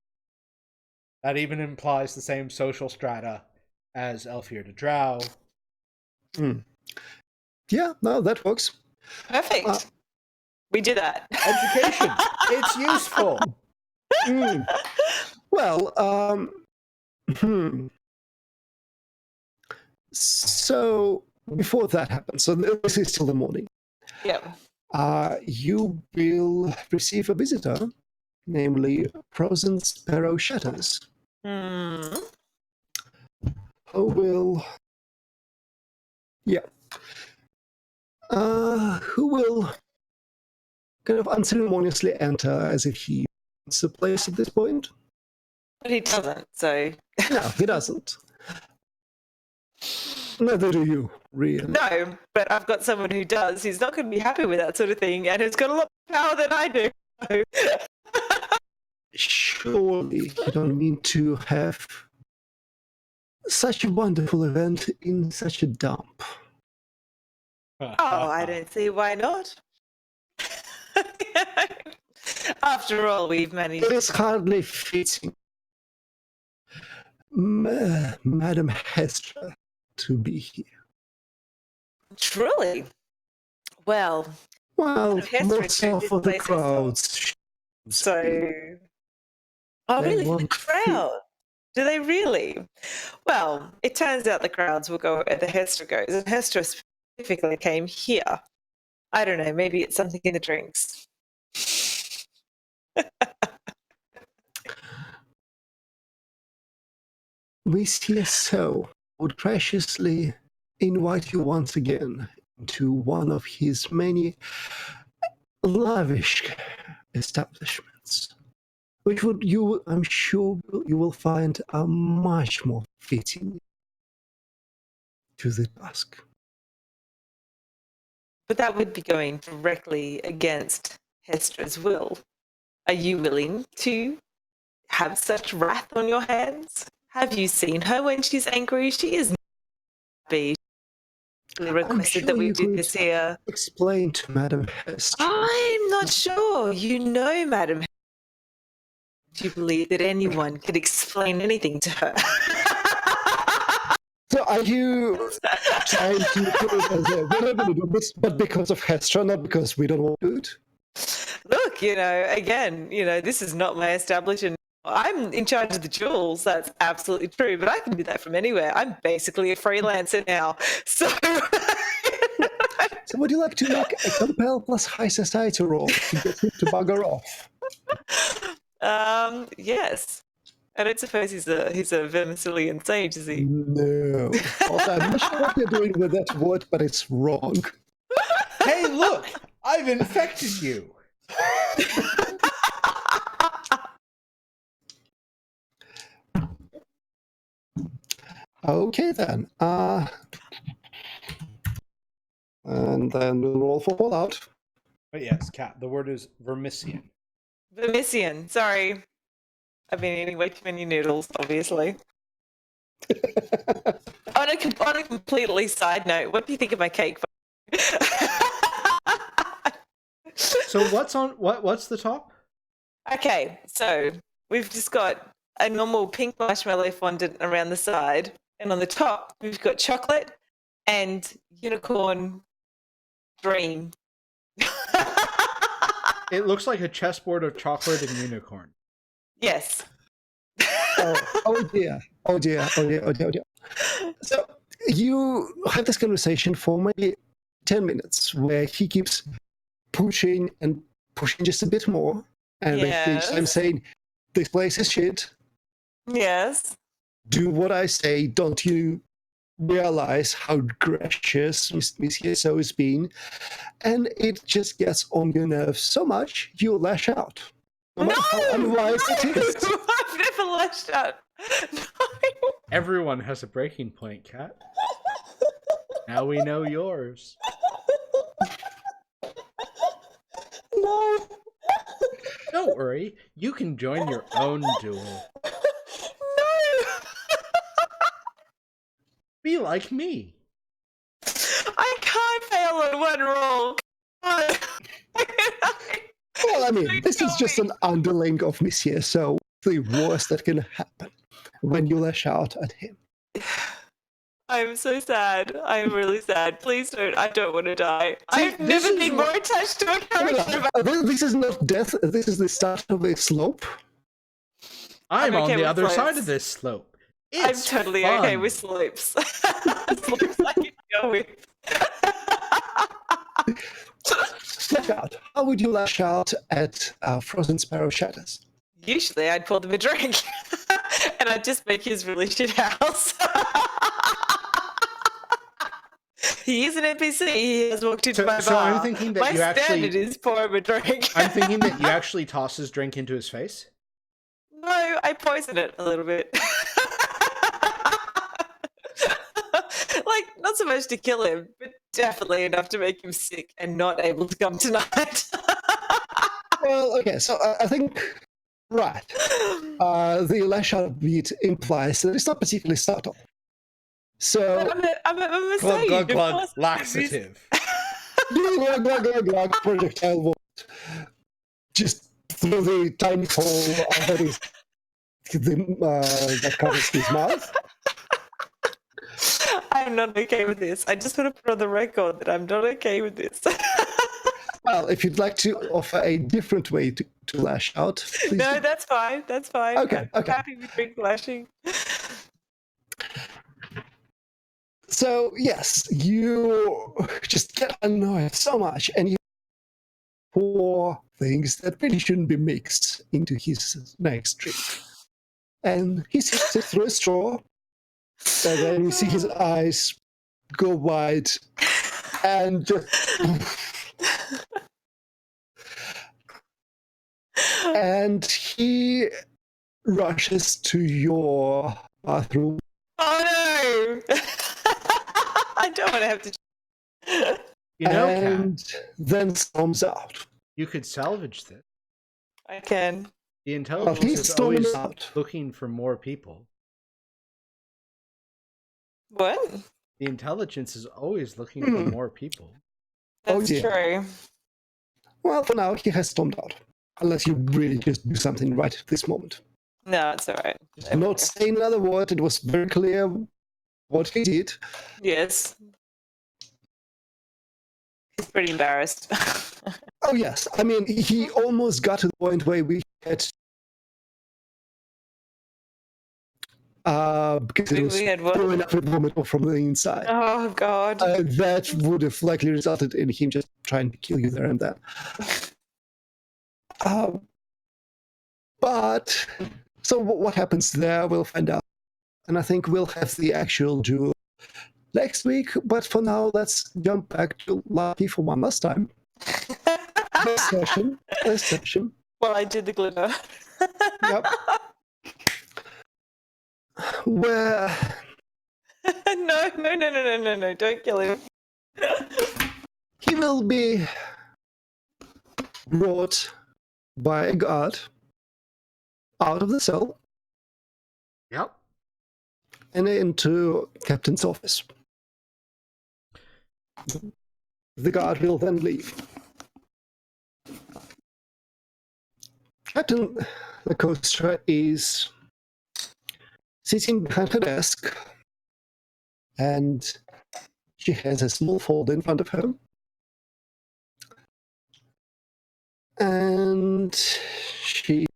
That even implies the same social strata as Elfir to Drow. Yeah, no, that works. Perfect. We did that. Education. It's useful. Mm. Well, so before that happens, so this is still the morning. Yep. You will receive a visitor, namely Frozen Sparrow Shatters, Hmm. who will, who will kind of unceremoniously enter as if he owns the place at this point. But he doesn't, so No, he doesn't. Neither do you, really. no, but I've got someone who does. He's not going to be happy with that sort of thing, and has got a lot more power than I do. Surely you don't mean to have such a wonderful event in such a dump. Oh, I don't see why not. After all, we've managed. It is hardly fitting, Madam Hestra, to be here. Truly. Well, Well, Hestra more so did for the place herself. crowds. so. Oh, They really? For the want crowd? Do they really? Well, it turns out the crowds will go where the Hestra goes, and Hestra specifically came here. I don't know, maybe it's something in the drinks. Miss so would graciously invite you once again to one of his many lavish establishments, which I'm sure you will find are much more fitting to the task. But that would be going directly against Hestra's will. Are you willing to have such wrath on your hands? Have you seen her when she's angry? She is not happy. She requested sure that we you do could this here. Explain to Madam Hestra. I'm not sure. You know, Madam. Do you believe that anyone could explain anything to her? So are you trying to put it as a, we're not going to do this, but because of Hestra, not because we don't want to do it? Look, again, this is not my establishment. I'm in charge of the jewels. That's absolutely true, but I can do that from anywhere. I'm basically a freelancer now. So, So would you like to make a compel plus high society roll to get him to bugger off? yes. I don't suppose he's a Vermicillian sage, is he? No. Also, I'm not sure what you're doing with that word, but it's wrong. Hey, look! I've infected you! Okay then. And then we'll roll for Fallout. But yes, Cat, the word is Vermician. Vermician, sorry. I've been eating way too many noodles, obviously. On a completely side note, what do you think of my cake? So what's the top? Okay, so we've just got a normal pink marshmallow fondant around the side, and on the top we've got chocolate and unicorn dream. It looks like a chessboard of chocolate and unicorn. Yes. Oh dear. Oh dear. Oh dear. Oh dear. Oh dear. So you have this conversation for maybe 10 minutes where he keeps pushing and pushing just a bit more. And Yes. I'm saying, this place is shit. Yes. Do what I say. Don't you realize how gracious Miss Yeso has been? And it just gets on your nerves so much, you lash out. No matter how unwise it is. I've never lashed out. No. Everyone has a breaking point, Cat. Now we know yours. No. Don't worry, you can join your own duel. No. Be like me. I can't fail on one roll. Come on. Well, I mean, this is just an underling of Monsieur, so the worst that can happen when you lash out at him. I'm so sad. I'm really sad. Please don't. I don't want to die. See, I've this never is been what- more attached to a character. This is not death, this is the start of a slope. I'm I'm on okay the with other side slopes. of this slope. I'm It's totally fun. okay with slopes. Slopes I can go with. Lash out. How would you lash out at Frozen Sparrow Shatters? Usually I'd pour them a drink and I'd just make his really shit house. He is an NPC. He has walked into my So bar. I'm thinking that my you actually- standard is pour him a drink. I'm thinking that you actually toss his drink into his face. No, I poison it a little bit. Like, not so much to kill him, but definitely enough to make him sick and not able to come tonight. Well, okay, so I think, right, the lash out beat implies that it's not particularly subtle. So, I'm a Glug, sage, glug, of glug. course. Laxative. glug, glug, glug, glug, projectile won't just through the tiny hole that covers his mouth. I'm not okay with this. I just want to put on the record that I'm not okay with this. Well, if you'd like to offer a different way to lash out, please No, do. that's fine. That's fine. Okay, I'm okay. happy with drink flashing. So, yes, you just get annoyed so much, and you pour things that really shouldn't be mixed into his next drink. And he sips it through a straw, and then you see his eyes go wide, and just... and he rushes to your bathroom. Oh no! I don't want to have to. You know, Kat, and then storms out. you could salvage this. I can. The Well, intelligence he's is storming always out. looking for more people. What? The intelligence is always looking for Hmm. more people. Oh, That's dear. true. Well, for now, he has stormed out. Unless you really just do something right at this moment. No, it's all right. I'm not saying another word. It was very clear what he did. Yes. He's pretty embarrassed. Oh, yes. I mean, he almost got to the point where we had... because it was We had what? throwing up with vomit from the inside. Oh god. That would have likely resulted in him just trying to kill you there and then. But, so what happens there, we'll find out. And I think we'll have the actual duel next week. But for now, let's jump back to Lucky for one last time. This session. Well, I did the glitter. Yep. Where No, don't kill him. he will be brought by a guard out of the cell Yep. and into Captain's office. The guard will then leave. Captain Lacoste is sitting behind her desk, and she has a small folder in front of her. And she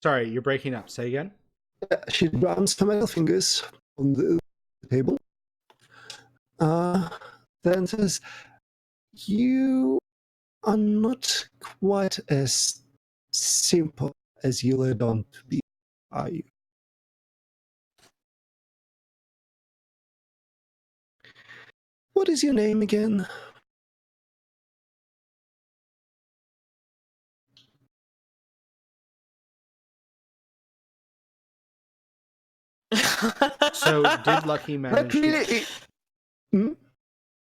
Sorry, you're breaking up. Say again. she drums her middle fingers on the table. Then says, "You are not quite as simple as you led on to be, are you?" What is your name again? So did Lucky manage? That really. Hmm?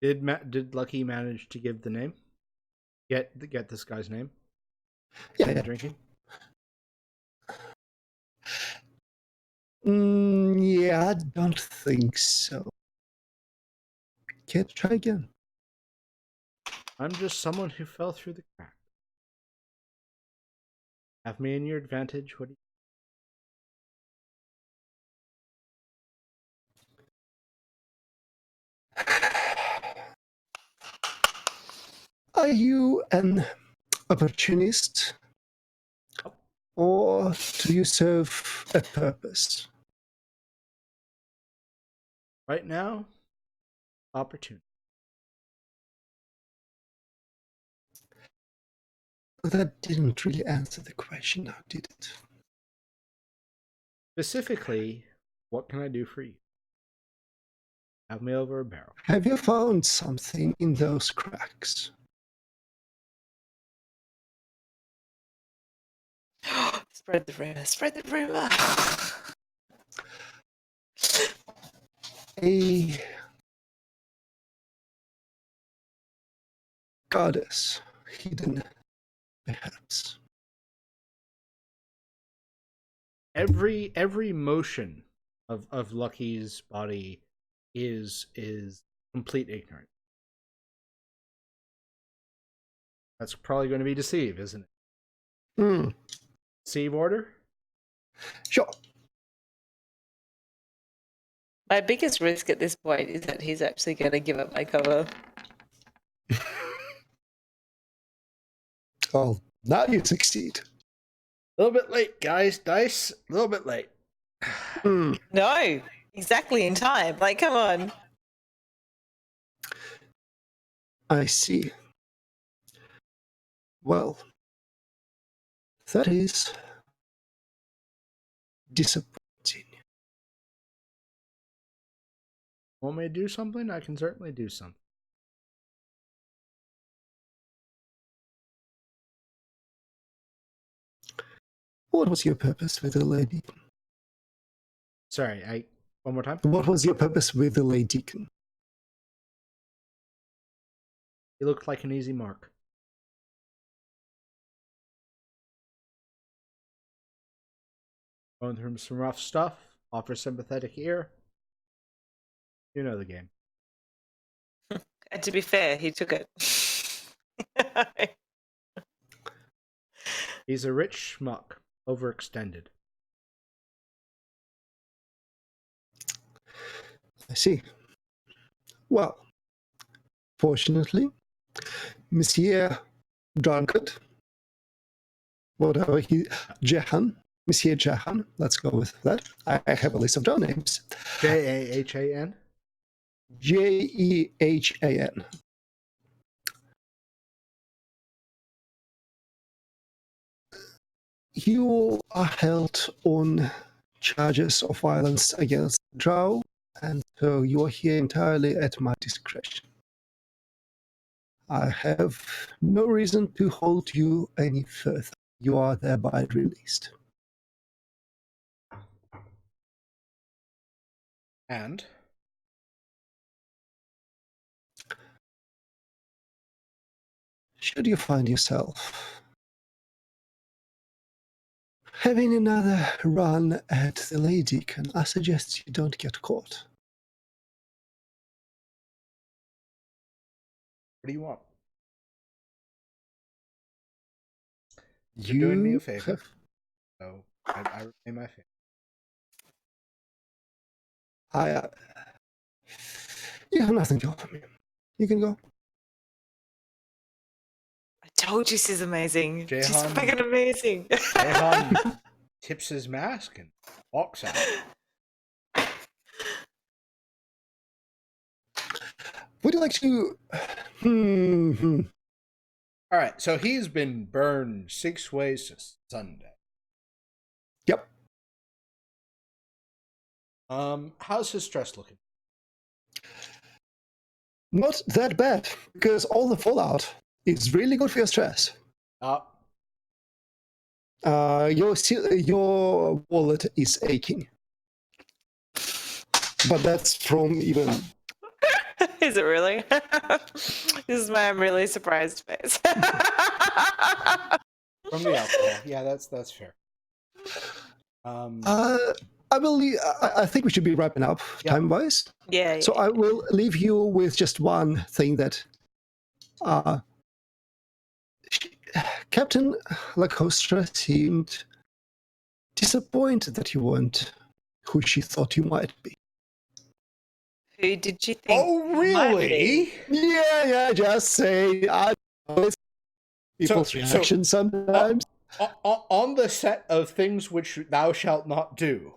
Did Lucky manage to give the name? Get this guy's name? Yeah. Drinking. Yeah, I don't think so. Can't try again. I'm just someone who fell through the crack. Have me in your advantage. What do you... Are you an opportunist? Or do you serve a purpose? Right now, opportunity. That didn't really answer the question now, did it? Specifically, what can I do for you? Have me over a barrel. Have you found something in those cracks? Spread the rumor. Spread the rumor. A goddess hidden, perhaps. Every motion of Lucky's body is complete ignorance. That's probably going to be deceive, isn't it? Hmm. Deceive order? Sure. My biggest risk at this point is that he's actually going to give up my cover. Oh, now you succeed. A little bit late, guys. Dice. A little bit late. Hmm. No, exactly in time. Like, come on. I see. Well, that is disappointing. Want me to do something? I can certainly do something. What was your purpose with the lady? Sorry, one more time. What was your purpose with the lay deacon? He looked like an easy mark. Going through some rough stuff. Offer sympathetic ear. You know the game. And to be fair, he took it. He's a rich schmuck. Overextended. I see. Well, fortunately, Monsieur Drunkard, whatever he, Jehan, Monsieur Jehan, let's go with that. I have a list of their names. Jahan? Jehan. You are held on charges of violence against Drow, and so you are here entirely at my discretion. I have no reason to hold you any further. You are thereby released. And? Should you find yourself having another run at the Lady Deacon, I suggest you don't get caught. What do you want? You're doing me a favor. So I repay my favor. You have nothing to offer me. You can go. I told you she's amazing. She's Jehan- fucking amazing. Jehan tips his mask and walks out. Would you like to... All right, so he's been burned 6 ways to Sunday. Yep. How's his stress looking? Not that bad, because all the fallout is really good for your stress. Your wallet is aching. but that's from even. Is it really? This is my I'm really surprised face. From the alcohol. Yeah, that's fair. I will. I think we should be wrapping up Yeah. time-wise. Yeah. So I will leave you with just one thing that Captain Lacostra seemed disappointed that you weren't who she thought you might be. Who did you think? Oh, might really? be? Yeah, just say I know it's people's So- reactions sometimes. On the set of things which thou shalt not do,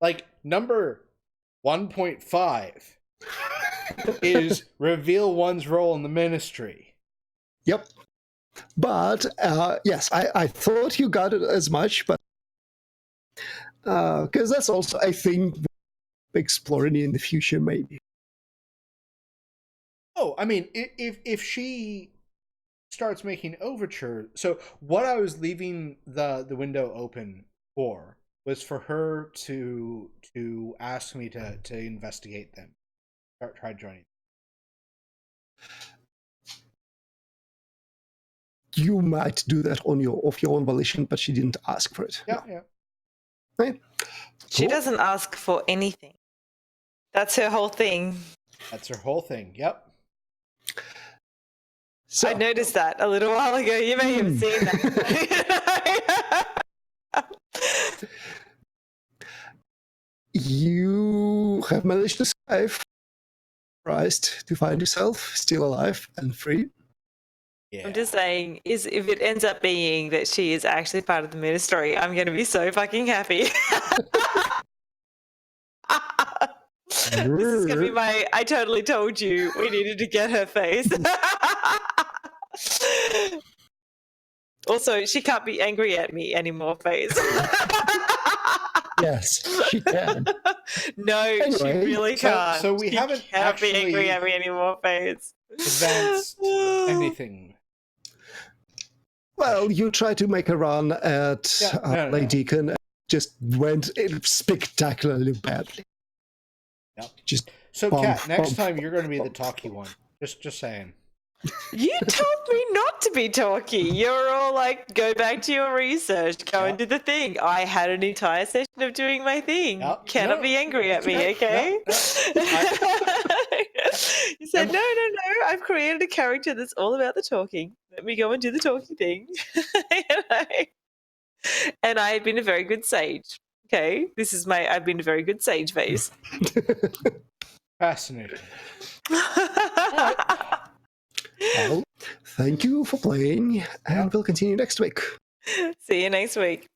like number 1.5 is reveal one's role in the ministry. Yep. But yes, I thought you got it as much, but because that's also a thing we're exploring in the future, maybe. Oh, I mean, if she starts making overture, so what I was leaving the window open for was for her to ask me to investigate them, try joining. You might do that of your own volition, but she didn't ask for it. Yeah, No. yeah. Right? She Cool. doesn't ask for anything. That's her whole thing. That's her whole thing. Yep. So, I noticed that a little while ago. You may have seen that. you have managed to survive, surprised to find yourself still alive and free. Yeah. I'm just saying, if it ends up being that she is actually part of the ministry, I'm going to be so fucking happy. This is going to be my I totally told you we needed to get her face. Also, she can't be angry at me anymore face. Yes, she can. No, she Anyway, really so- can't. so we She haven't can't be angry actually at me anymore face. Advanced anything. Well, you tried to make a run at Yeah, no. Lady Deacon and just went spectacularly badly. Yep. Just So, Bump, Kat, next bump, time you're going to be the bump. talky one. Just saying. You told me not to be talky. You're all like, go back to your research, go and do the thing. I had an entire session of doing my thing. Yep. Cannot No, be angry at it's me, okay? You said, no, I've created a character that's all about the talking. Let me go and do the talking thing. You know? And I've been a very good sage. Okay, I've been a very good sage face. Fascinating. well, thank you for playing, and we'll continue next week. See you next week.